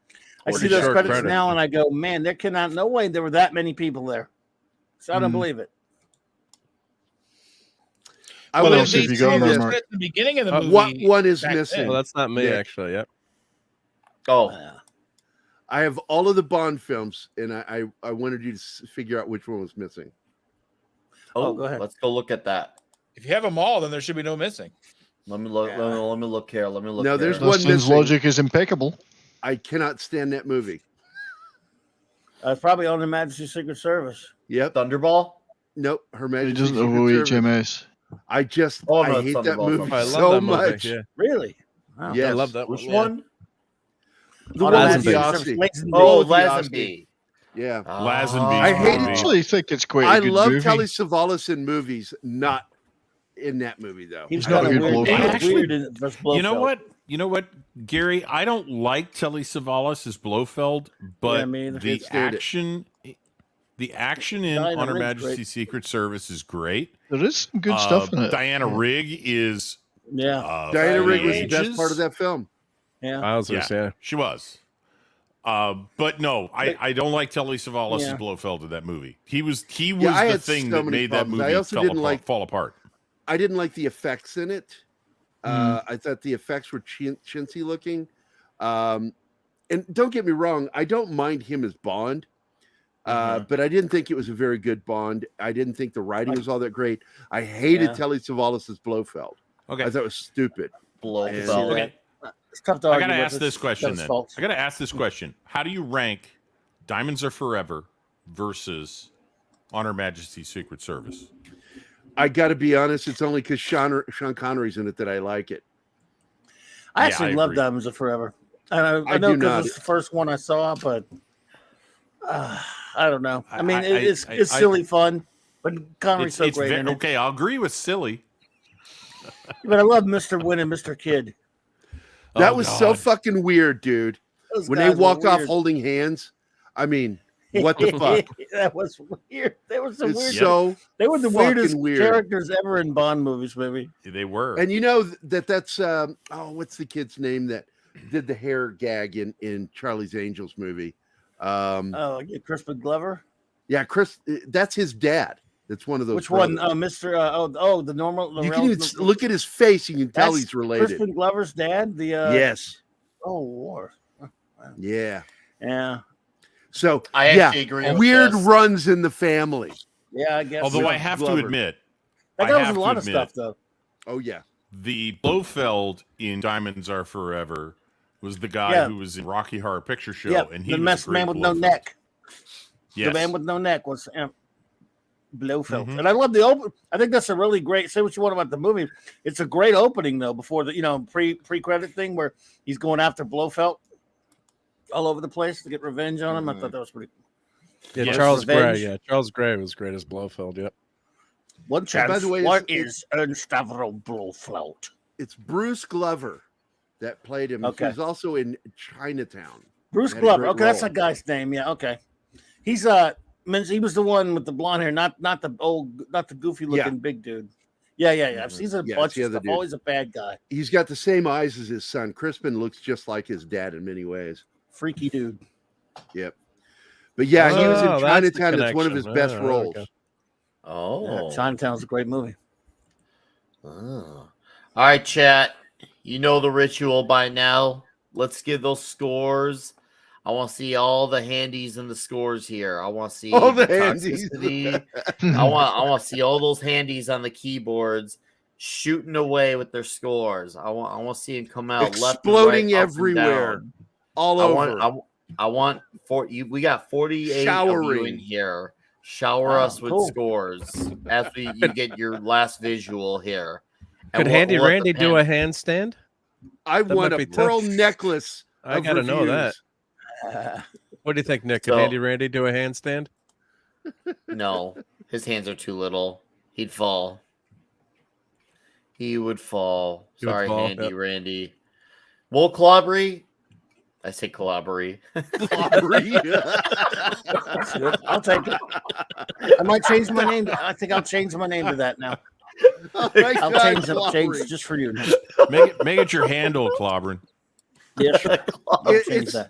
I see those credits now and I go, man, there cannot, no way there were that many people there. So I don't believe it. What else have you got there, Mark? At the beginning of the movie. What one is missing? Well, that's not me, actually. Yep. Oh. I have all of the Bond films, and I wanted you to figure out which one was missing. Oh, go ahead. Let's go look at that. If you have them all, then there should be no missing. Let me look. Let me look here. Let me look. No, there's here. one Dustin's missing. logic is impeccable. I cannot stand that movie. It's probably on the Majesty's Secret Service. Yep. Thunderball. Nope. Her He Majesty's doesn't know Secret Service. HMS. I hate that movie I love so that movie, much. yeah. Really? Wow. Yes. I love that Which one. one? The one with the Lazenby. Aussie. Oh, The Aussie. Lazenby. Yeah. Lazenby. I hate I actually think it's quite a I good love movie. Telly Savalas in movies, not in that movie though. He's I got got a a good weird, Blofeld. Actually, weird in versus Blofeld. You know what, Gary? I don't like Telly Savalas as Blofeld, but Yeah, me either. the Can't stand it. action in Diana On Her Rigg's Majesty's great. Secret Service is great. There is some good stuff in it. Diana Rigg is Yeah. Diana Rigg was the ages. best part of that film. Yeah. Wowzers, yeah. She was. But no, I don't like Telly Savalas as Blofeld in that movie. He was I the had thing so that many made that problems. I movie also didn't fall apart. I didn't like the effects in it. I thought the effects were chintzy looking. And don't get me wrong, I don't mind him as Bond. But I didn't think it was a very good Bond. I didn't think the writing was all that great. I hated Telly Savalas as Blofeld. Okay. I thought it was stupid. Blofeld. Okay. It's tough to I argue gotta with. ask this question then. fault. I gotta ask this question. How do you rank Diamonds Are Forever versus On Her Majesty's Secret Service? I got to be honest, it's only because Sean Connery's in it that I like it. I actually I love agree. Diamonds Are Forever. I I know do not. because it's the first one I saw, but I don't know. I mean, I- it's silly fun, but Connery's so great in it. Okay, I'll agree with silly. But I love Mr. Win and Mr. Kid. That Oh, was so God. fucking weird, dude. Those When they guys were walked off weird. holding hands, I mean, what the fuck? That was weird. They were so It's weird. so They were the fucking weirdest weird. characters ever in Bond movies, maybe. They were. And you know that's what's the kid's name that did the hair gag in Charlie's Angels movie? Oh, yeah, Crispin Glover. Yeah, Chris. That's his dad. That's one of those. Which one? brothers. Mr. The normal. You can even look at his face. You can tell That's he's related. Crispin Glover's dad. The Yes. Oh, war. Yeah. Yeah. So I actually agree with weird this. runs in the family. Yeah, I guess. Although so. I have Glover. to admit, That I guy was have a to lot of admit, stuff, though. Oh yeah. the Blofeld in Diamonds Are Forever was the guy who was in Rocky Horror Picture Show, Yeah, and he the was mess a great man with Blofeld. no neck. Yes. The man with no neck was Blofeld, Mhm. and I love the open. I think that's a really great. Say what you want about the movie, it's a great opening though. Before the pre credit thing where he's going after Blofeld all over the place to get revenge on him. I thought that was pretty. Yeah, Yes. Charles Gray. Revenge. Yeah, Charles Gray was great as Blofeld. Yep. One chance. by the way, What it's- is Ernstavro Blofeld? It's Bruce Glover that played him. Okay. He was also in Chinatown. Bruce Had a Glover. great Okay, that's role. that guy's name. Yeah. Okay. He's he was the one with the blonde hair, not the goofy looking big dude. Yeah. I've seen a Yeah, bunch it's the of other stuff. dude. Always a bad guy. He's got the same eyes as his son. Crispin looks just like his dad in many ways. Freaky dude. Yep. But yeah, he was in Oh, that's the Chinatown. It's one of his connection. best Oh, roles. okay. Oh. Yeah, Chinatown's a great movie. Oh. All right, chat. You know the ritual by now. Let's give those scores. I want to see all the handies and the scores here. I want to see All the handies. toxicity. I want to see all those handies on the keyboards shooting away with their scores. I want to see them come out Exploding left and right, up and everywhere. down. All over. I want we got 48 of you Showering. in here Shower us with cool. scores as you get your last visual here. Could Handy Randy do a handstand? I That want might a be pearl tough. necklace. I of gotta know that. reviews. What do you think, Nick? Could So- Handy Randy do a handstand? No, his hands are too little. He'd fall. He would fall. He would Sorry, fall, Handy yep. Randy. Well, Clobbery. I say Clobbery. I'll take it. I might change my name. I think I'll change my name to that now. Oh my I'll God, change clobbery. just for you. Make it your handle, Clobbering. Yeah, sure. I'll change It's- that.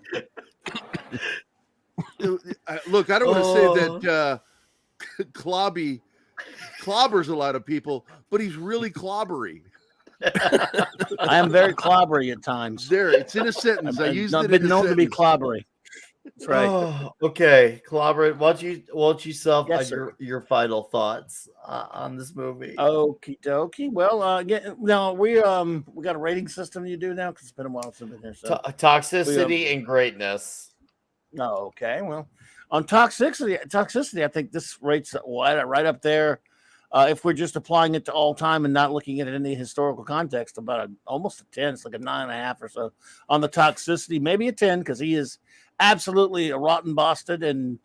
Look, I don't want to say that Clobby clobbers a lot of people, but he's really clobbery. I am very clobbery at times. There, it's in a sentence. I I've used not it been in a known to be sentence. clobbery. That's right. Oh, okay, Clobbery. Why don't you self Yes, sir. your final thoughts on this movie? Okie dokie. Well, no, we got a rating system you do now because it's been a while since I've been here. So Toxicity and greatness. Oh, okay. Well, on toxicity, I think this rates right up there. If we're just applying it to all time and not looking at it in any historical context, about almost a 10. It's like a 9.5 or so on the toxicity, maybe a 10 because he is absolutely a rotten bastard, and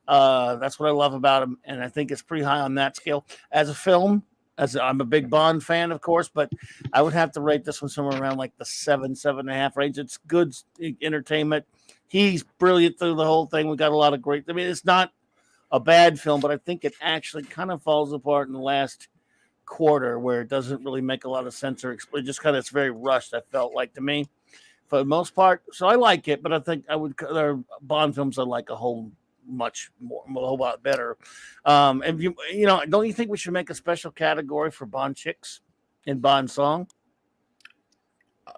that's what I love about him. And I think it's pretty high on that scale as a film. I'm a big Bond fan, of course, but I would have to rate this one somewhere around like the 7.5 range. It's good entertainment. He's brilliant through the whole thing. We got a lot of great. I mean, it's not a bad film, but I think it actually kind of falls apart in the last quarter where it doesn't really make a lot of sense or explain. Just kind of it's very rushed. I felt like to me, for the most part. So I like it, but I think there are Bond films I like a whole lot better. And you know, don't you think we should make a special category for Bond chicks in Bond song?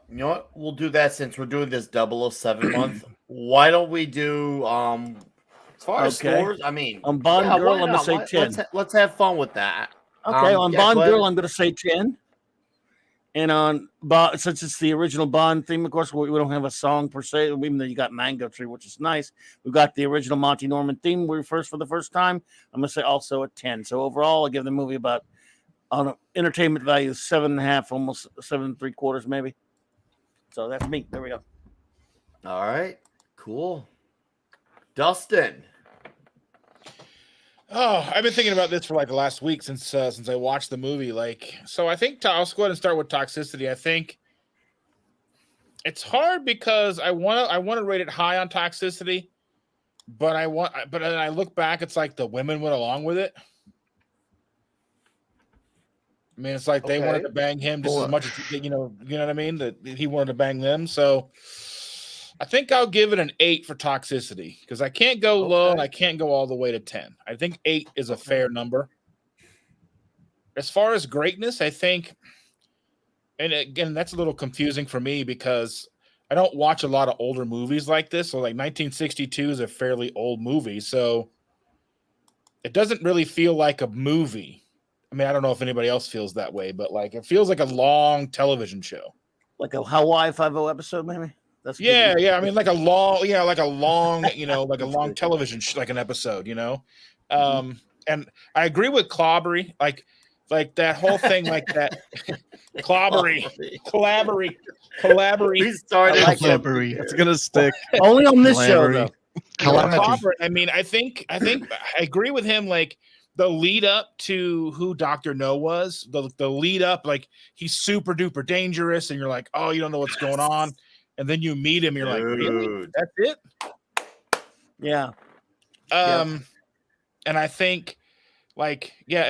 You know what? We'll do that since we're doing this 007 month. Why don't we do as far as scores? I mean, on Bond Girl, I'm gonna say 10. Let's have fun with that. Okay, on Bond Girl, I'm gonna say 10. And on Bond, since it's the original Bond theme, of course, we don't have a song per se, even though you got Mango Tree, which is nice. We've got the original Monty Norman theme for the first time. I'm gonna say also a 10. So overall, I give the movie about on an entertainment value 7.5, almost 7.75, maybe. So that's me. There we go. All right, cool. Dustin. Oh, I've been thinking about this for like the last week since I watched the movie. So I think I'll go ahead and start with toxicity. I think it's hard because I want to rate it high on toxicity, but then I look back, it's like the women went along with it. I mean, it's like they wanted to bang him just as much as you know what I mean. That he wanted to bang them. So I think I'll give it an 8 for toxicity because I can't go low and I can't go all the way to 10. I think 8 is a fair number. As far as greatness, I think, and again, that's a little confusing for me because I don't watch a lot of older movies like this. So like 1962 is a fairly old movie. So it doesn't really feel like a movie. I mean, I don't know if anybody else feels that way, but like it feels like a long television show. Like a Hawaii 5-0 episode, maybe? That's yeah. I mean, like a long, like a long television, like an episode, And I agree with Clobbery, like that whole thing, like that Clobbery. We started Clobbery. It's gonna stick. Only on this show, though. Clobbery. I mean, I think I agree with him. Like the lead up to who Dr. No was, the lead up, like he's super duper dangerous, and you're like, oh, you don't know what's going on. And then you meet him, you're like, really? That's it? Yeah. And I think, I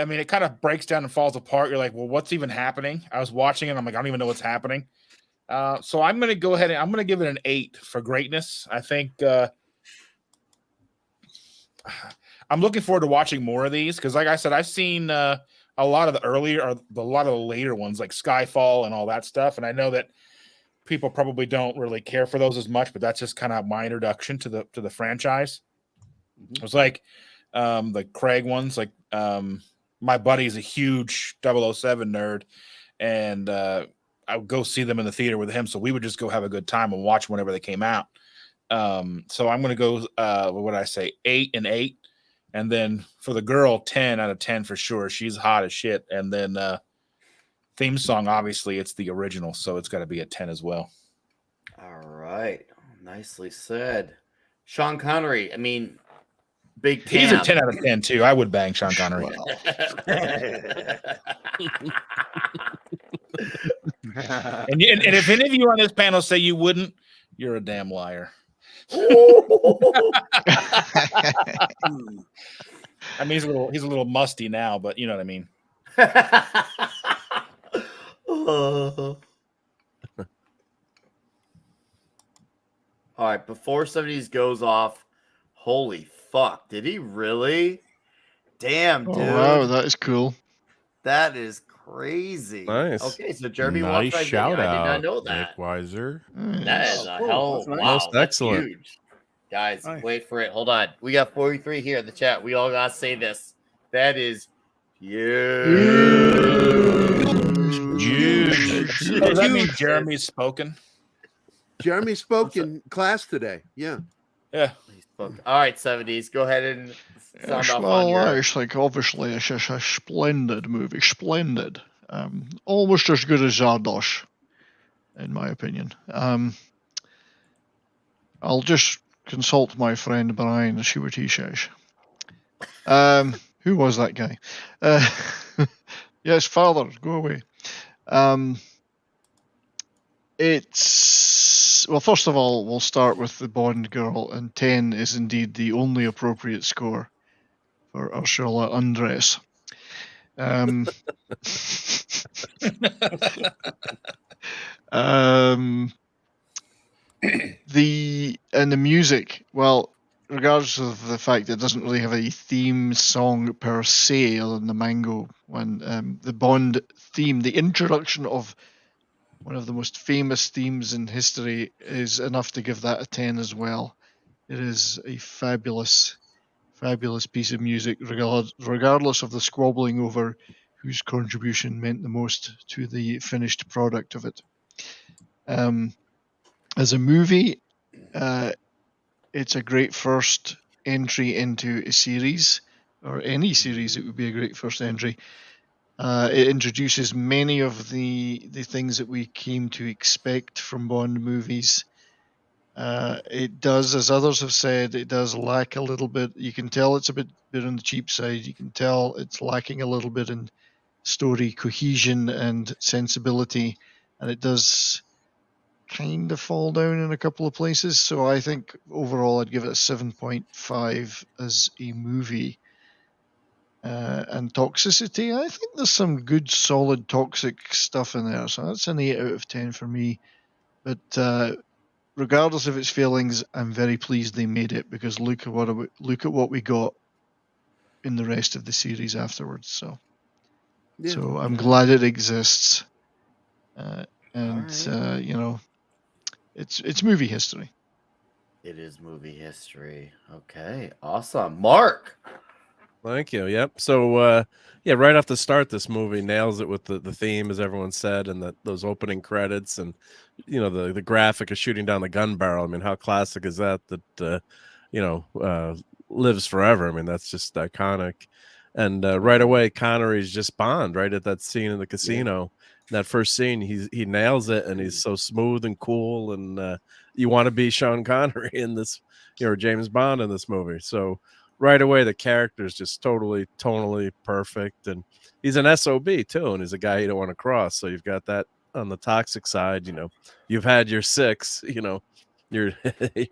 mean, it kind of breaks down and falls apart. You're like, well, what's even happening? I was watching it. I'm like, I don't even know what's happening. So I'm going to go ahead and I'm going to give it an 8 for greatness. I think I'm looking forward to watching more of these because, like I said, I've seen a lot of the later ones like Skyfall and all that stuff. And I know that people probably don't really care for those as much, but that's just kind of my introduction to the franchise. It was like the Craig ones, like my buddy's a huge 007 nerd, and I would go see them in the theater with him, so we would just go have a good time and watch whenever they came out. So I'm going to go, what would I say, 8 and 8. And then for the girl, 10 out of 10 for sure. She's hot as shit. And then theme song, obviously, it's the original, so it's got to be a 10 as well. All right. Nicely said. Sean Connery, I mean, big Cam. He's a 10 out of 10, too. I would bang Sean Connery. And if any of you on this panel say you wouldn't, you're a damn liar. I mean, he's a little musty now, but you know what I mean. All right, before 70s goes off, holy fuck, did he really? Damn, dude. Wow, that is cool. That is crazy. Nice. Okay, so Jeremy Nice watched shout that video. out, I did not know Nick that. Weiser. That is a cool. hell. That's nice. Wow, Most that's excellent. huge. Guys, Nice. wait for it. Hold on. We got 43 here in the chat. We all gotta say this. That is huge. Does that mean Jeremy's spoken? Jeremy spoke in class today. Yeah. Yeah. All right, 70s. Go ahead and sound Yes, off on well, your... it's like obviously it's just a splendid movie, splendid. Almost as good as Zardoz, in my opinion. I'll just consult my friend Brian and see what he says. Who was that guy? Yes, father, go away. It's well. First of all, we'll start with the Bond girl, and 10 is indeed the only appropriate score for Ursula Andress. The music, well, regardless of the fact that it doesn't really have a theme song per se, other than the Mango one, the Bond theme, the introduction of one of the most famous themes in history is enough to give that a 10 as well. It is a fabulous, fabulous piece of music, regardless of the squabbling over whose contribution meant the most to the finished product of it. As a movie, it's a great first entry into a series, or any series. It would be a great first entry. It introduces many of the things that we came to expect from Bond movies. It does, as others have said, it does lack a little bit. You can tell it's a bit on the cheap side. You can tell it's lacking a little bit in story cohesion and sensibility, and it does kind of fall down in a couple of places. So I think overall I'd give it a 7.5 as a movie. And toxicity, I think there's some good solid toxic stuff in there, so that's an 8 out of 10 for me. But regardless of its failings, I'm very pleased they made it, because look at what we got in the rest of the series afterwards. So I'm glad it exists, and you know, it's movie history. It is movie history. Okay, awesome. Mark. Thank you. Yep. So, yeah, right off the start, this movie nails it with the theme, as everyone said, and those opening credits, and you know the graphic of shooting down the gun barrel. I mean, how classic is that? That you know lives forever. I mean, that's just iconic. And right away, Connery's just Bond. Right at that scene in the casino, that first scene, he nails it, and he's so smooth and cool, and you want to be Sean Connery in this, you know, James Bond in this movie. So right away, the character is just totally tonally perfect, and he's an SOB too, and he's a guy you don't want to cross. So you've got that on the toxic side. You know, you've had your 6. You know, you're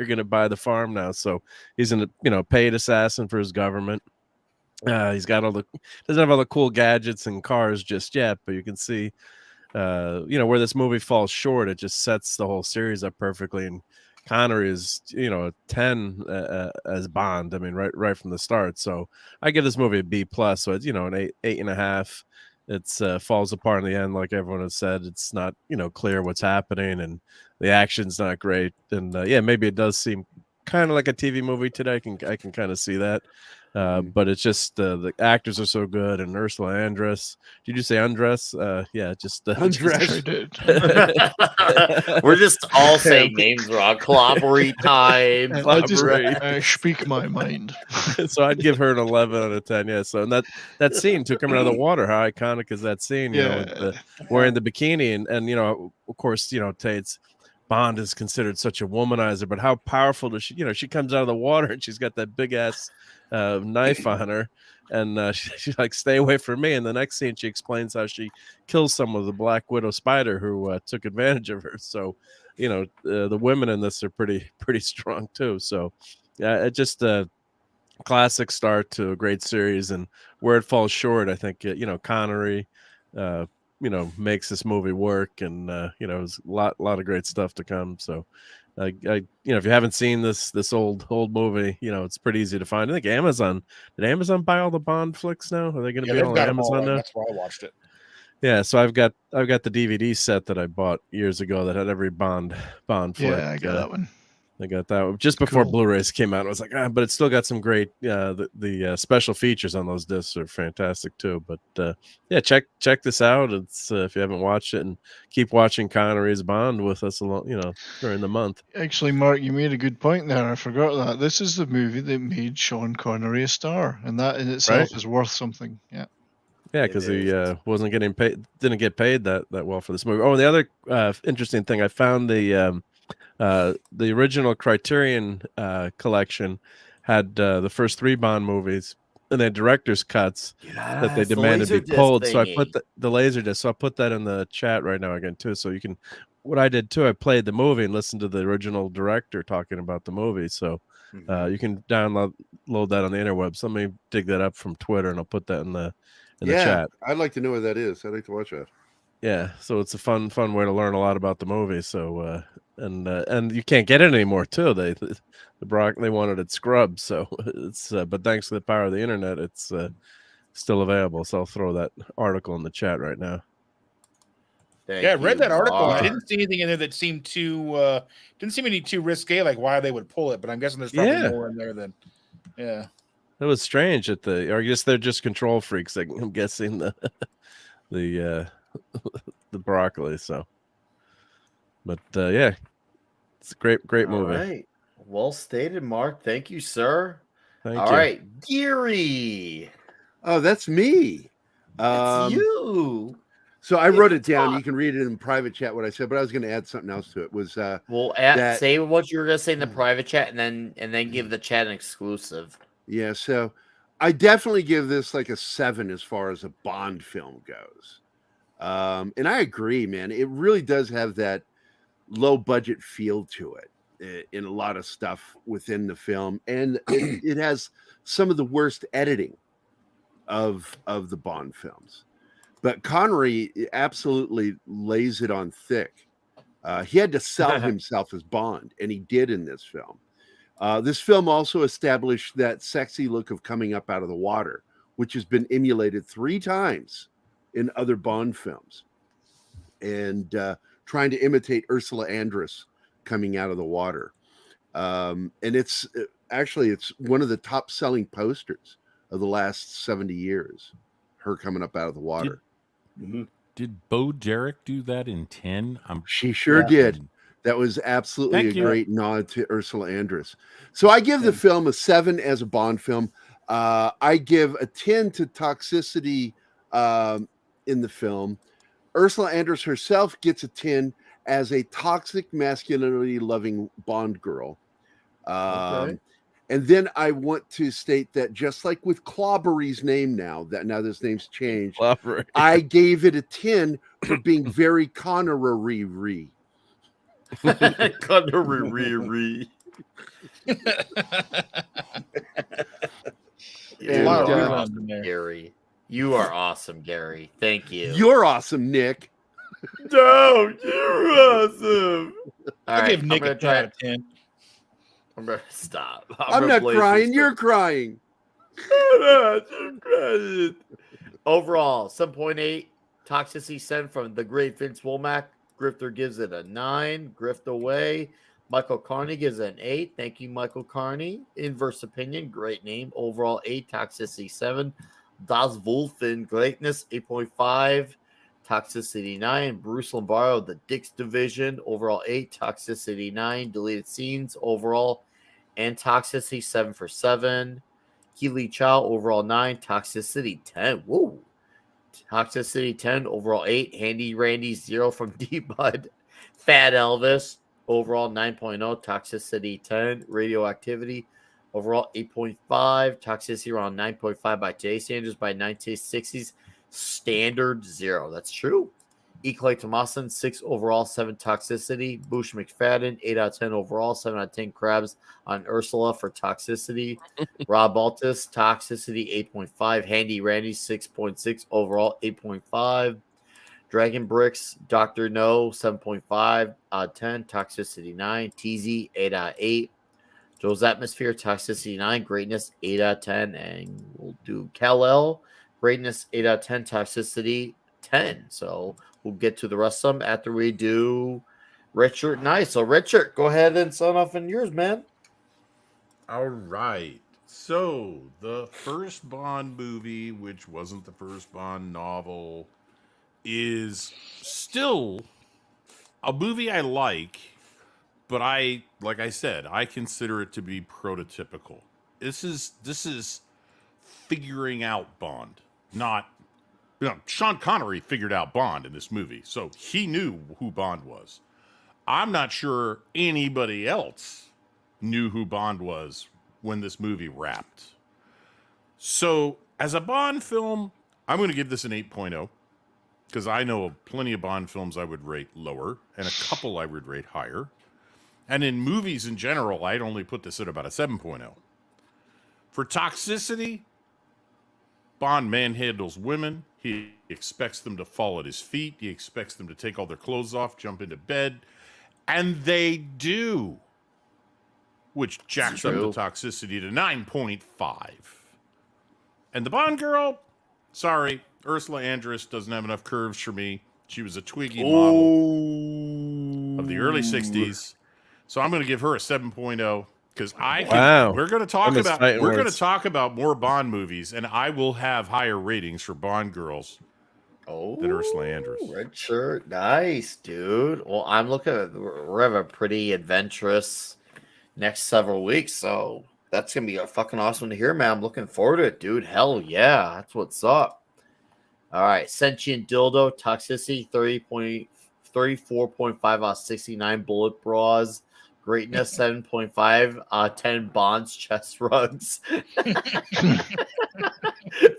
gonna buy the farm now. So he's a paid assassin for his government. He's got doesn't have all the cool gadgets and cars just yet, but you can see where this movie falls short. It just sets the whole series up perfectly, and Connery is, a 10 as Bond. I mean, right from the start. So I give this movie a B plus. So it's an 8.5. It's falls apart in the end, like everyone has said. It's not clear what's happening, and the action's not great. And maybe it does seem kind of like a TV movie today. I can kind of see that. But it's just the actors are so good, and Ursula Andress. Did you say Andress? Yeah, just Andress. We're just all saying names wrong. Clobbery time. I just speak my mind. So I'd give her an 11 out of 10. Yeah. So and that scene took him out of the water. How iconic is that scene? You know, with the, wearing the bikini and you know, of course, you know, Tate's Bond is considered such a womanizer, but how powerful does she? You know, she comes out of the water and she's got that big ass knife on her, and she's like, "Stay away from me." And the next scene, she explains how she kills someone with a Black Widow spider who took advantage of her. So, you know, the women in this are pretty strong too. So, yeah, it just classic start to a great series, and where it falls short, I think, you know, Connery, you know, makes this movie work, and you know, there's a lot of great stuff to come. So, you know, if you haven't seen this old movie, you know, it's pretty easy to find. I think Amazon did Amazon buy all the Bond flicks now? Are they going to be they've all got on them all, Amazon now? that's why I watched it. Yeah, so I've got the DVD set that I bought years ago that had every Bond flick. Yeah, I got that one. I got that one just before Blu-rays came out. I was like, but it's still got some great the special features on those discs are fantastic too. But yeah, check this out. It's if you haven't watched it, and keep watching Connery's Bond with us along, you know, during the month. Actually, Mark, you made a good point there. I forgot that this is the movie that made Sean Connery a star, and that in itself is worth something. Yeah. Yeah, because he wasn't getting paid, didn't get paid that well for this movie. Oh, and the other interesting thing, I found the original Criterion collection had the first 3 Bond movies, and they had director's cuts that they demanded be pulled. So I put the laser disc. So I put that in the chat right now again too. So you can. What I did too, I played the movie and listened to the original director talking about the movie. So you can load that on the interwebs. Let me dig that up from Twitter, and I'll put that in the chat. I'd like to know what that is. I'd like to watch that. Yeah, so it's a fun way to learn a lot about the movie. So and you can't get it anymore too. They wanted it scrubbed, so it's but thanks to the power of the internet, it's still available. So I'll throw that article in the chat right now. I read that article. I didn't see anything in there that seemed too didn't seem any too risque, like why they would pull it. But I'm guessing there's probably more in there than It was strange at or I guess they're just control freaks. I'm guessing the broccoli. So, but yeah, it's a great movie. All right. Well stated, Mark. Thank you, sir. Thank you. All right, Gerry. Oh, that's me. It's you. So I wrote it down. You can read it in private chat what I said, but I was going to add something else to it. Was say what you were going to say in the private chat, and then give the chat an exclusive. Yeah, so I definitely give this like a 7 as far as a Bond film goes. And I agree, man. It really does have that low budget feel to it in a lot of stuff within the film, and it has some of the worst editing of the Bond films. But Connery absolutely lays it on thick. He had to sell himself as Bond, and he did in this film. This film also established that sexy look of coming up out of the water, which has been emulated 3 times in other Bond films, and trying to imitate Ursula Andress coming out of the water. And it's one of the top selling posters of the last 70 years, her coming up out of the water. Did Bo Derek do that in 10? She sure did. That was absolutely a great nod to Ursula Andress. So I give the film a 7 as a Bond film. I give a 10 to toxicity in the film. Ursula Andress herself gets a 10 as a toxic masculinity-loving Bond girl. And then I want to state that just like with Clobbery's name now this name's changed, Clobbery. I gave it a 10 for being very Connery. Connery. Gerry. You are awesome, Gerry. Thank you. You're awesome, Nick. No, you're awesome. I'll give Nick a 10 out of 10. I'm going to stop. I'm not crying. You're crying. You're crying. Overall, 7.8. Toxicity sent from the great Vince Womack. Grifter gives it a 9. Grift away. Michael Carney gives it an 8. Thank you, Michael Carney. Inverse Opinion, great name. Overall 8. Toxicity 7. Das Wolfen, greatness 8.5. Toxicity 9. Bruce Lombardo, the Dix Division, overall 8. Toxicity 9. Deleted scenes, overall and Toxicity 7 for 7. Keely Chow, overall 9. Toxicity 10. Woo. Toxicity 10, overall 8. Handy Randy 0 from D-Bud. Fat Elvis, overall 9.0. Toxicity 10. Radioactivity, overall 8.5. Toxicity around 9.5 by Jay Sanders by 1960s. Standard 0. That's true. E. Clay Tomasin, 6 overall, 7 toxicity. Bush McFadden, 8 out of 10 overall, 7 out of 10 crabs on Ursula for toxicity. Rob Altus, toxicity 8.5. Handy Randy, 6.6 overall, 8.5. Dragon Bricks, Dr. No, 7.5 out of 10, toxicity 9. TZ, 8 out of 8. Joe's Atmosphere, toxicity 9. Greatness, 8 out of 10. And we'll do Kal-El, greatness, 8 out of 10. Toxicity, 10. So we'll get to the rest of them after we do Richard. Nice. So, Richard, go ahead and sign off on yours, man. All right. So, the first Bond movie, which wasn't the first Bond novel, is still a movie I like, but like I said, I consider it to be prototypical. This is figuring out Bond, not Sean Connery figured out Bond in this movie, so he knew who Bond was. I'm not sure anybody else knew who Bond was when this movie wrapped. So, as a Bond film, I'm going to give this an 8.0 because I know of plenty of Bond films I would rate lower and a couple I would rate higher. And in movies in general, I'd only put this at about a 7.0. For toxicity, Bond manhandles women. He expects them to fall at his feet. He expects them to take all their clothes off, jump into bed. And they do, which jacks up the toxicity to 9.5. And the Bond girl, sorry, Ursula Andress doesn't have enough curves for me. She was a Twiggy model of the early 60s. So I'm going to give her a 7.0 because we're going to talk about more Bond movies, and I will have higher ratings for Bond girls than Ursula Andress. Red shirt, nice, dude. Well, I'm looking at we have a pretty adventurous next several weeks, so that's gonna be a fucking awesome to hear, man. I'm looking forward to it, dude. Hell yeah, that's what's up. All right, Sentient Dildo, Toxicity 34.5 out of 69 bullet bras. Greatness 7.5 10 Bonds chest rugs.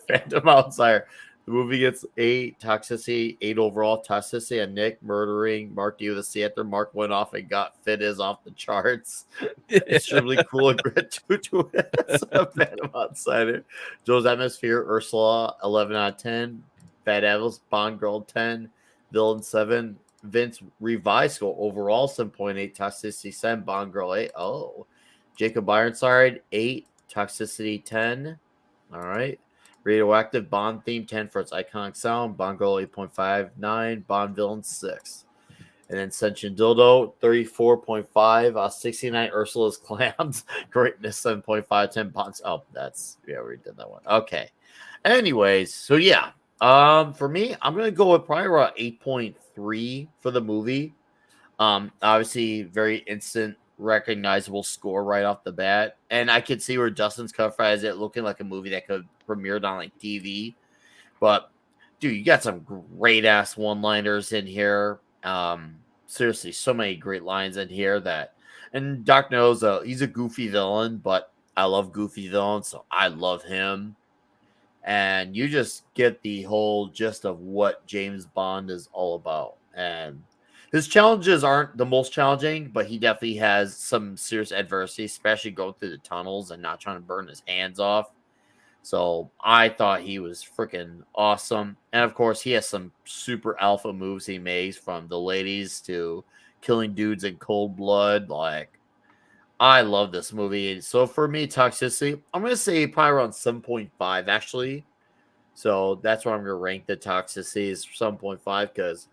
Phantom Outsider. The movie gets 8 toxicity, 8 overall toxicity. And Nick murdering Mark D with a C after Mark went off and got fit is off the charts. Extremely cool and gratuitous. Phantom Outsider. Joe's Atmosphere, Ursula 11 out of 10. Fat Evils, Bond Girl 10. Villain 7. Vince revised score overall 7.8, toxicity 7, Bond Girl 8. Oh, Jacob Ironside 8, toxicity 10. All right, Radioactive Bond theme 10 for its iconic sound. Bond Girl 8.59, Bond Villain 6, and then Sentient Dildo 34.5, 69 Ursula's Clams, Greatness 7.5, 10 Bonds. Oh, we did that one. Okay, anyways, so yeah. For me, I'm gonna go with probably around 8.3 for the movie. Obviously, very instant, recognizable score right off the bat, and I could see where Dustin's cover as it looking like a movie that could premiered on like TV. But dude, you got some great ass one-liners in here. Seriously, so many great lines in here and Doc knows he's a goofy villain, but I love goofy villains, so I love him. And you just get the whole gist of what James Bond is all about. And his challenges aren't the most challenging, but he definitely has some serious adversity, especially going through the tunnels and not trying to burn his hands off. So I thought he was freaking awesome. And of course, he has some super alpha moves he makes, from the ladies to killing dudes in cold blood. Like, I love this movie. So for me, toxicity, I'm going to say probably around 7.5, actually. So that's where I'm going to rank the toxicity is 7.5, because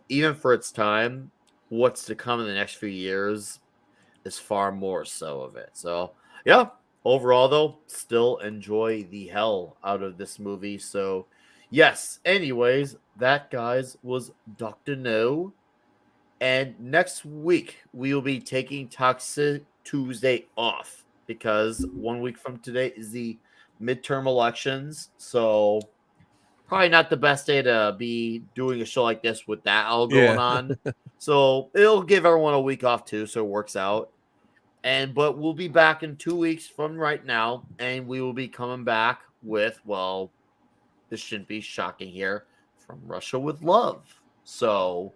even for its time, what's to come in the next few years is far more so of it. So yeah, overall though, still enjoy the hell out of this movie. So yes, anyways, that guys was Dr. No. And next week we will be taking Toxic Tuesday off because 1 week from today is the midterm elections. So probably not the best day to be doing a show like this with that all going on. So it'll give everyone a week off too, so it works out. But we'll be back in 2 weeks from right now, and we will be coming back with, well, this shouldn't be shocking here, from Russia with Love. So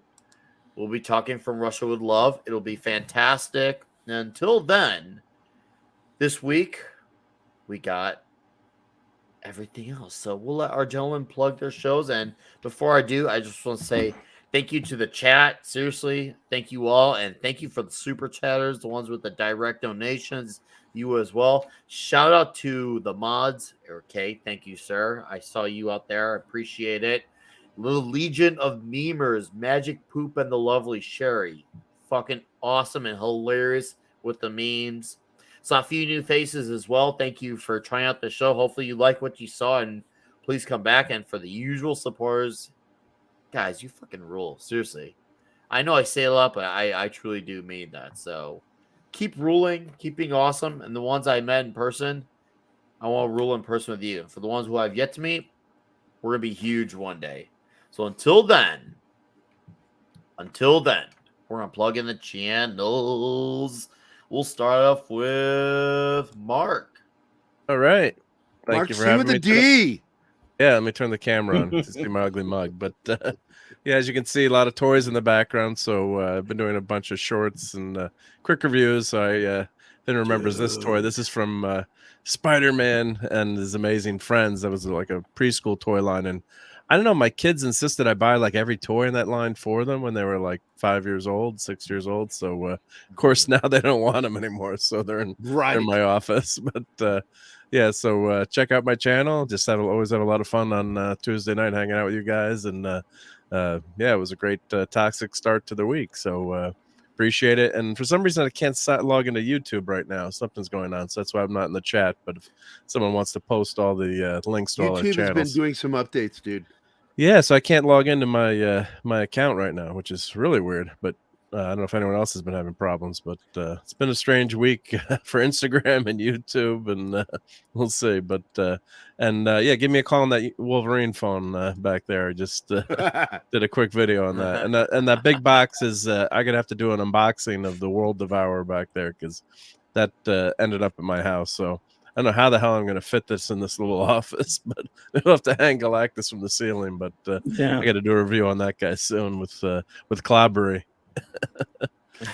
we'll be talking from Russia with Love. It'll be fantastic. And until then, this week we got everything else. So we'll let our gentlemen plug their shows. And before I do, I just want to say thank you to the chat. Seriously, thank you all. And thank you for the super chatters, the ones with the direct donations, you as well. Shout out to the mods. Okay, thank you, sir. I saw you out there. I appreciate it. Little Legion of Memers, Magic Poop and the Lovely Sherry. Fucking awesome and hilarious with the memes. Saw a few new faces as well. Thank you for trying out the show. Hopefully you like what you saw, and please come back. And for the usual supporters, guys, you fucking rule. Seriously. I know I say a lot, but I truly do mean that. So keep ruling, keep being awesome. And the ones I met in person, I want to rule in person with you. For the ones who I've yet to meet, we're going to be huge one day. So until then, we're going to plug in the channels. We'll start off with Mark. All right. Thank Mark you for C having with me. the D. Yeah, let me turn the camera on to see my ugly mug. But yeah, as you can see, a lot of toys in the background. So I've been doing a bunch of shorts and quick reviews. So I then remembers this toy. This is from Spider-Man and his amazing friends. That was like a preschool toy line. And I don't know, my kids insisted I buy like every toy in that line for them when they were like 5 years old, 6 years old. So of course now they don't want them anymore. So they're in my office. But yeah, so check out my channel. Just always have a lot of fun on Tuesday night hanging out with you guys. And yeah, it was a great toxic start to the week. So appreciate it. And for some reason, I can't log into YouTube right now. Something's going on. So that's why I'm not in the chat. But if someone wants to post all the links to all our YouTube channels. has been doing some updates, dude. Yeah, so I can't log into my my account right now, which is really weird. But I don't know if anyone else has been having problems. But it's been a strange week for Instagram and YouTube, and we'll see. But yeah, give me a call on that Wolverine phone back there. I just did a quick video on that, and that big box is I'm gonna have to do an unboxing of the World Devourer back there because that ended up at my house. So I don't know how the hell I'm going to fit this in this little office, but we'll have to hang Galactus from the ceiling. But Yeah. I got to do a review on that guy soon with Clobbery.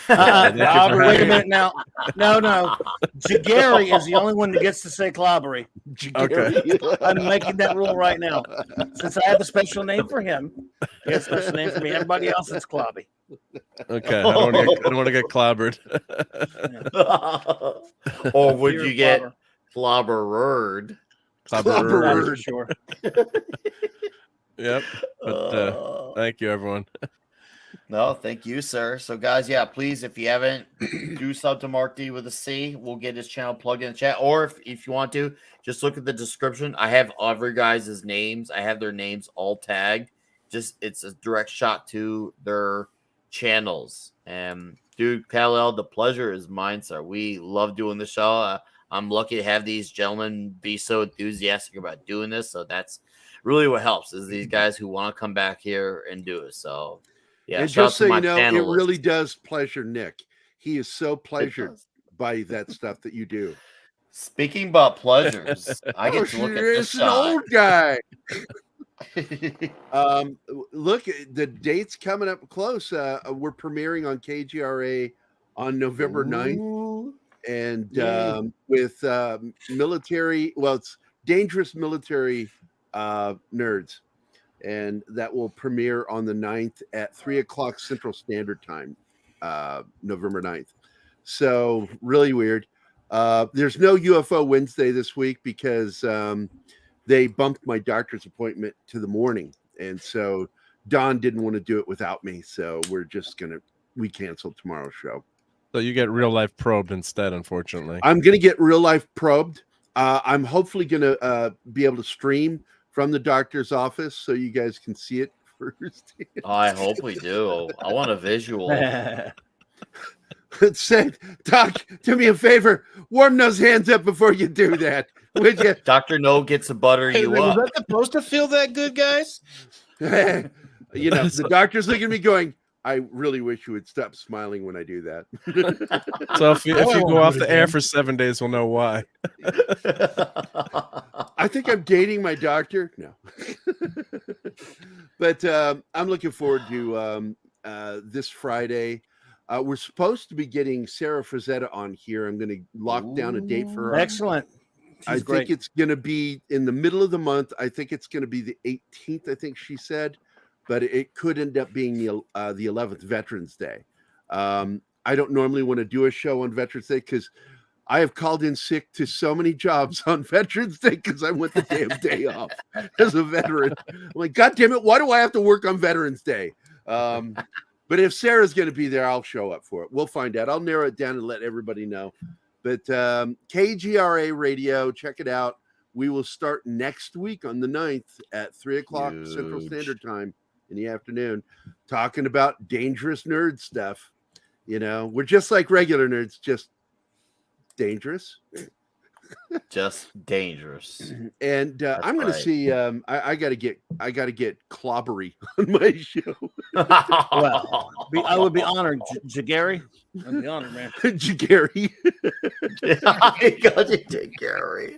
Wait a minute now. No. Gerry is the only one that gets to say Clobbery. Okay. I'm making that rule right now. Since I have a special name for him, he has a special name for me. Everybody else is Clobby. Okay. I don't want to get clobbered. Or would you get Clobber. clobbered? Clobbered. Sure. Yep. But thank you, everyone. No, thank you, sir. So, guys, yeah, please, if you haven't, do sub to Mark D with a C. We'll get his channel plugged in the chat. Or if you want to, just look at the description. I have every guys' names. I have their names all tagged. Just it's a direct shot to their channels. And dude, Kal-El, the pleasure is mine, sir. We love doing the show. I'm lucky to have these gentlemen be so enthusiastic about doing this. So that's really what helps is these guys who want to come back here and do it. So yeah, and just so you know, it really does pleasure Nick. He is so pleasured by that stuff that you do. Speaking about pleasures, I get to look at this an old guy. Look, the date's coming up close. We're premiering on KGRA on November 9th. And with military, well, it's Dangerous Military Nerds. And that will premiere on the 9th at 3:00 Central Standard Time, November 9th. So really weird. There's no UFO Wednesday this week because they bumped my doctor's appointment to the morning. And so Don didn't want to do it without me. So we're just we canceled tomorrow's show. So you get real life probed instead, unfortunately. I'm going to get real life probed. I'm hopefully going to be able to stream from the doctor's office so you guys can see it first. I hope we do. I want a visual. It said, Doc, do me a favor, warm those hands up before you do that, would you? Dr. No gets to butter you Was up. that supposed to feel that good, guys? You know, the doctor's looking at me going, I really wish you would stop smiling when I do that. So if you go off the air for 7 days, we'll know why. I think I'm dating my doctor. No. But I'm looking forward to this Friday. We're supposed to be getting Sarah Frazetta on here. I'm going to lock down a date for her. Excellent. I think it's going to be in the middle of the month. I think it's going to be the 18th, I think she said, but it could end up being the 11th, Veterans Day. I don't normally want to do a show on Veterans Day because I have called in sick to so many jobs on Veterans Day because I want the damn day off as a veteran. I'm like, God damn it, why do I have to work on Veterans Day? But if Sarah's going to be there, I'll show up for it. We'll find out. I'll narrow it down and let everybody know. But KGRA Radio, check it out. We will start next week on the 9th at 3 o'clock Central Standard Time in the afternoon, talking about dangerous nerd stuff. You know, we're just like regular nerds, just dangerous. Just dangerous. And I'm going to see. I got to get clobbery on my show. Well, I would be honored, Gerry. I'd be honored, man. Gerry. I got you, Gerry.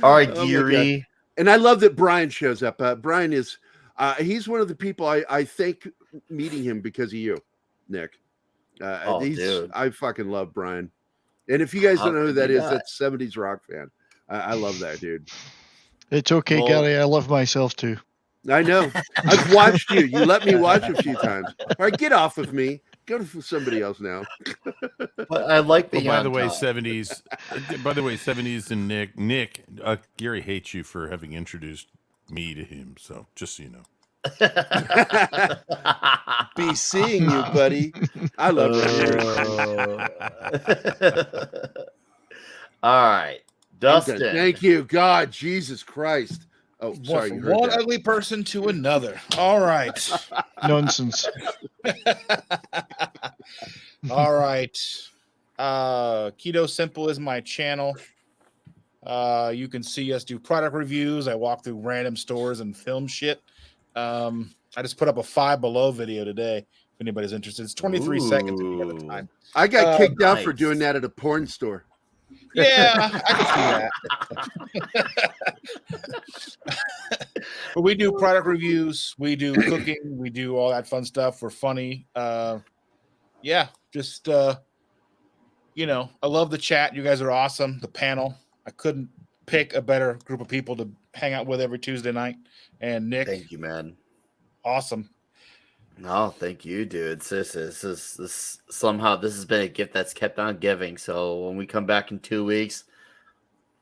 All right, Gerry. And I love that Brian shows up. Brian is he's one of the people I think meeting him because of you, Nick. Dude. I fucking love Brian. And if you guys don't know who that is, that's 70s rock fan. I love that dude. It's okay, Gary. I love myself too. I know. I've watched you. You let me watch a few times. All right, get off of me. Go to somebody else now. But I like the. By the way, 70s. By the way, 70s and Nick. Gary hates you for having introduced me to him. So just so you know. Be seeing you, buddy. I love you. All right, Dustin. Thank you, God, Jesus Christ. Oh, sorry. From one ugly person to another. All right. Nonsense. All right. Keto Simple is my channel. You can see us do product reviews. I walk through random stores and film shit. I just put up a Five Below video today. If anybody's interested, it's 23 seconds at the time. I got kicked out for doing that at a porn store. Yeah, I can see that. But we do product reviews, we do cooking, we do all that fun stuff. We're funny. Yeah, just you know, I love the chat. You guys are awesome. The panel. I couldn't pick a better group of people to hang out with every Tuesday night. And Nick, thank you, man. Awesome. No, thank you, dude. This somehow this has been a gift that's kept on giving. So when we come back in 2 weeks,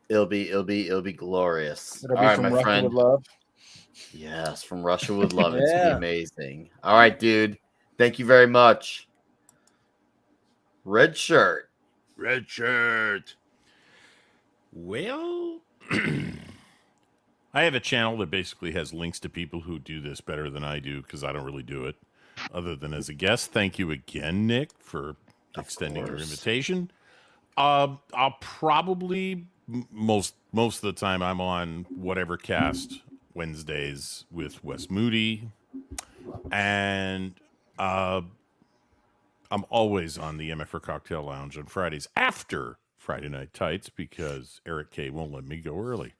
it'll be glorious. It'll All be right, from my Russia friend. with love. Yes, from Russia with love. It's gonna be amazing. All right, dude. Thank you very much. Red shirt. Red shirt. Well, I have a channel that basically has links to people who do this better than I do because I don't really do it other than as a guest. Thank you again, Nick, for extending your invitation. I'll probably most of the time I'm on whatever cast Wednesdays with Wes Moody, and I'm always on the MFR Cocktail Lounge on Fridays after Friday Night Tights because Eric K won't let me go early.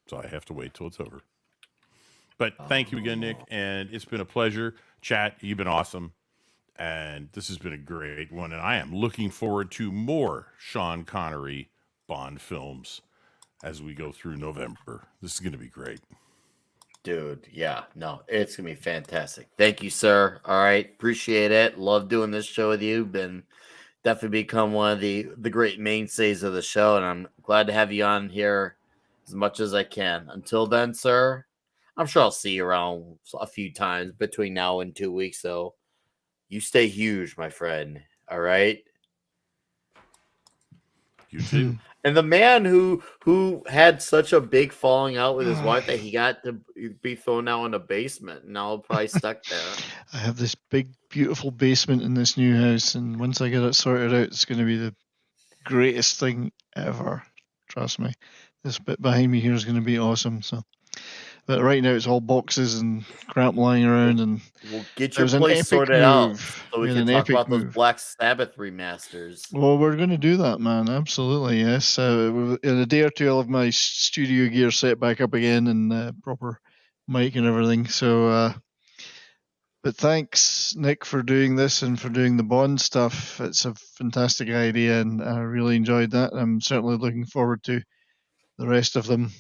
So I have to wait till it's over. But thank you again, Nick. And it's been a pleasure. Chat, you've been awesome. And this has been a great one. And I am looking forward to more Sean Connery Bond films as we go through November. This is going to be great. Dude, yeah. No, it's going to be fantastic. Thank you, sir. All right. Appreciate it. Love doing this show with you. Been definitely become one of the great mainstays of the show. And I'm glad to have you on here as much as I can. Until then, sir, I'm sure I'll see you around a few times between now and 2 weeks. So you stay huge, my friend. All right. You too. And the man who had such a big falling out with his wife that he got to be thrown out in the basement, and now probably stuck there. I have this big, beautiful basement in this new house, and once I get it sorted out, it's going to be the greatest thing ever. Trust me. This bit behind me here is going to be awesome. So, but right now it's all boxes and crap lying around, and We'll get it your was an place epic sorted out move. so we had can an talk epic about those move. Black Sabbath remasters. Well, we're going to do that, man. Absolutely, yes. In a day or two, I'll have my studio gear set back up again and proper mic and everything. So, but thanks, Nick, for doing this and for doing the Bond stuff. It's a fantastic idea, and I really enjoyed that. I'm certainly looking forward to the rest of them.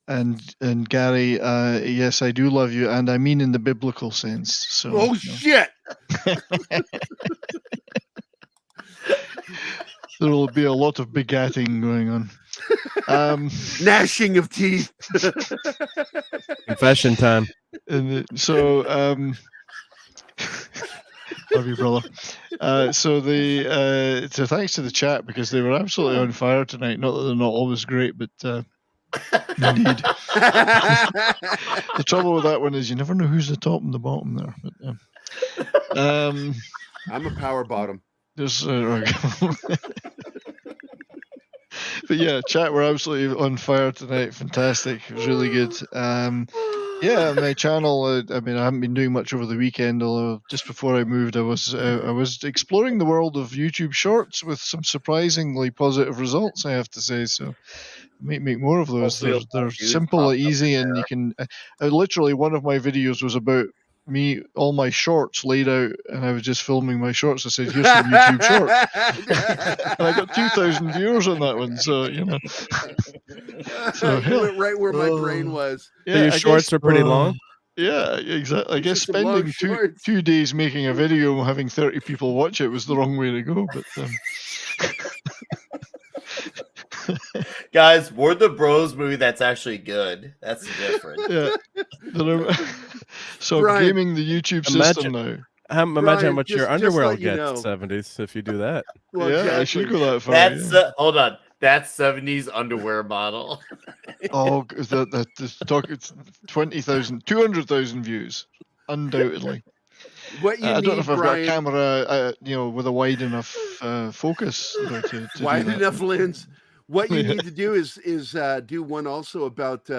And Gary, yes, I do love you, and I mean in the biblical sense. So, Oh shit! There will be a lot of begatting going on. Gnashing of teeth. Confession time. And so, love you, brother. So thanks to the chat, because they were absolutely on fire tonight. Not that they're not always great, but indeed. The trouble with that one is you never know who's the top and the bottom there. But I'm a power bottom. There's but yeah, chat were absolutely on fire tonight. Fantastic. It was really good. Yeah, my channel, I mean, I haven't been doing much over the weekend, although just before I moved, I was exploring the world of YouTube Shorts with some surprisingly positive results, I have to say. So make more of those. They're simple, easy, and you can. Literally, one of my videos was about me, all my shorts laid out, and I was just filming my shorts. I said, "Here's some YouTube shorts," and I got 2,000 viewers on that one. So you know, You went right where my brain was. Yeah, so your shorts are pretty long. Yeah, exactly. I guess Just some long spending 2 days making a video and having 30 people watch it was the wrong way to go. But Guys, we're the Bros movie that's actually good. That's different. Yeah. So Brian, I'm gaming the YouTube system now. Imagine Brian, how much your just underwear will let you get know. 70s if you do that. Well, Yeah, I exactly. should go that far. That's yeah. hold on. That's 70s underwear model. Oh, it's 20,000, 200,000 views, undoubtedly. What you I need, don't know if I've Brian, got a camera, with a wide enough focus to wide do that. enough lens. What you Yeah. need to do is do one also about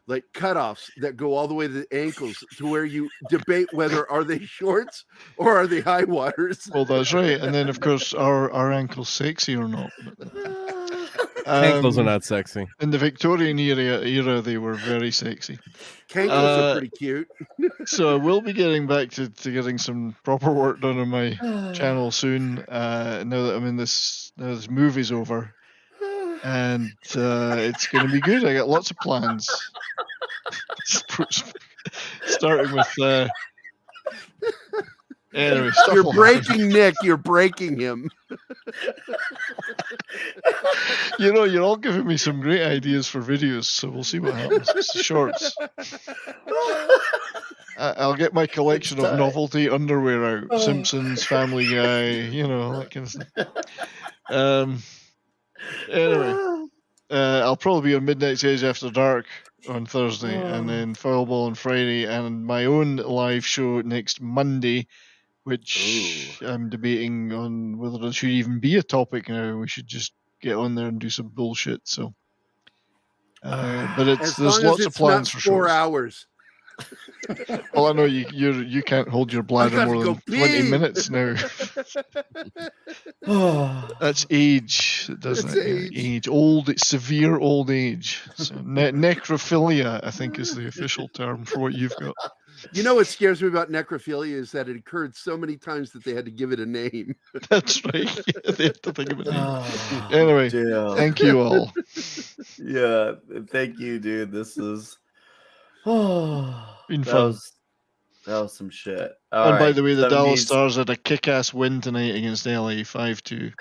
like cutoffs that go all the way to the ankles, to where you debate whether are they shorts or are they high waters. Well, that's right. And then, of course, are ankles sexy or not? Ankles are not sexy. In the Victorian era, they were very sexy. Cankles are pretty cute. So I will be getting back to getting some proper work done on my channel soon. Now that I'm in this movie's over, and it's going to be good. I got lots of plans. Starting with anyway, stuff You're will breaking Nick. You're breaking him. You know, you're all giving me some great ideas for videos, so we'll see what happens. Shorts. I'll get my collection of novelty underwear out. Simpsons, Family Guy, you know, that kind of stuff. Anyway, I'll probably be on Midnight's Edge After Dark on Thursday, and then Foulball on Friday, and my own live show next Monday, which I'm debating on whether there should even be a topic now. We should just get on there and do some bullshit. So, but there's lots of plans for 4 shows. hours. Well, I know you can't hold your bladder more than 20 minutes now. That's age, doesn't it? Age. Severe old age. So necrophilia, I think, is the official term for what you've got. You know what scares me about necrophilia is that it occurred so many times that they had to give it a name. That's right. Yeah, they have to think of a name. Anyway, thank you all. Yeah, thank you, dude. This is been fun. That was some shit. By the way, the Dallas Stars had a kick-ass win tonight against LA 5-2.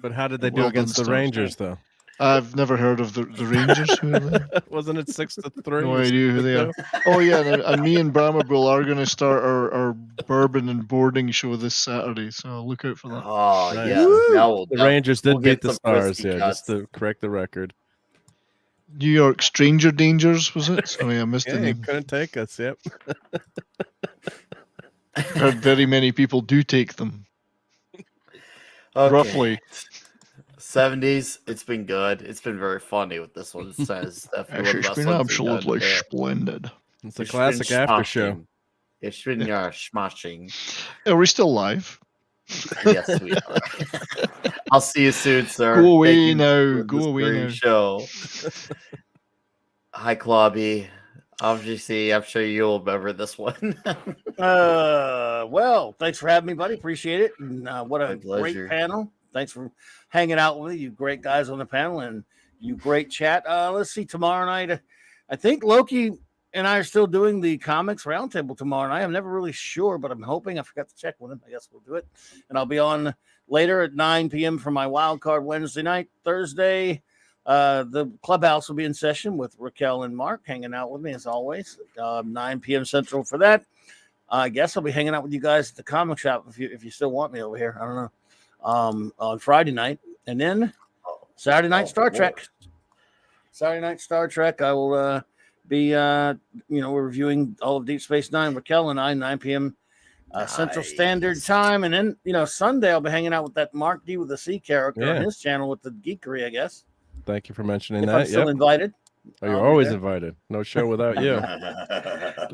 But how did they do against the Rangers, though? I've never heard of the Rangers. Who are they? Wasn't it 6-3? No idea who they are. Oh yeah, and me and Bramable are going to start our bourbon and boarding show this Saturday, so look out for that. Oh Nice. yeah, now The Rangers did we'll get beat the some Stars. whiskey Yeah, cuts. just to correct the record. New York Stranger Dangers, was it? Sorry, I missed the Yeah, you name. couldn't take us. Yep. Heard very many people do take them. Okay. Roughly. 70s, it's been good. It's been very funny with this one. It says definitely one of the It's best been ones we've absolutely done. Yeah. splendid. It's a classic after show. It's been smashing. Are we still live? Yes, we are. I'll see you soon, sir. Go away Thank you now. for Go this away great now. Show. Hi, Clawby. Obviously, I'm sure you'll remember this one. Well, thanks for having me, buddy. Appreciate it. And, what a great pleasure. panel. Thanks for hanging out with me, you great guys on the panel, and you great chat. Let's see, tomorrow night, I think Loki and I are still doing the comics roundtable tomorrow night. I'm never really sure, but I'm hoping. I forgot to check with him. I guess we'll do it. And I'll be on later at 9 p.m. for my wild card Wednesday night. Thursday, the clubhouse will be in session with Raquel and Mark hanging out with me as always. 9 p.m. Central for that. I guess I'll be hanging out with you guys at the comic shop if you still want me over here. I don't know. On Friday night, and then Saturday night Star Trek. Saturday night Star Trek. I will be we're reviewing all of Deep Space Nine. Raquel and I, 9 p.m. Central Standard Time, and then Sunday I'll be hanging out with that Mark D with the C character on his channel with the geekery, I guess. Thank you for mentioning if that. I'm still invited. Oh, you're always invited. No show without you.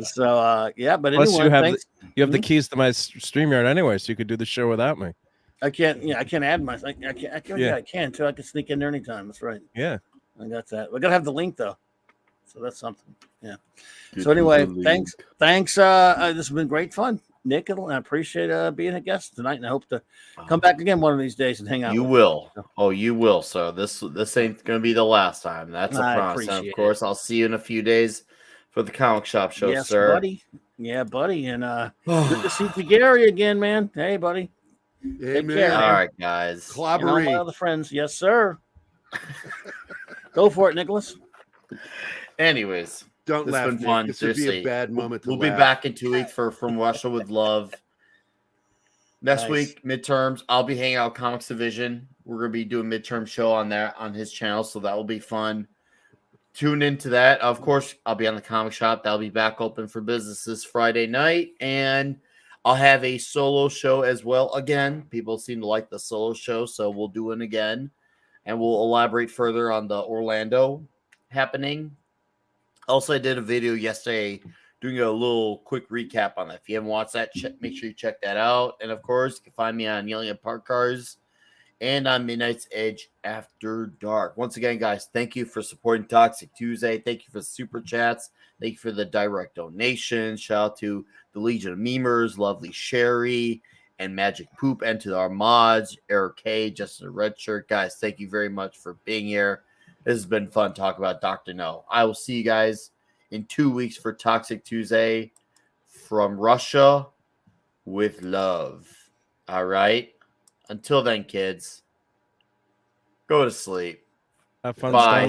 So but plus anyway, you have the keys to my StreamYard anyway, so you could do the show without me. I can't. Yeah, I can't add my. I can too. I can sneak in there anytime. That's right. Yeah, I got that. We gotta have the link though, so that's something. Yeah. So anyway, thanks. This has been great fun, Nick. And I appreciate being a guest tonight, and I hope to come back again one of these days and hang out. You will. Oh, you will. So this ain't gonna be the last time. That's a promise. And of course, I'll see you in a few days for the comic shop show, yes, sir. Buddy. Yeah, buddy. And good to see Gerry again, man. Hey, buddy. Hey, man. Care, all right, guys. And all my other friends. Yes, sir. Go for it, Nicholas. It's Anyways, been fun. This would be a bad moment to We'll laugh. be back in 2 weeks for From Russia with Love. Next week, midterms. I'll be hanging out with Comics Division. We're gonna be doing midterm show on his channel, so that will be fun. Tune into that. Of course, I'll be on the comic shop. That'll be back open for business this Friday night, and I'll have a solo show as well. Again, people seem to like the solo show, so we'll do it again, and we'll elaborate further on the Orlando happening. Also, I did a video yesterday doing a little quick recap on that. If you haven't watched that, make sure you check that out. And of course, you can find me on Yelling at Park Cars and on Midnight's Edge After Dark. Once again, guys, thank you for supporting Toxic Tuesday. Thank you for the super chats. Thank you for the direct donations. Shout out to the Legion of Memers, Lovely Sherry, and Magic Poop, and to our mods, Eric K, Justin Redshirt. Guys, thank you very much for being here. This has been fun talking about Dr. No. I will see you guys in 2 weeks for Toxic Tuesday from Russia with love. All right? Until then, kids, go to sleep. Have fun. Bye.